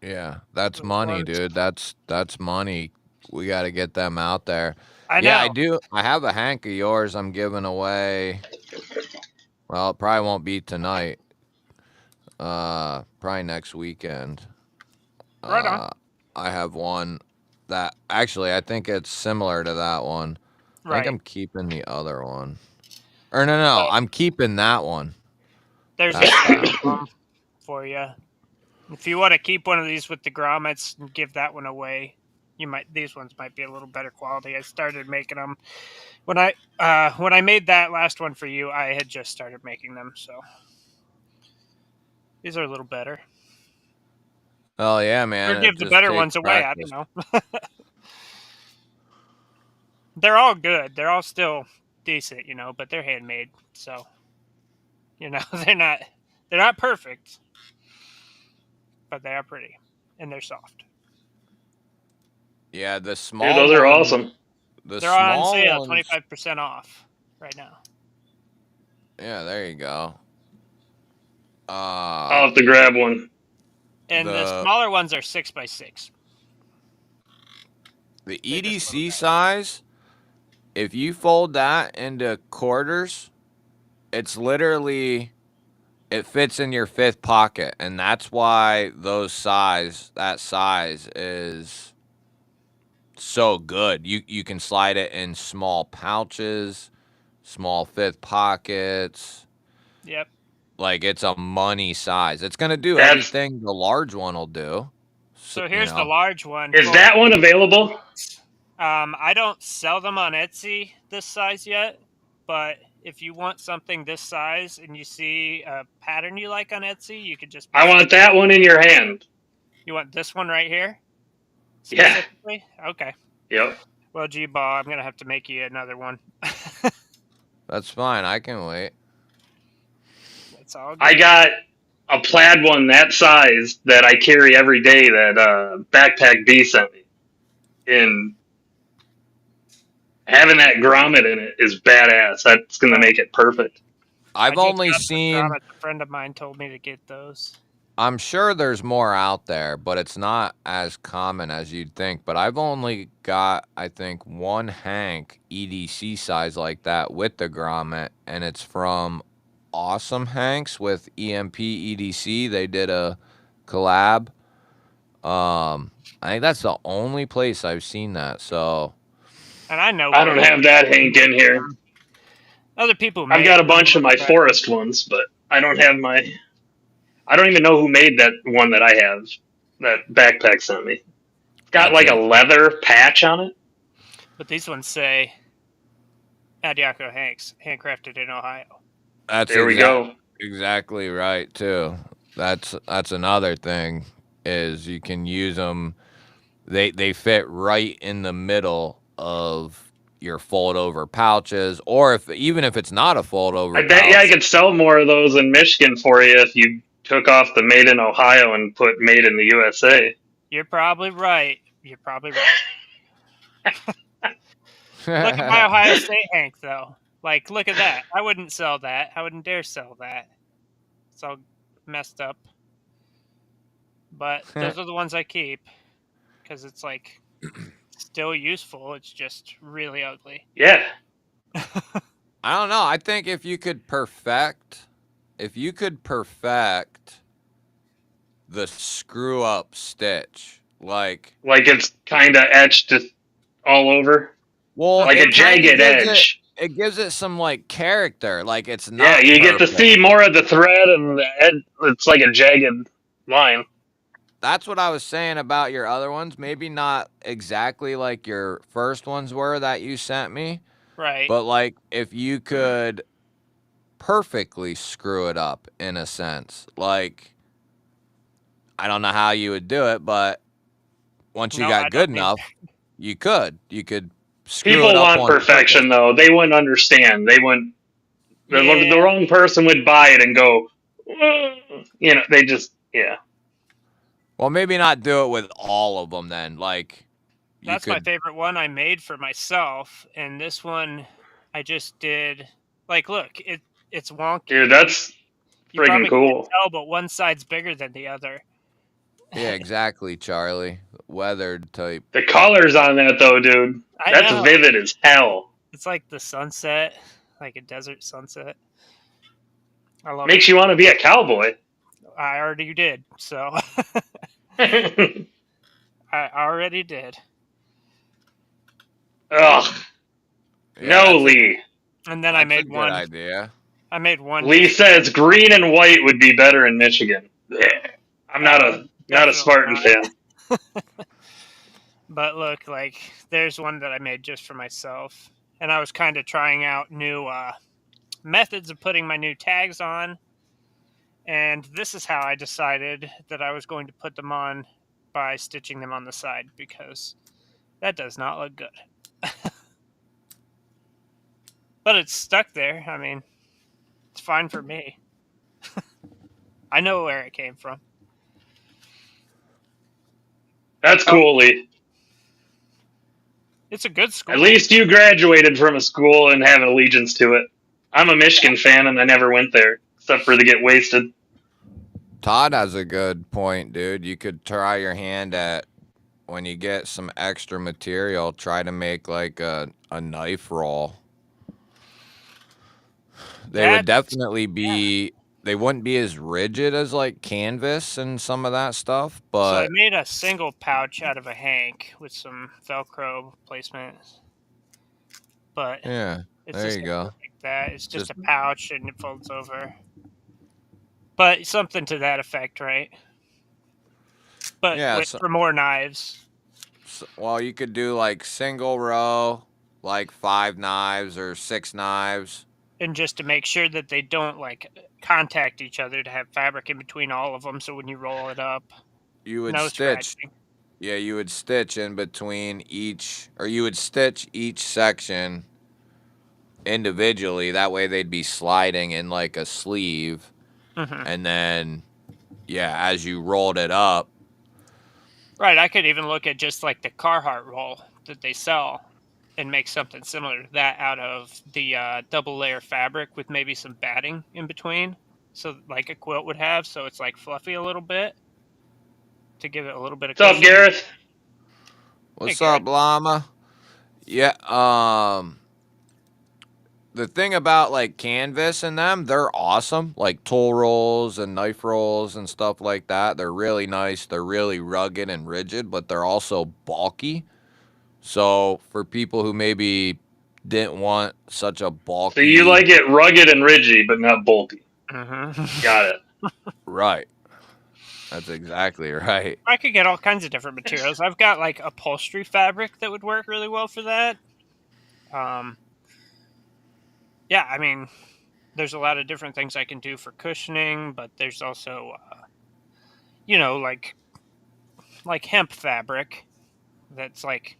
Yeah, that's Those money, ones. dude. That's money. We got to get them out there. I Yeah, I know. do. I have a hank of yours I'm giving away. Well, it probably won't be tonight. Probably next weekend. Right on. I have one that actually I think it's similar to that one. I think Right. I'm keeping the other one. Or no, I'm keeping that one. There's a That's stack of them for you. If you want to keep one of these with the grommets and give that one away, you might. These ones might be a little better quality. I started making them when I made that last one for you. I had just started making them, so these are a little better. Oh yeah, man. Or give It the just better takes ones away. I practice. don't know. They're all good. They're all still decent, but they're handmade, so they're not perfect, but they are pretty and they're soft. Yeah, the Dude, small those are ones. awesome. The They're on small sale, ones. 25% off right now. Yeah, there you go. I'll have to grab one. And the smaller ones are 6x6. The They're just EDC little guys. size, if you fold that into quarters, it's literally it fits in your 5th pocket, and that's why that size is so good. You can slide it in small pouches, small 5th pockets. Yep. Like it's a money size. It's gonna do That's everything the large one will do. So here's the large one. is that one available? I don't sell them on Etsy this size yet, but if you want something this size and you see a pattern you like on Etsy, you could just. I want that one in your hand. You want this one right here? Yeah. Specifically? Okay. Yep. Well, GBALL, I'm gonna have to make you another one. That's fine. I can wait. It's all good. I got a plaid one that size that I carry every day that Backpack B sent me. And having that grommet in it is badass. That's gonna make it perfect. I've only seen. A friend of mine told me to get those. I'm sure there's more out there, but it's not as common as you'd think. But I've only got, I think, one hank EDC size like that with the grommet, and it's from Awesome Hanks with EMP EDC. They did a collab. I think that's the only place I've seen that. So, and I know I don't have that Hank in here. Other people. I've got a bunch of my forest ones, but I don't have my. I don't even know who made that one that I have. That Backpack sent me. It's got like a leather patch on it. But these ones say Adiaco Hanks, handcrafted in Ohio. There we go. Exactly right too. That's another thing is you can use them. They fit right in the middle of your fold over pouches, or even if it's not a fold over. I bet I could sell more of those in Michigan for you if you took off the made in Ohio and put made in the USA. You're probably right. Look at my Ohio State Hank, though. Like, look at that. I wouldn't sell that. I wouldn't dare sell that. It's all messed up. But those are the ones I keep because it's like still useful. It's just really ugly. Yeah. I don't know. I think if you could perfect the screw up stitch, like it's kind of etched all over. Well, like a jagged edge. It gives it some like character. Like it's not. Yeah, you get to see more of the thread, and it's like a jagged line. That's what I was saying about your other ones. Maybe not exactly like your first ones were that you sent me. Right. But like if you could perfectly screw it up in a sense. Like I don't know how you would do it, but once you No, I got good don't either. enough, you could screw it People up want on purpose. perfection, though. They wouldn't understand. They wouldn't. The Yeah, wrong person would buy it and go, you know, they just, yeah. Well, maybe not do it with all of them then. Like, you that's my could. favorite one I made for myself, and this one I just did. Like, look, it's wonky. Dude, that's You friggin' probably cool. can't tell, but one side's bigger than the other. Yeah, exactly, Charlie. Weathered type. The colors on that, though, dude, I that's know. vivid as hell. It's like the sunset, like a desert sunset. I love Makes it. you want to be a cowboy. I already did, so Ugh. I already did. Yeah, No, Lee. And then I that's a made good one. idea. I made one. Lee says green and white would be better in Michigan. I'm not a Definitely Spartan not. fan. But look, like, there's one that I made just for myself, and I was kind of trying out new methods of putting my new tags on. And this is how I decided that I was going to put them on, by stitching them on the side, because that does not look good. But it's stuck there. I mean, it's fine for me. I know where it came from. That's cool, Lee. It's a good school. At least you graduated from a school and have an allegiance to it. I'm a Michigan fan and I never went there, except for to get wasted. Todd has a good point, dude. You could try your hand at, when you get some extra material, try to make like a knife roll. They would definitely be, they wouldn't be as rigid as like canvas and some of that stuff, So I but made a single pouch out of a hank with some Velcro placement. But yeah, it's there just you gonna go. look like that. It's just a pouch and it folds over. But something to that effect, right? But Yeah, for more knives. well, you could do like single row, like 5 knives or 6 knives. And just to make sure that they don't like contact each other, to have fabric in between all of them, so when you roll it up, You would no stitch. scratching. Yeah, you would stitch in between each, or you would stitch each section individually. That way they'd be sliding in like a sleeve. Mm-hmm. And then, yeah, as you rolled it up. Right, I could even look at just like the Carhartt roll that they sell and make something similar to that out of the double layer fabric with maybe some batting in between. So like a quilt would have, so it's like fluffy a little bit to give it a little bit of What's up, Gareth? What's Hey, up, Llama? Yeah, the thing about like canvas and them, they're awesome. Like tool rolls and knife rolls and stuff like that. They're really nice. They're really rugged and rigid, but they're also bulky. So for people who maybe didn't want such a bulky, So you like it rugged and ridgy, but not bulky. Mm-hmm. Got it. Right. That's exactly right. I could get all kinds of different materials. I've got like upholstery fabric that would work really well for that. Yeah, I mean, there's a lot of different things I can do for cushioning, but there's also, you know, like hemp fabric that's like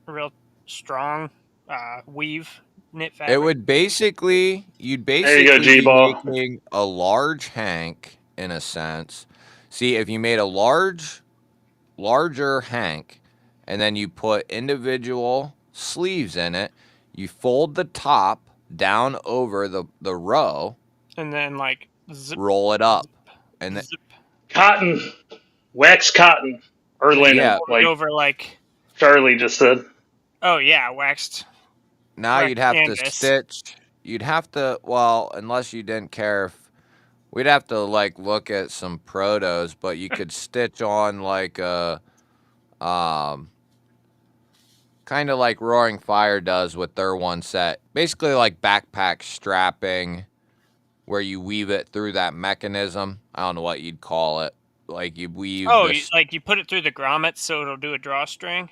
real strong weave knit fabric. It would basically, you'd There you go, basically be G-Ball. making a large hank in a sense. See, if you made a larger hank, and then you put individual sleeves in it, you fold the top down over the row, and then like zip, roll it up, and then, zip. Cotton. Wax cotton. Or linen, Yeah. like over like, Charlie just said. oh yeah, waxed. now Wax you'd have to canvas. stitch. You'd have to, well, unless you didn't care if, we'd have to like look at some protos, but you could stitch on like a, kind of like Roaring Fire does with their one set. Basically like backpack strapping, where you weave it through that mechanism. I don't know what you'd call it. Like you weave this, like you put it through the grommets so it'll do a drawstring.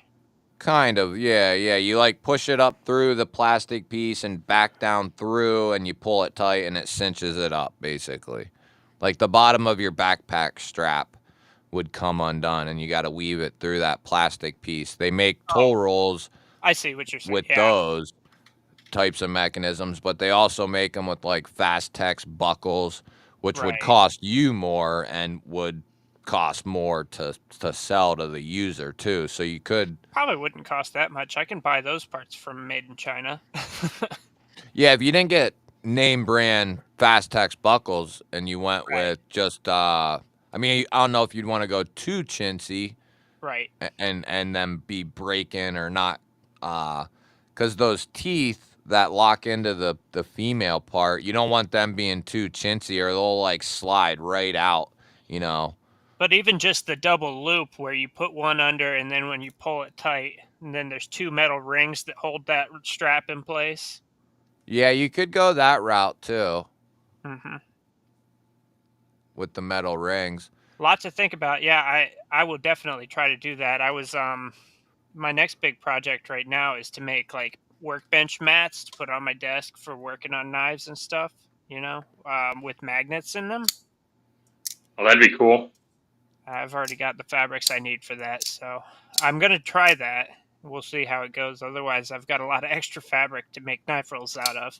kind of, yeah. You like push it up through the plastic piece and back down through, and you pull it tight and it cinches it up, basically. Like the bottom of your backpack strap. would come undone, and you got to weave it through that plastic piece. They make Oh. toll rolls I see what you're saying. with Yeah. those types of mechanisms, but they also make them with like Fastex buckles, which would Right. cost you more and would cost more to sell to the user too. So you could, Probably wouldn't cost that much. I can buy those parts from Made in China. yeah, if you didn't get name brand Fastex buckles and you went Right. with just, I mean, I don't know if you'd want to go too chintzy Right. and then be breaking or not, because those teeth that lock into the female part, you don't want them being too chintzy or they'll like slide right out, you know. But even just the double loop where you put one under and then when you pull it tight, and then there's 2 metal rings that hold that strap in place. Yeah, you could go that route too Mm-hmm. with the metal rings. Lots to think about. Yeah, I will definitely try to do that. I was my next big project right now is to make like workbench mats to put on my desk for working on knives and stuff, you know, with magnets in them. Well, that'd be cool. I've already got the fabrics I need for that, so I'm going to try that. We'll see how it goes. Otherwise, I've got a lot of extra fabric to make knife rolls out of.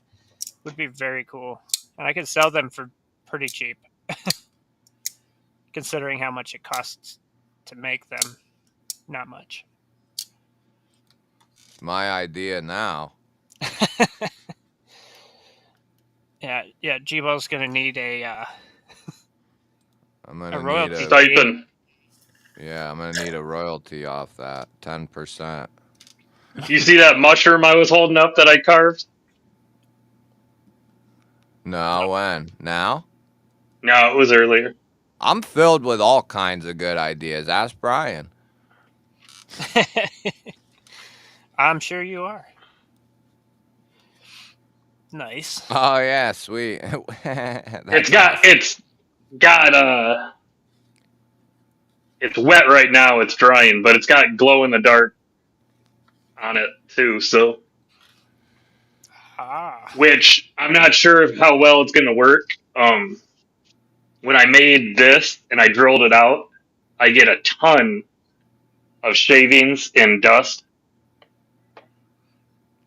Would be very cool. And I could sell them for pretty cheap, considering how much it costs to make them. Not much. It's my idea now. Yeah, GBALL's going to need I'm gonna royalty. need Stipend. yeah, I'm gonna need a royalty off that 10%. You see that mushroom I was holding up that I carved? No, when? Now? No, it was earlier. I'm filled with all kinds of good ideas. Ask Brian. I'm sure you are. Nice. Oh yeah, sweet. It's got it's wet right now, it's drying, but it's got glow in the dark on it too, so which I'm not sure of how well it's gonna work. When I made this and I drilled it out, I get a ton of shavings and dust.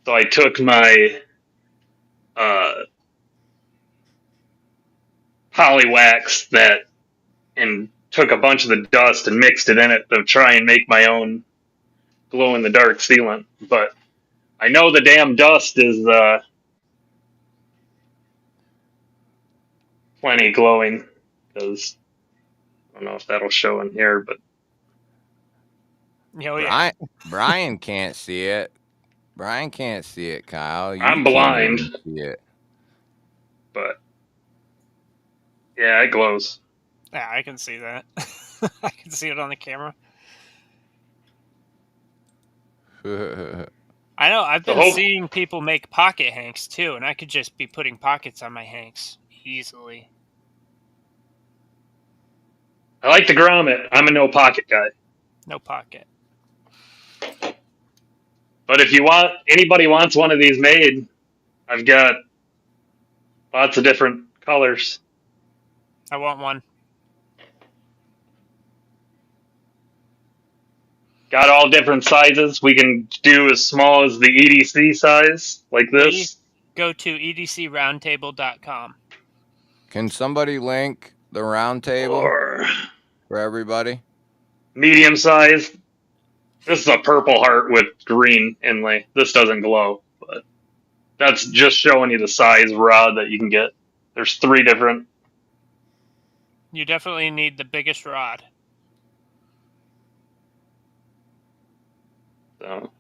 So I took my polywax that and took a bunch of the dust and mixed it in it to try and make my own glow in the dark sealant. But I know the damn dust is plenty glowing because I don't know if that'll show in here, but Oh, yeah. Brian can't see it. Brian can't see it, Kyle. You I'm can't blind. even see it. But yeah, it glows. Yeah, I can see that. I can see it on the camera. I know. I've been seeing people make pocket hanks too, and I could just be putting pockets on my hanks easily. I like the grommet. I'm a no pocket guy. No pocket. But if anybody wants one of these made, I've got lots of different colors. I want one. Got all different sizes. We can do as small as the EDC size, like this. Go to edcroundtable.com. Can somebody link the round table for everybody? Medium size. This is a purple heart with green inlay. This doesn't glow, but that's just showing you the size rod that you can get. There's 3 different. You definitely need the biggest rod. So,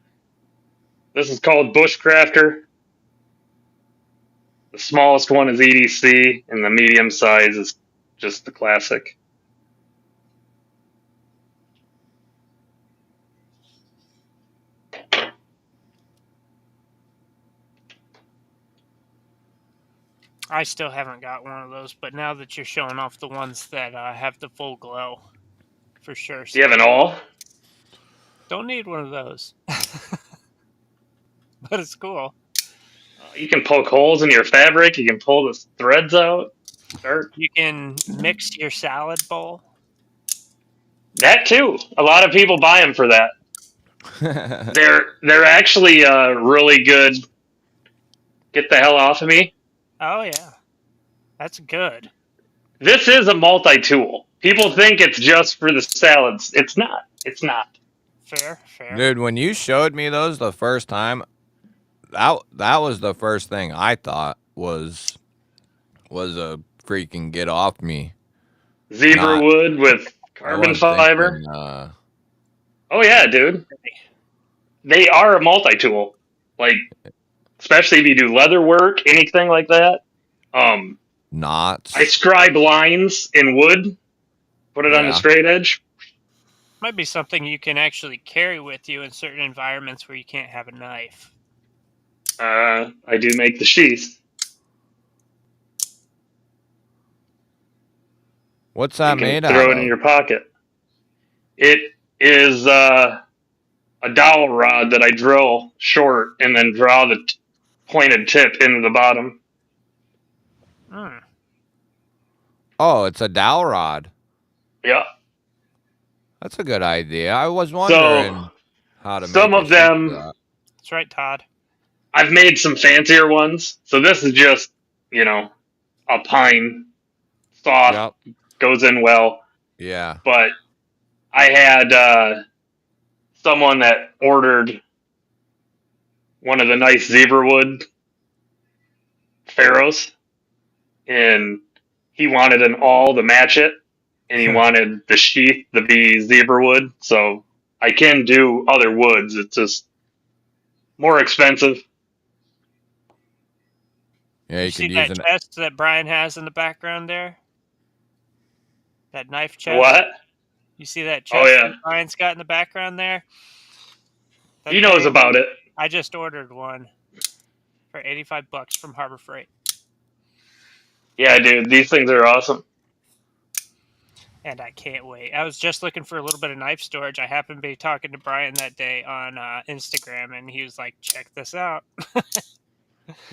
this is called Bushcrafter. The smallest one is EDC, and the medium size is just the classic. I still haven't got one of those, but now that you're showing off the ones that have the full glow, for sure. Do you have an all? Don't need one of those. But it's cool. You can poke holes in your fabric. You can pull the threads out. You can mix your salad bowl. That too. A lot of people buy them for that. They're actually really good. Get the hell off of me. Oh yeah, that's good. This is a multi-tool. People think it's just for the salads. It's not. It's not. Fair, fair. Dude, when you showed me those the first time, that was the first thing I thought was a freaking get off me. Zebra wood with carbon fiber. Thinking, oh yeah, dude. They are a multi-tool. Like, especially if you do leather work, anything like that. knots. I scribe lines in wood, put it on the straight edge. Might be something you can actually carry with you in certain environments where you can't have a knife. I do make the sheath. What's that made out of? Throw it in your pocket. It is a dowel rod that I drill short and then draw the pointed tip into the bottom. Hmm. Oh, it's a dowel rod. Yeah. That's a good idea. I was wondering how to make some of them. That's right, Todd. I've made some fancier ones. So this is just, a pine, soft, goes in well. Yeah. But I had someone that ordered one of the nice zebra wood ferrules, and he wanted an awl to match it, and he wanted the sheath to be zebra wood. So I can do other woods. It's just more expensive. Yeah, you see that chest that Brian has in the background there? That knife chest? What? You see that chest that Brian's got in the background there? He knows about it. I just ordered one for $85 from Harbor Freight. Yeah, dude, these things are awesome. And I can't wait. I was just looking for a little bit of knife storage. I happened to be talking to Brian that day on Instagram, and he was like, check this out.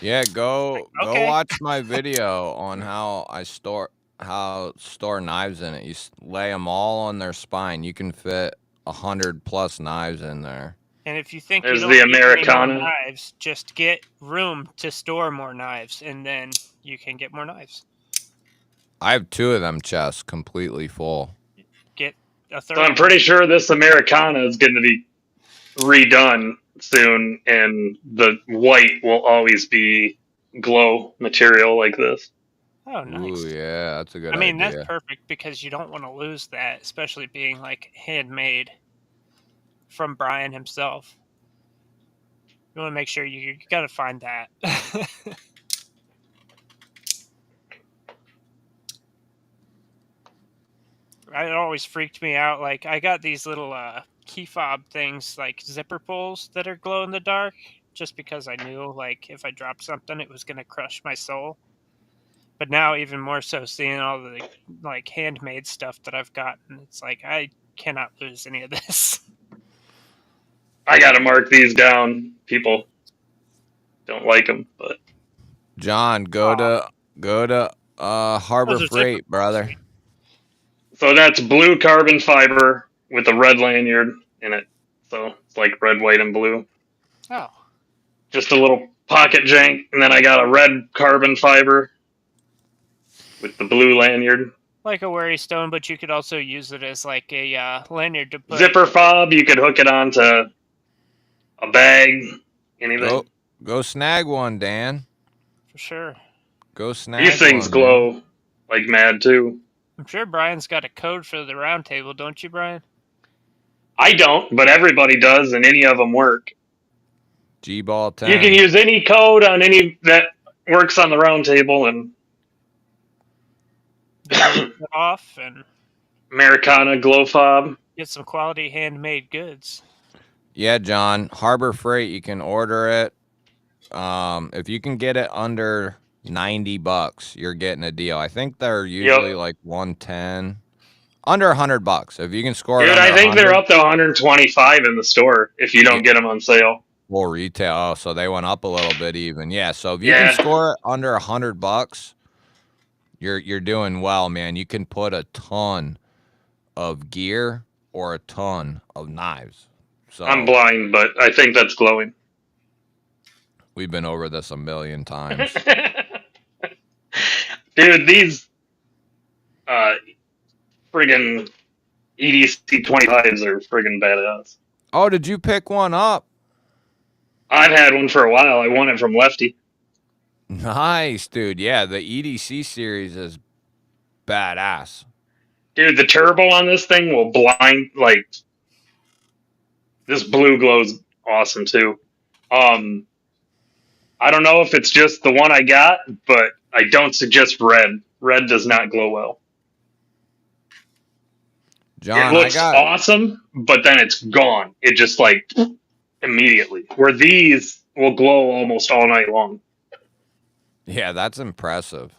Yeah, go watch my video on how I store knives in it. You lay them all on their spine. You can fit 100+ knives in there. And if you think there's you don't the need Americana any more knives, just get room to store more knives, and then you can get more knives. I have 2 of them chests completely full. Get a third. So I'm pretty sure this Americana is going to be redone soon, and the white will always be glow material like this. Oh, nice. Ooh, yeah, that's a good idea. I mean, that's perfect because you don't want to lose that, especially being like handmade from Brian himself. You want to make sure you got to find that. It always freaked me out. Like, I got these little key fob things, like zipper pulls that are glow in the dark, just because I knew, like, if I dropped something, it was going to crush my soul. But now, even more so, seeing all the, like, handmade stuff that I've gotten, it's like, I cannot lose any of this. I got to mark these down. People don't like them, but... John, go to Harbor Freight, brother. So that's blue carbon fiber with a red lanyard in it. So it's like red, white, and blue. Oh. Just a little pocket jank, and then I got a red carbon fiber with the blue lanyard. Like a worry stone, but you could also use it as like a lanyard to put... Zipper fob, you could hook it onto a bag, anything. Go snag one, Dan. For sure. Go snag These things glow like mad, too. I'm sure Brian's got a code for the round table, don't you, Brian? I don't, but everybody does, and any of them work. GBALL 10. You can use any code on any that works on the round table, and off and Americana glow fob. Get some quality handmade goods. Yeah, John. Harbor Freight, you can order it. If you can get it under $90, you're getting a deal. I think they're usually like 110, under $100. If you can score it, dude, I think they're up to 125 in the store if you don't get them on sale. Full retail. Oh, so they went up a little bit even. Yeah. So if you can score it under $100, you're doing well, man. You can put a ton of gear or a ton of knives. So I'm blind, but I think that's glowing. we've been over this a million times. Dude, these friggin' EDC 25s are friggin' badass. Oh, did you pick one up? I've had one for a while. I won it from Lefty. Nice, dude. Yeah, the EDC series is badass. Dude, the turbo on this thing will blind, like, this blue glow's awesome too. I don't know if it's just the one I got, but I don't suggest red. Red does not glow well. John, It looks awesome, but then it's gone. It just like immediately. Where these will glow almost all night long. Yeah, that's impressive.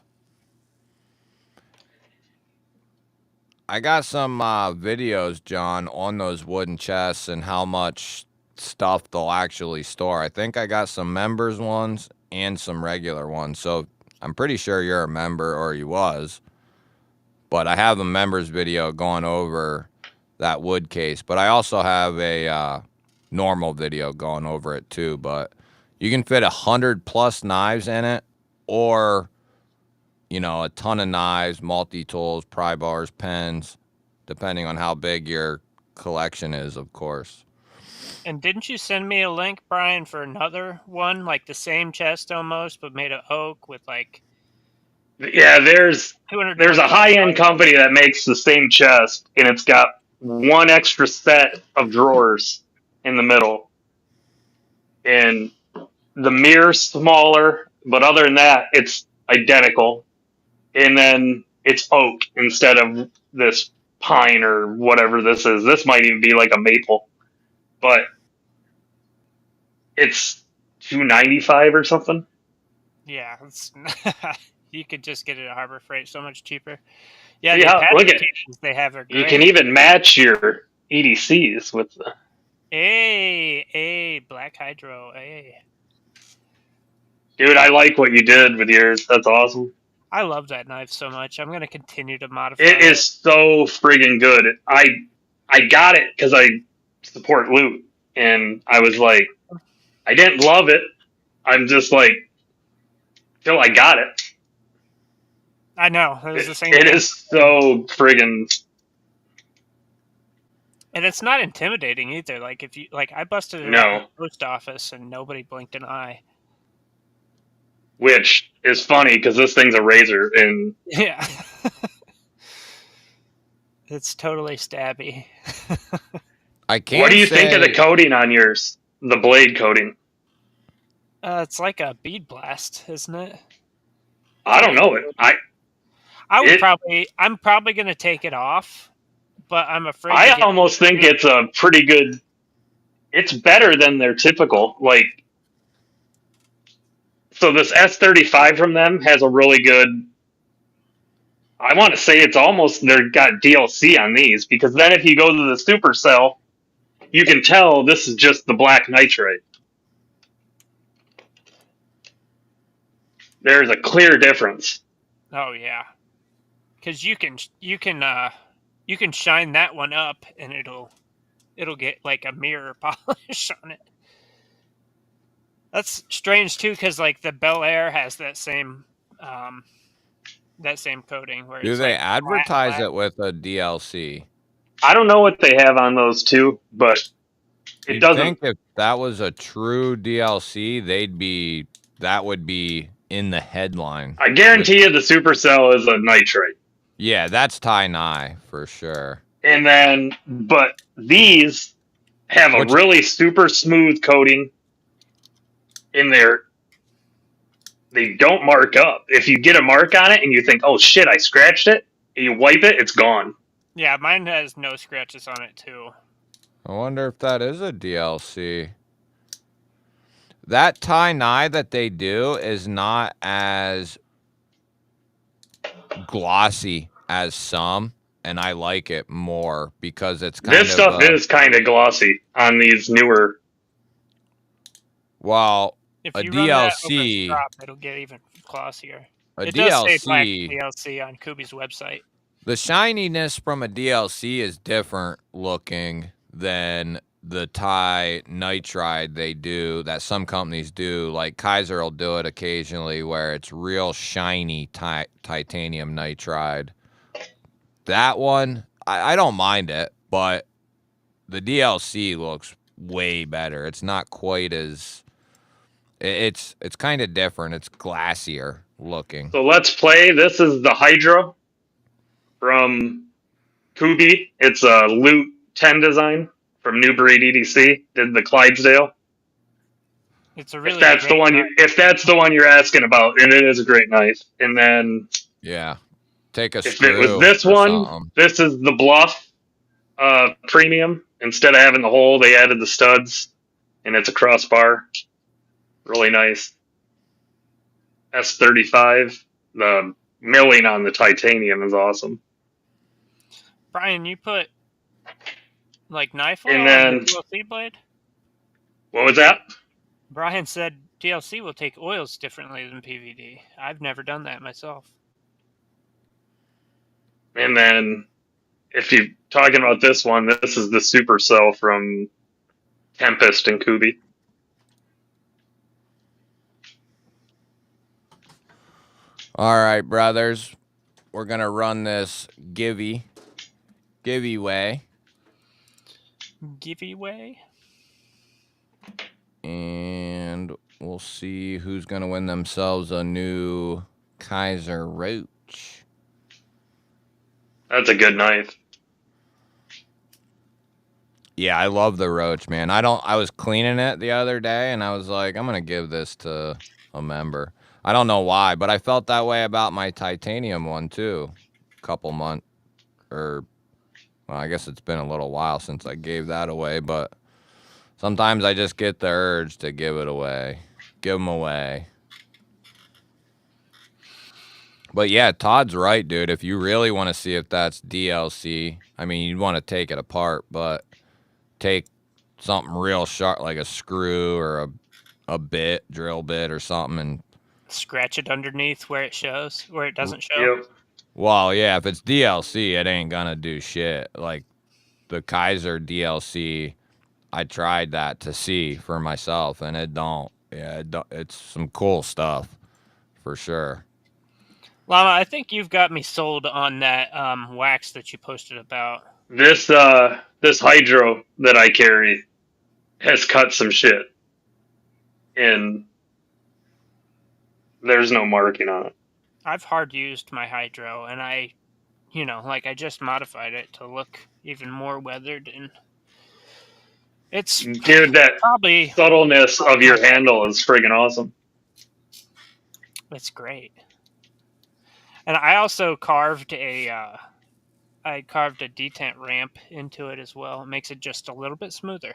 I got some videos, John, on those wooden chests and how much stuff they'll actually store. I think I got some members ones and some regular ones. So I'm pretty sure you're a member, or you was. But I have a members video going over that wood case. But I also have a normal video going over it too. But you can fit 100+ knives in it, or a ton of knives, multi-tools, pry bars, pens, depending on how big your collection is, of course. And didn't you send me a link, Brian, for another one, like the same chest almost, but made of oak with like... Yeah, there's a high-end company that makes the same chest, and it's got one extra set of drawers in the middle. And the mirror's smaller, but other than that, it's identical. And then it's oak instead of this pine or whatever this is. This might even be like a maple, but it's $295 or something. Yeah, it's you could just get it at Harbor Freight so much cheaper. Yeah, look at they have are great. You can even match your EDCs with the. Hey, Black Hydro, hey. Dude, I like what you did with yours. That's awesome. I love that knife so much. I'm going to continue to modify it. It is so friggin' good. I got it because I support loot, and I was like, I didn't love it. I'm just like, till I got it. I know. It was the same It thing. is so friggin'. And it's not intimidating either. Like if you I busted it out in the post office and nobody blinked an eye. Which is funny because this thing's a razor, and yeah, it's totally stabby. I can't. What do you think of the coating on yours? The blade coating? It's like a bead blast, isn't it? I don't know it. I'm probably going to take it off, but I'm afraid. I almost think it's a pretty good. It's better than their typical like. So this S35 from them has a really good. I want to say it's almost they've got DLC on these, because then if you go to the Supercell, you can tell this is just the black nitrate. There's a clear difference. Oh yeah, because you can shine that one up and it'll get like a mirror polish on it. That's strange too, because like the Bel Air has that same coating. Where do they advertise it with a DLC? I don't know what they have on those two, but it doesn't. I think if that was a true DLC, that would be in the headline. I guarantee you, the Supercell is a nitrate. Yeah, that's tie-nye for sure. And then, but these have a really super smooth coating. In there, they don't mark up. If you get a mark on it and you think, oh shit, I scratched it, and you wipe it, it's gone. Yeah, mine has no scratches on it too. I wonder if that is a DLC. That tie-nye that they do is not as glossy as some, and I like it more because it's kind of... This stuff is kind of glossy on these newer... Well... If a you DLC, run that over strop, it'll get even glossier. It does say black DLC on Kubi's website. The shininess from a DLC is different looking than the Thai nitride they do, that some companies do. Like Kaiser will do it occasionally where it's real shiny titanium nitride. That one, I don't mind it, but the DLC looks way better. It's not quite as... It's kind of different. It's glassier looking. So let's play. This is the Hydra from Kubi. It's a Loot 10 design from New Breed EDC. Did the Clydesdale. It's a really If that's the one you're asking about, and it is a great knife. And then Yeah. Take a if screw it was this or one, something. this is the Bluff Premium. Instead of having the hole, they added the studs, and it's a crossbar. Really nice. S35. The milling on the titanium is awesome. Brian, you put like knife oil And on then- the DLC blade? What was that? Brian said DLC will take oils differently than PVD. I've never done that myself. And then, if you're talking about this one, this is the Supercell from Tempest and Kubi. All right, brothers. We're going to run this giveaway. Giveaway? And we'll see who's going to win themselves a new Kaiser Roach. That's a good knife. Yeah, I love the Roach, man. I was cleaning it the other day, and I was like, I'm going to give this to a member. I don't know why, but I felt that way about my titanium one, too. Couple months, well, I guess it's been a little while since I gave that away, but sometimes I just get the urge to give it away. Give them away. But yeah, Todd's right, dude. If you really want to see if that's DLC, I mean, you'd want to take it apart, but take something real sharp, like a screw or a drill bit or something, and Scratch it underneath where it doesn't show. Yep. well, yeah, if it's DLC, it ain't gonna do shit. Like the Kaiser DLC, I tried that to see for myself, and it don't. Yeah, it's some cool stuff for sure. Llama, I think you've got me sold on that wax that you posted about. This Hydro that I carry has cut some shit, and there's no marking on it. I've hard used my Hydro, and I just modified it to look even more weathered, and it's Dude, that probably subtleness of your handle is friggin' awesome. it's great. And I also carved a detent ramp into it as well. It makes it just a little bit smoother.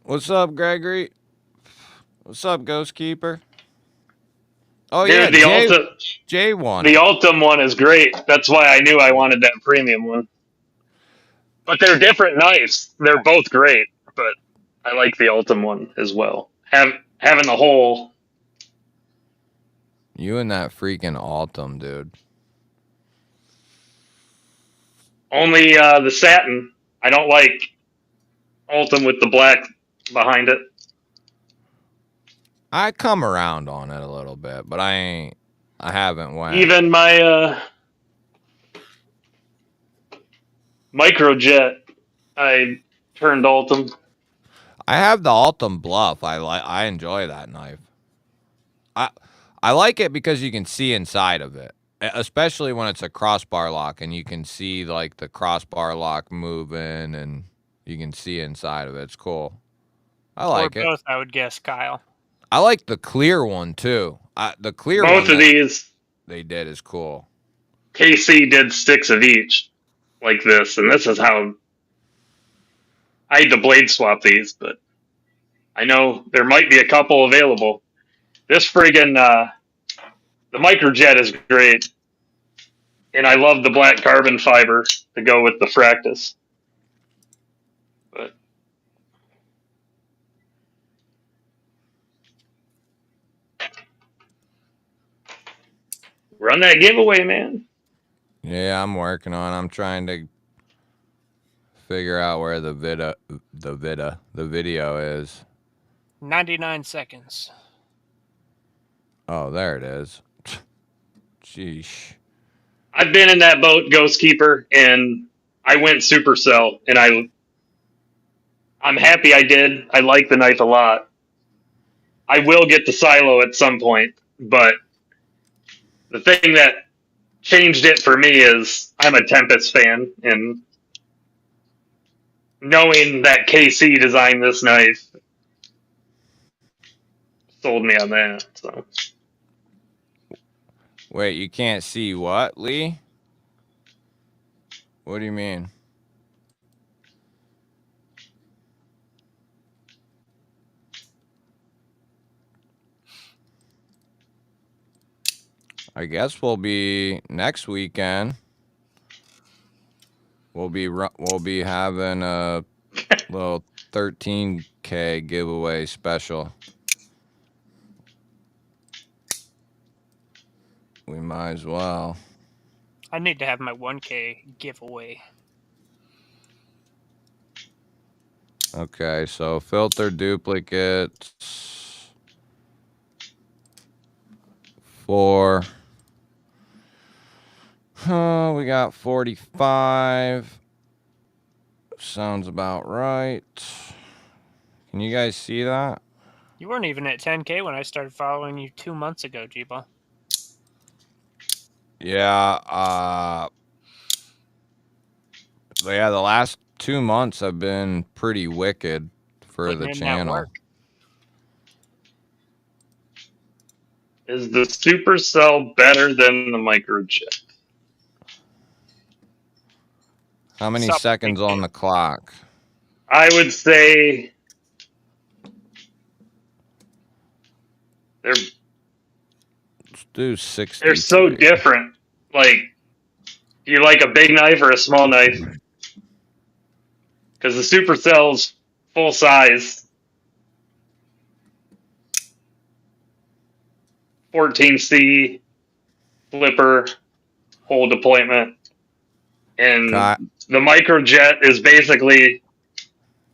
What's up, Gregory? What's up, Ghost Keeper? Oh Dude, yeah, the Jay won. The Ultim one is great. That's why I knew I wanted that premium one. But they're different knives. They're both great, but I like the Ultim one as well. Having the hole. You and that freaking Altum, dude. Only the satin. I don't like Ultim with the black behind it. I come around on it a little bit, but I haven't went. Even my Microjet, I turned Ultim. I have the Altum Bluff. I enjoy that knife. I like it because you can see inside of it, especially when it's a crossbar lock and you can see like the crossbar lock moving and you can see inside of it. It's cool. I like or it. both, I would guess, Kyle. I like the clear one too. The clear one Both of these, they did is cool. KC did 6 of each, like this, and this is how I had to blade swap these, but I know there might be a couple available. This friggin' the Microjet is great, and I love the black carbon fiber to go with the Fractus. But Run that giveaway, man. Yeah, I'm working on. I'm trying to figure out where the video is. 99 seconds. Oh, there it is. Sheesh. I've been in that boat, Ghost Keeper, and I went supercell, and I'm happy I did. I like the knife a lot. I will get the silo at some point, but the thing that changed it for me is I'm a Tempest fan, and knowing that KC designed this knife sold me on that. So Wait, you can't see what, Lee? What do you mean? I guess we'll be next weekend. We'll be having a little 13K giveaway special. We might as well. I need to have my 1K giveaway. Okay, so filter duplicates 4. We got 45. Sounds about right. Can you guys see that? You weren't even at 10K when I started following you 2 months ago, GBALL. Yeah, yeah, the last 2 months have been pretty wicked for Putting the in that channel. work. is the supercell better than the microjet? How many Stop seconds thinking. on the clock? I would say they're Let's do 60. they're so different. Like, do you like a big knife or a small knife? Because the supercell's full size, 14C flipper, whole deployment, and the microjet is basically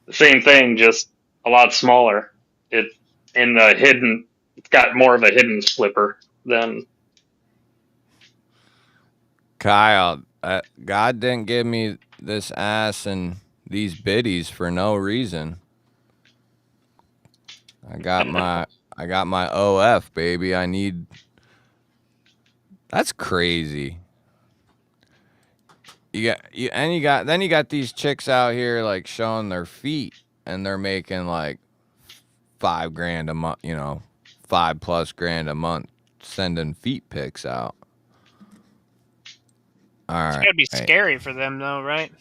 the same thing, just a lot smaller. It's in the hidden. It's got more of a hidden flipper than. Kyle, God didn't give me this ass and these biddies for no reason. I got my OF, baby. I need. That's crazy. You got these chicks out here like showing their feet, and they're making like $5,000 a month. You know, $5+ grand a month sending feet pics out. All right. It's gotta be scary for them, though, right?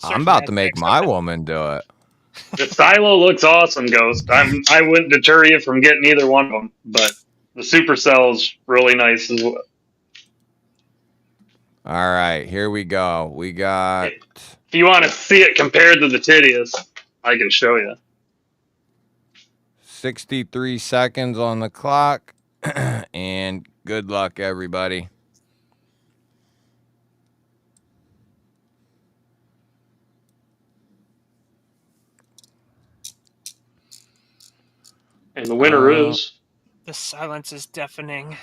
I'm about to make my woman do it. The silo looks awesome, Ghost. I wouldn't deter you from getting either one of them, but the supercell's really nice as well. All right, here we go. We got. If you want to see it compared to the Titius, I can show you. 63 seconds on the clock, and good luck, everybody. And the winner is. The silence is deafening.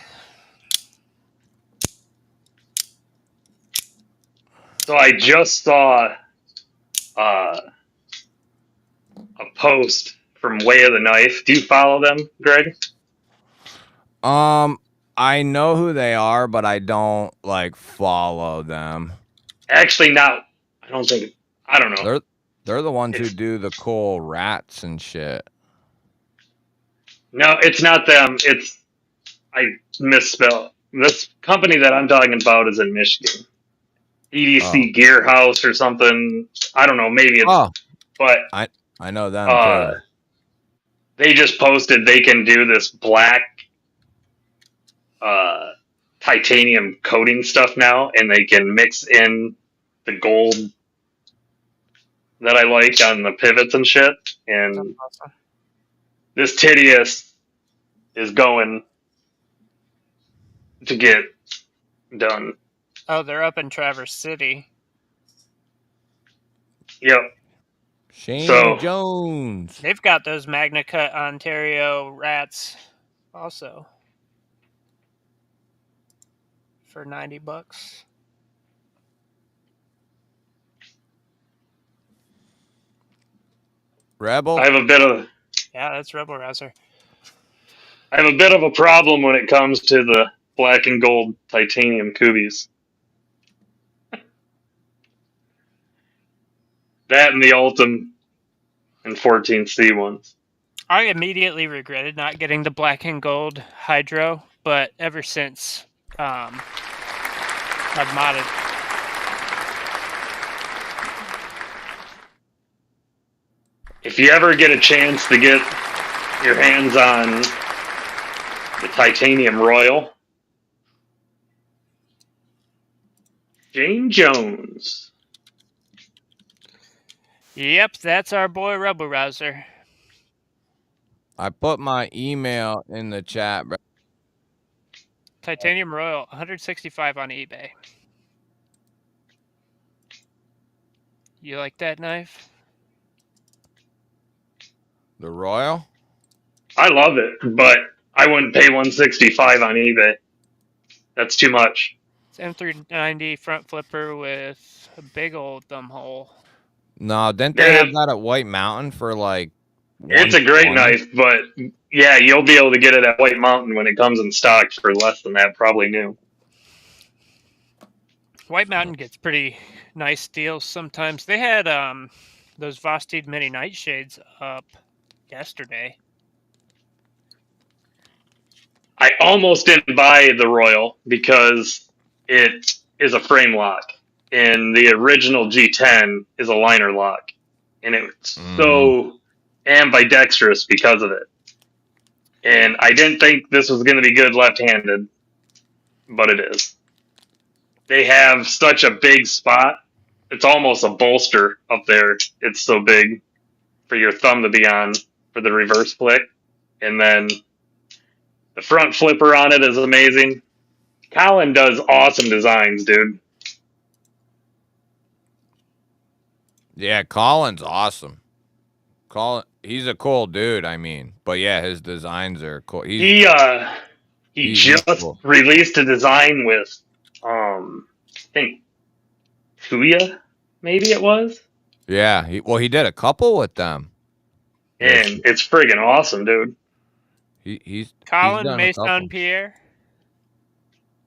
So I just saw a post from Way of the Knife. Do you follow them, Greg? I know who they are, but I don't like follow them. Actually, not. I don't think. I don't know. They're the ones who do the cool rats and shit. No, it's not them. I misspelled. This company that I'm talking about is in Michigan. EDC Gear House or something. I don't know. Maybe it's. But I know them too. They just posted they can do this black titanium coating stuff now, and they can mix in the gold that I like on the pivots and shit. And this Titius is going to get done. Oh, they're up in Traverse City. Yep. Shane So- Jones. They've got those Magna Cut Ontario rats also for $90. Rebel. I have a bit of Yeah, that's Rebel Rouser. a problem when it comes to the black and gold titanium Kubies. That and the Ultim and 14C ones. I immediately regretted not getting the black and gold Hydro, but ever since I've modded. If you ever get a chance to get your hands on the Titanium Royal, Jane Jones. Yep, that's our boy Rebel Rouser. I put my email in the chat, bro. Titanium Royal, 165 on eBay. You like that knife? The Royal? I love it, but I wouldn't pay 165 on eBay. That's too much. It's M390 front flipper with a big old thumb hole. No, didn't they have that at White Mountain for like? It's a great 120? knife, but yeah, you'll be able to get it at White Mountain when it comes in stock for less than that, probably new. White Mountain gets pretty nice deals sometimes. They had those Vosteed mini nightshades up yesterday. I almost didn't buy the Royal because it is a frame lock, and the original G10 is a liner lock, and it's so ambidextrous because of it. And I didn't think this was going to be good left-handed, but it is. They have such a big spot. It's almost a bolster up there. It's so big for your thumb to be on for the reverse flick. And then the front flipper on it is amazing. Colin does awesome designs, dude. Yeah, Colin's awesome. Colin, he's a cool dude. I mean, but yeah, his designs are cool. He just cool. released a design with I think Tuya, maybe it was. Yeah, he did a couple with them. And it's friggin' awesome, dude. He's Colin done a Mason couple. Pierre.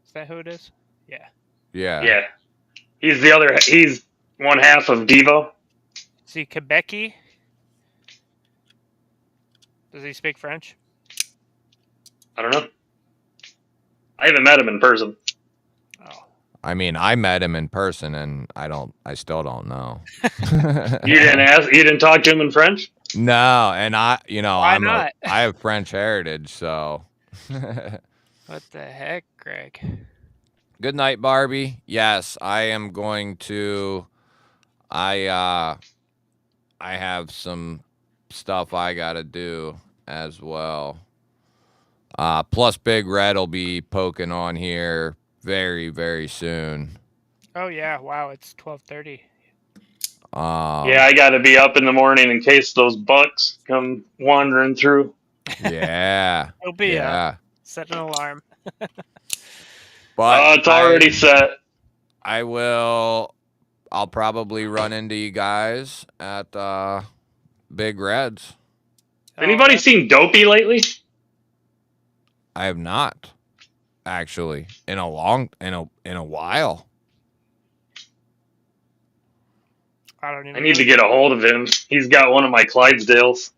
Is that who it is? Yeah. Yeah. He's one half of Devo. Is he Quebecy? Does he speak French? I don't know. I haven't met him in person. Oh. I mean, I met him in person, and I still don't know. You didn't talk to him in French? No, and I not? I have French heritage, so. What the heck, Greg? Good night, Barbie. Yes, I am going to. I have some stuff I gotta do as well. Plus, Big Red will be poking on here very, very soon. Oh yeah! Wow, it's 12:30. Yeah, I got to be up in the morning in case those bucks come wandering through. Yeah. He'll be up. Set an alarm. But It's already set. I'll probably run into you guys at Big Reds. Anybody seen Dopey lately? I have not, actually, in a while. I don't even. I need to get a hold of him. He's got one of my Clydesdales.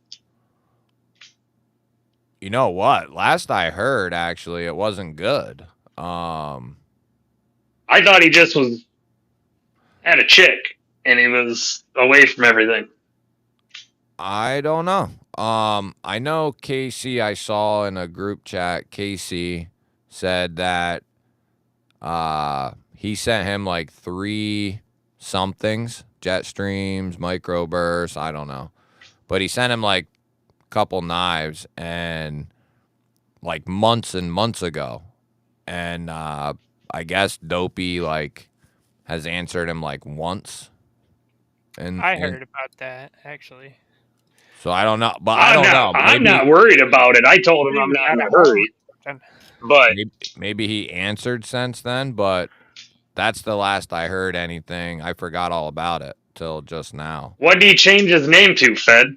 You know what? Last I heard, actually, it wasn't good. I thought he just had a chick and he was away from everything. I don't know. I know Casey, I saw in a group chat, Casey said that he sent him like 3 somethings, jet streams, microbursts, I don't know. But he sent him like a couple knives and like months and months ago. and I guess Dopey like has answered him like once. And I heard about that actually. so I don't know, but I don't know. I'm Maybe not worried about it. I told him He I'm was not out in a of home hurry. or something. But maybe he answered since then, but that's the last I heard anything. I forgot all about it till just now. what did he change his name to, Fed?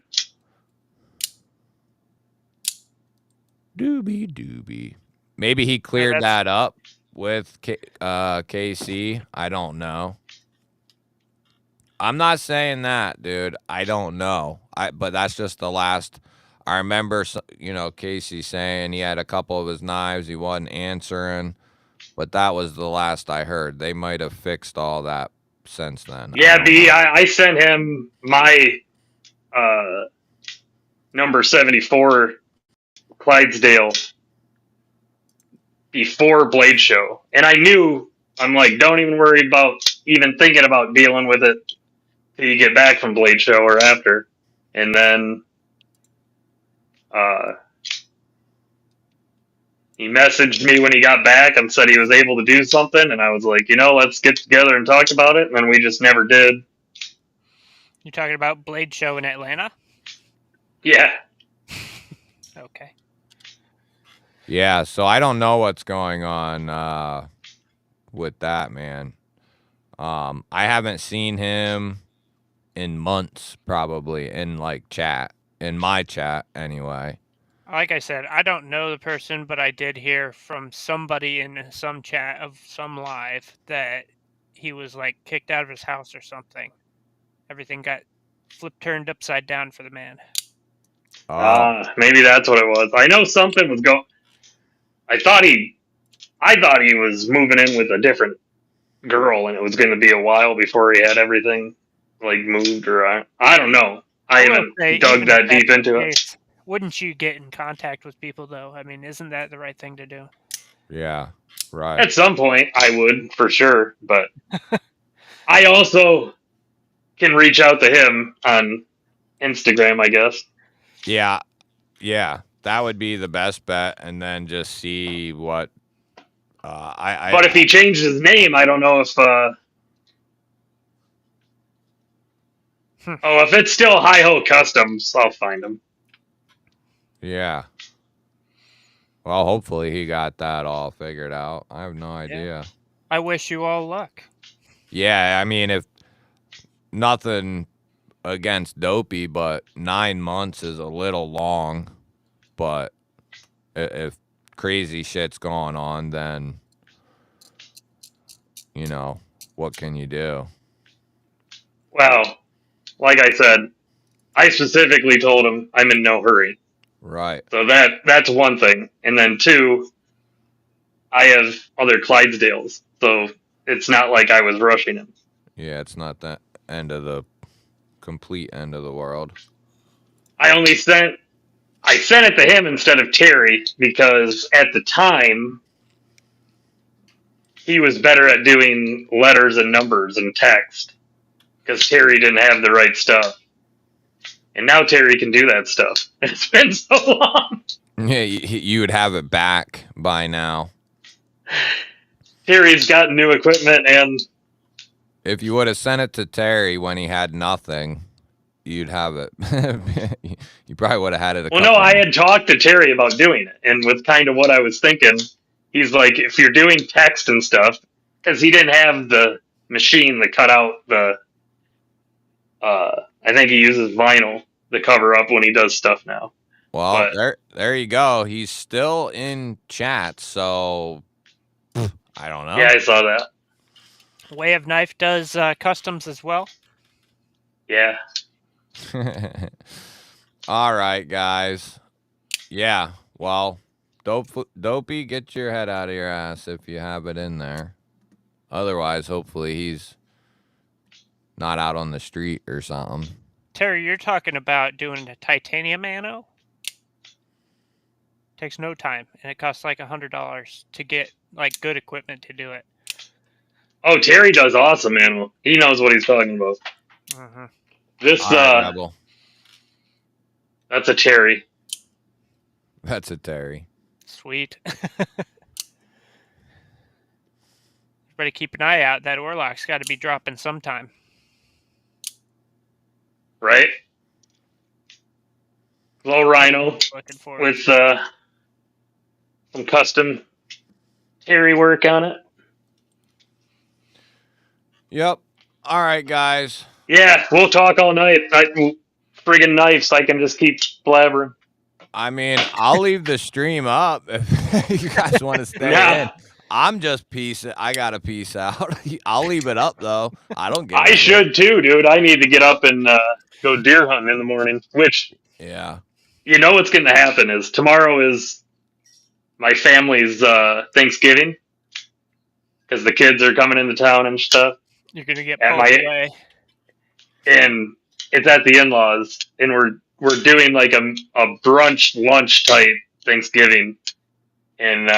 Doobie. Maybe he cleared that up with KC. I don't know. I'm not saying that, dude. I don't know. But that's just the last. I remember, Casey saying he had a couple of his knives. He wasn't answering, but that was the last I heard. They might have fixed all that since then. Yeah, B. I sent him my number 74 Clydesdale before Blade Show, and I knew, I'm like, don't even worry about even thinking about dealing with it till you get back from Blade Show or after. And then he messaged me when he got back and said he was able to do something, and I was like, let's get together and talk about it, and then we just never did. You talking about Blade Show in Atlanta? Yeah. Okay. Yeah, so I don't know what's going on with that, man. I haven't seen him in months, probably, in like chat, in my chat anyway. Like I said, I don't know the person, but I did hear from somebody in some chat of some live that he was like kicked out of his house or something. Everything got turned upside down for the man. Maybe that's what it was. I know something was going. I thought he was moving in with a different girl, and it was going to be a while before he had everything like moved, or I don't know. I haven't dug that deep into it. Wouldn't you get in contact with people though? I mean, isn't that the right thing to do? Yeah, right. At some point, I would for sure, but I also can reach out to him on Instagram, I guess. Yeah, that would be the best bet, and then just see what. But if he changed his name, I don't know if. If it's still Hi Ho Customs, I'll find him. Yeah. Well, hopefully he got that all figured out. I have no idea. Yeah. I wish you all luck. Yeah, I mean, if nothing against Dopey, but 9 months is a little long. But if crazy shit's going on, then, what can you do? Well, like I said, I specifically told him I'm in no hurry. Right. So that's one thing. And then two, I have other Clydesdales. So it's not like I was rushing him. Yeah, it's not the complete end of the world. I sent it to him instead of Terry because at the time he was better at doing letters and numbers and text because Terry didn't have the right stuff. And now Terry can do that stuff. It's been so long. Yeah, you would have it back by now. Terry's got new equipment, and if you would have sent it to Terry when he had nothing, you'd have it. You probably would have had it. I had talked to Terry about doing it, and with kind of what I was thinking, he's like, if you're doing text and stuff, because he didn't have the machine to cut out the. I think he uses vinyl to cover up when he does stuff now. Well, there you go. He's still in chat, so I don't know. Yeah, I saw that. Way of Knife does customs as well. Yeah. All right, guys. Yeah. Well, Dopey, get your head out of your ass if you have it in there. Otherwise, hopefully he's not out on the street or something. Terry, you're talking about doing a titanium anno? Takes no time, and it costs like $100 to get like good equipment to do it. Oh, Terry does awesome, man. He knows what he's talking about. Mm-hmm. This Rebel. That's a Terry. That's a Terry. Sweet. everybody keep an eye out. That Orlock's got to be dropping sometime. Right? Little Rhino Looking forward. with some custom terry work on it. Yep. All right, guys. Yeah, we'll talk all night. Friggin' knives, I can just keep blabbering. I mean, I'll leave the stream up if you guys want to stay Nah. in. I'm just I gotta peace out. I'll leave it up though. I don't give a I shit. should too, dude. I need to get up and go deer hunting in the morning. Which, Yeah. you know what's going to happen is tomorrow is my family's Thanksgiving. Because the kids are coming into town and stuff. You're gonna get At pulled my- away. And it's at the in-laws. And we're doing like a brunch lunch type Thanksgiving. And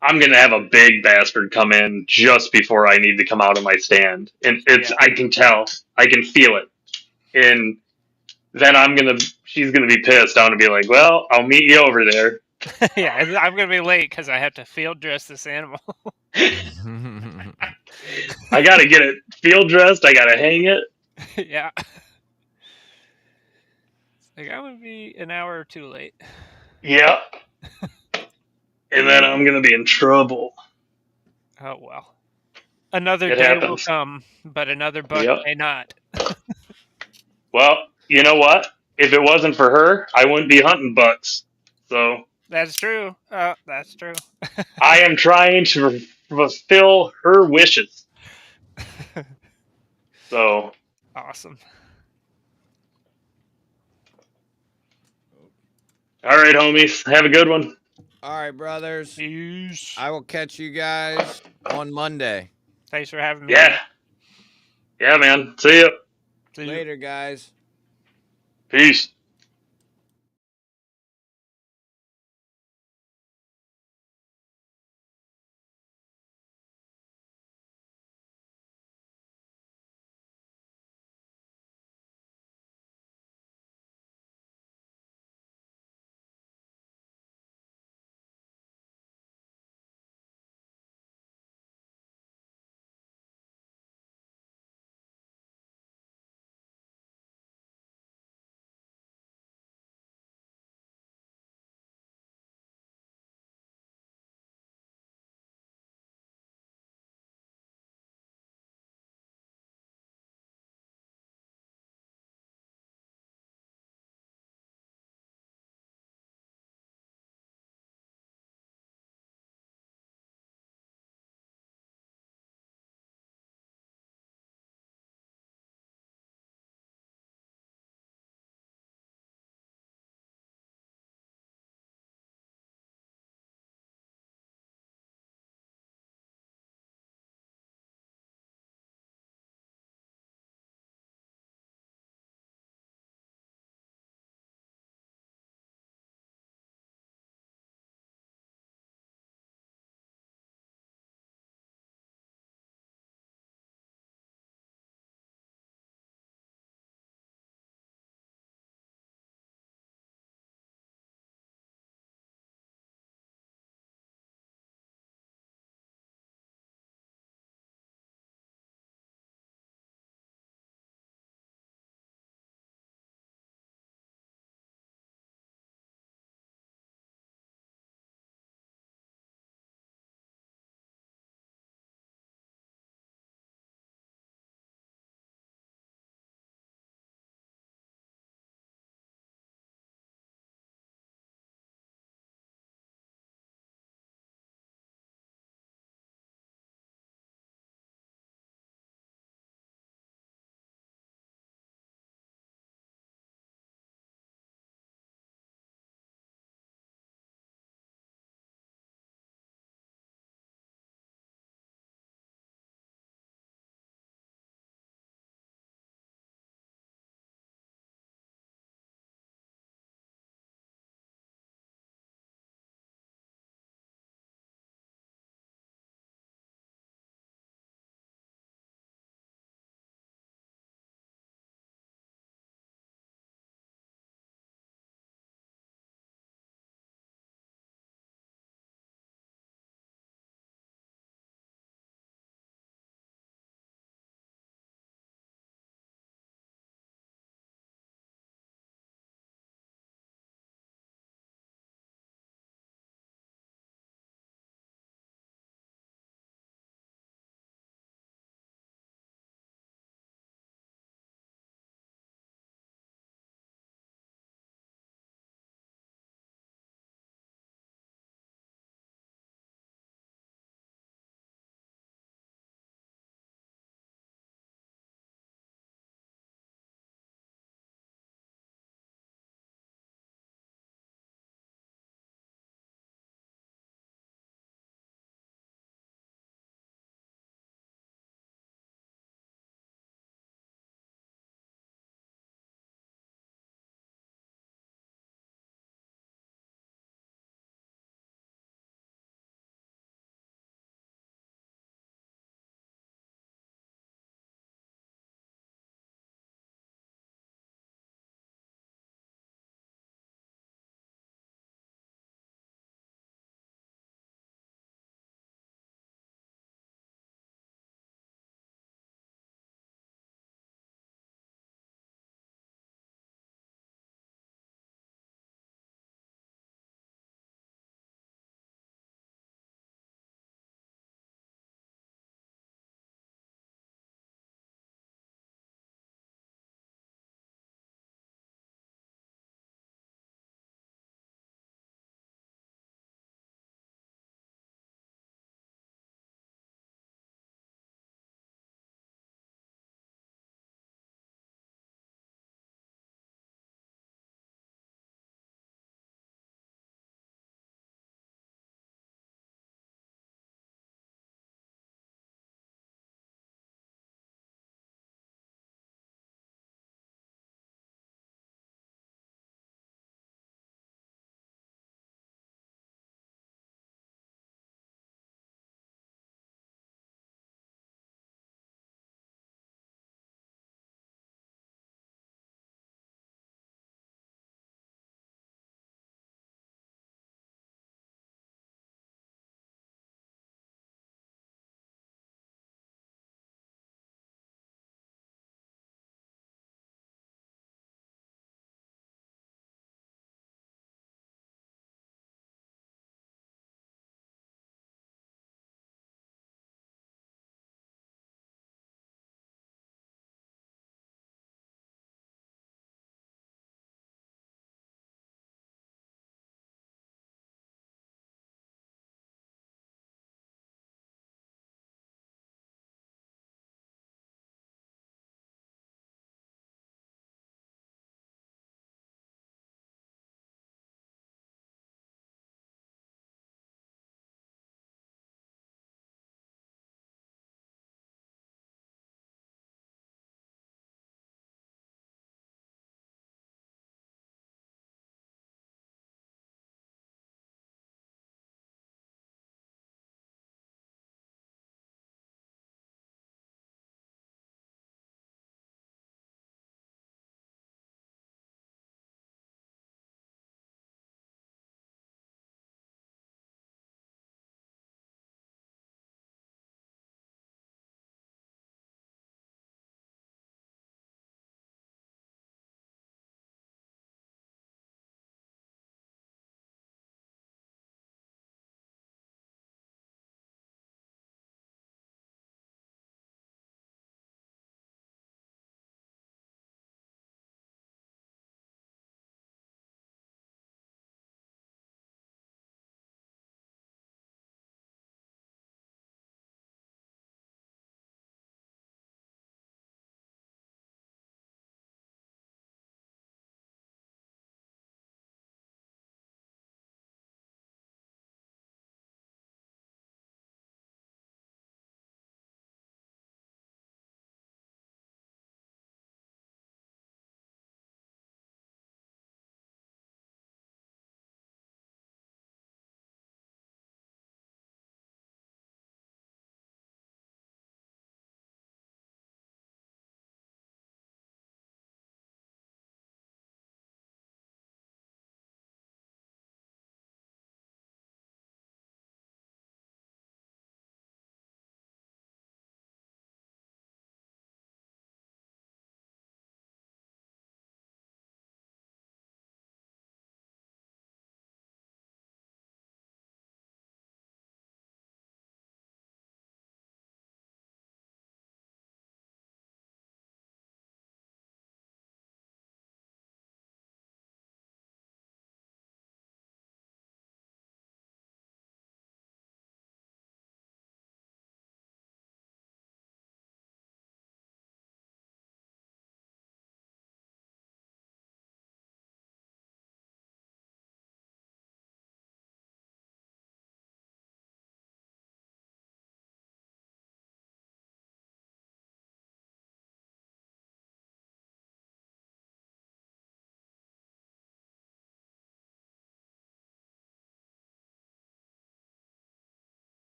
I'm gonna have a big bastard come in just before I need to come out of my stand, and I can tell, I can feel it, and then she's gonna be pissed. I'm gonna be like, well, I'll meet you over there. Yeah, I'm gonna be late because I have to field dress this animal. I gotta get it field dressed. I gotta hang it. Yeah. Like I'm gonna be an hour or two late. Yeah. And then I'm gonna be in trouble. Oh well. Another It day will happens. come, but another buck Yep. may not. Well, you know what? If it wasn't for her, I wouldn't be hunting bucks. So That's true. That's true. I am trying to fulfill her wishes. So Awesome. all right, homies. Have a good one. All right, brothers. Peace. I will catch you guys on Monday. Thanks for having me. Yeah. Yeah, man. See ya. See you. Later, guys. Peace.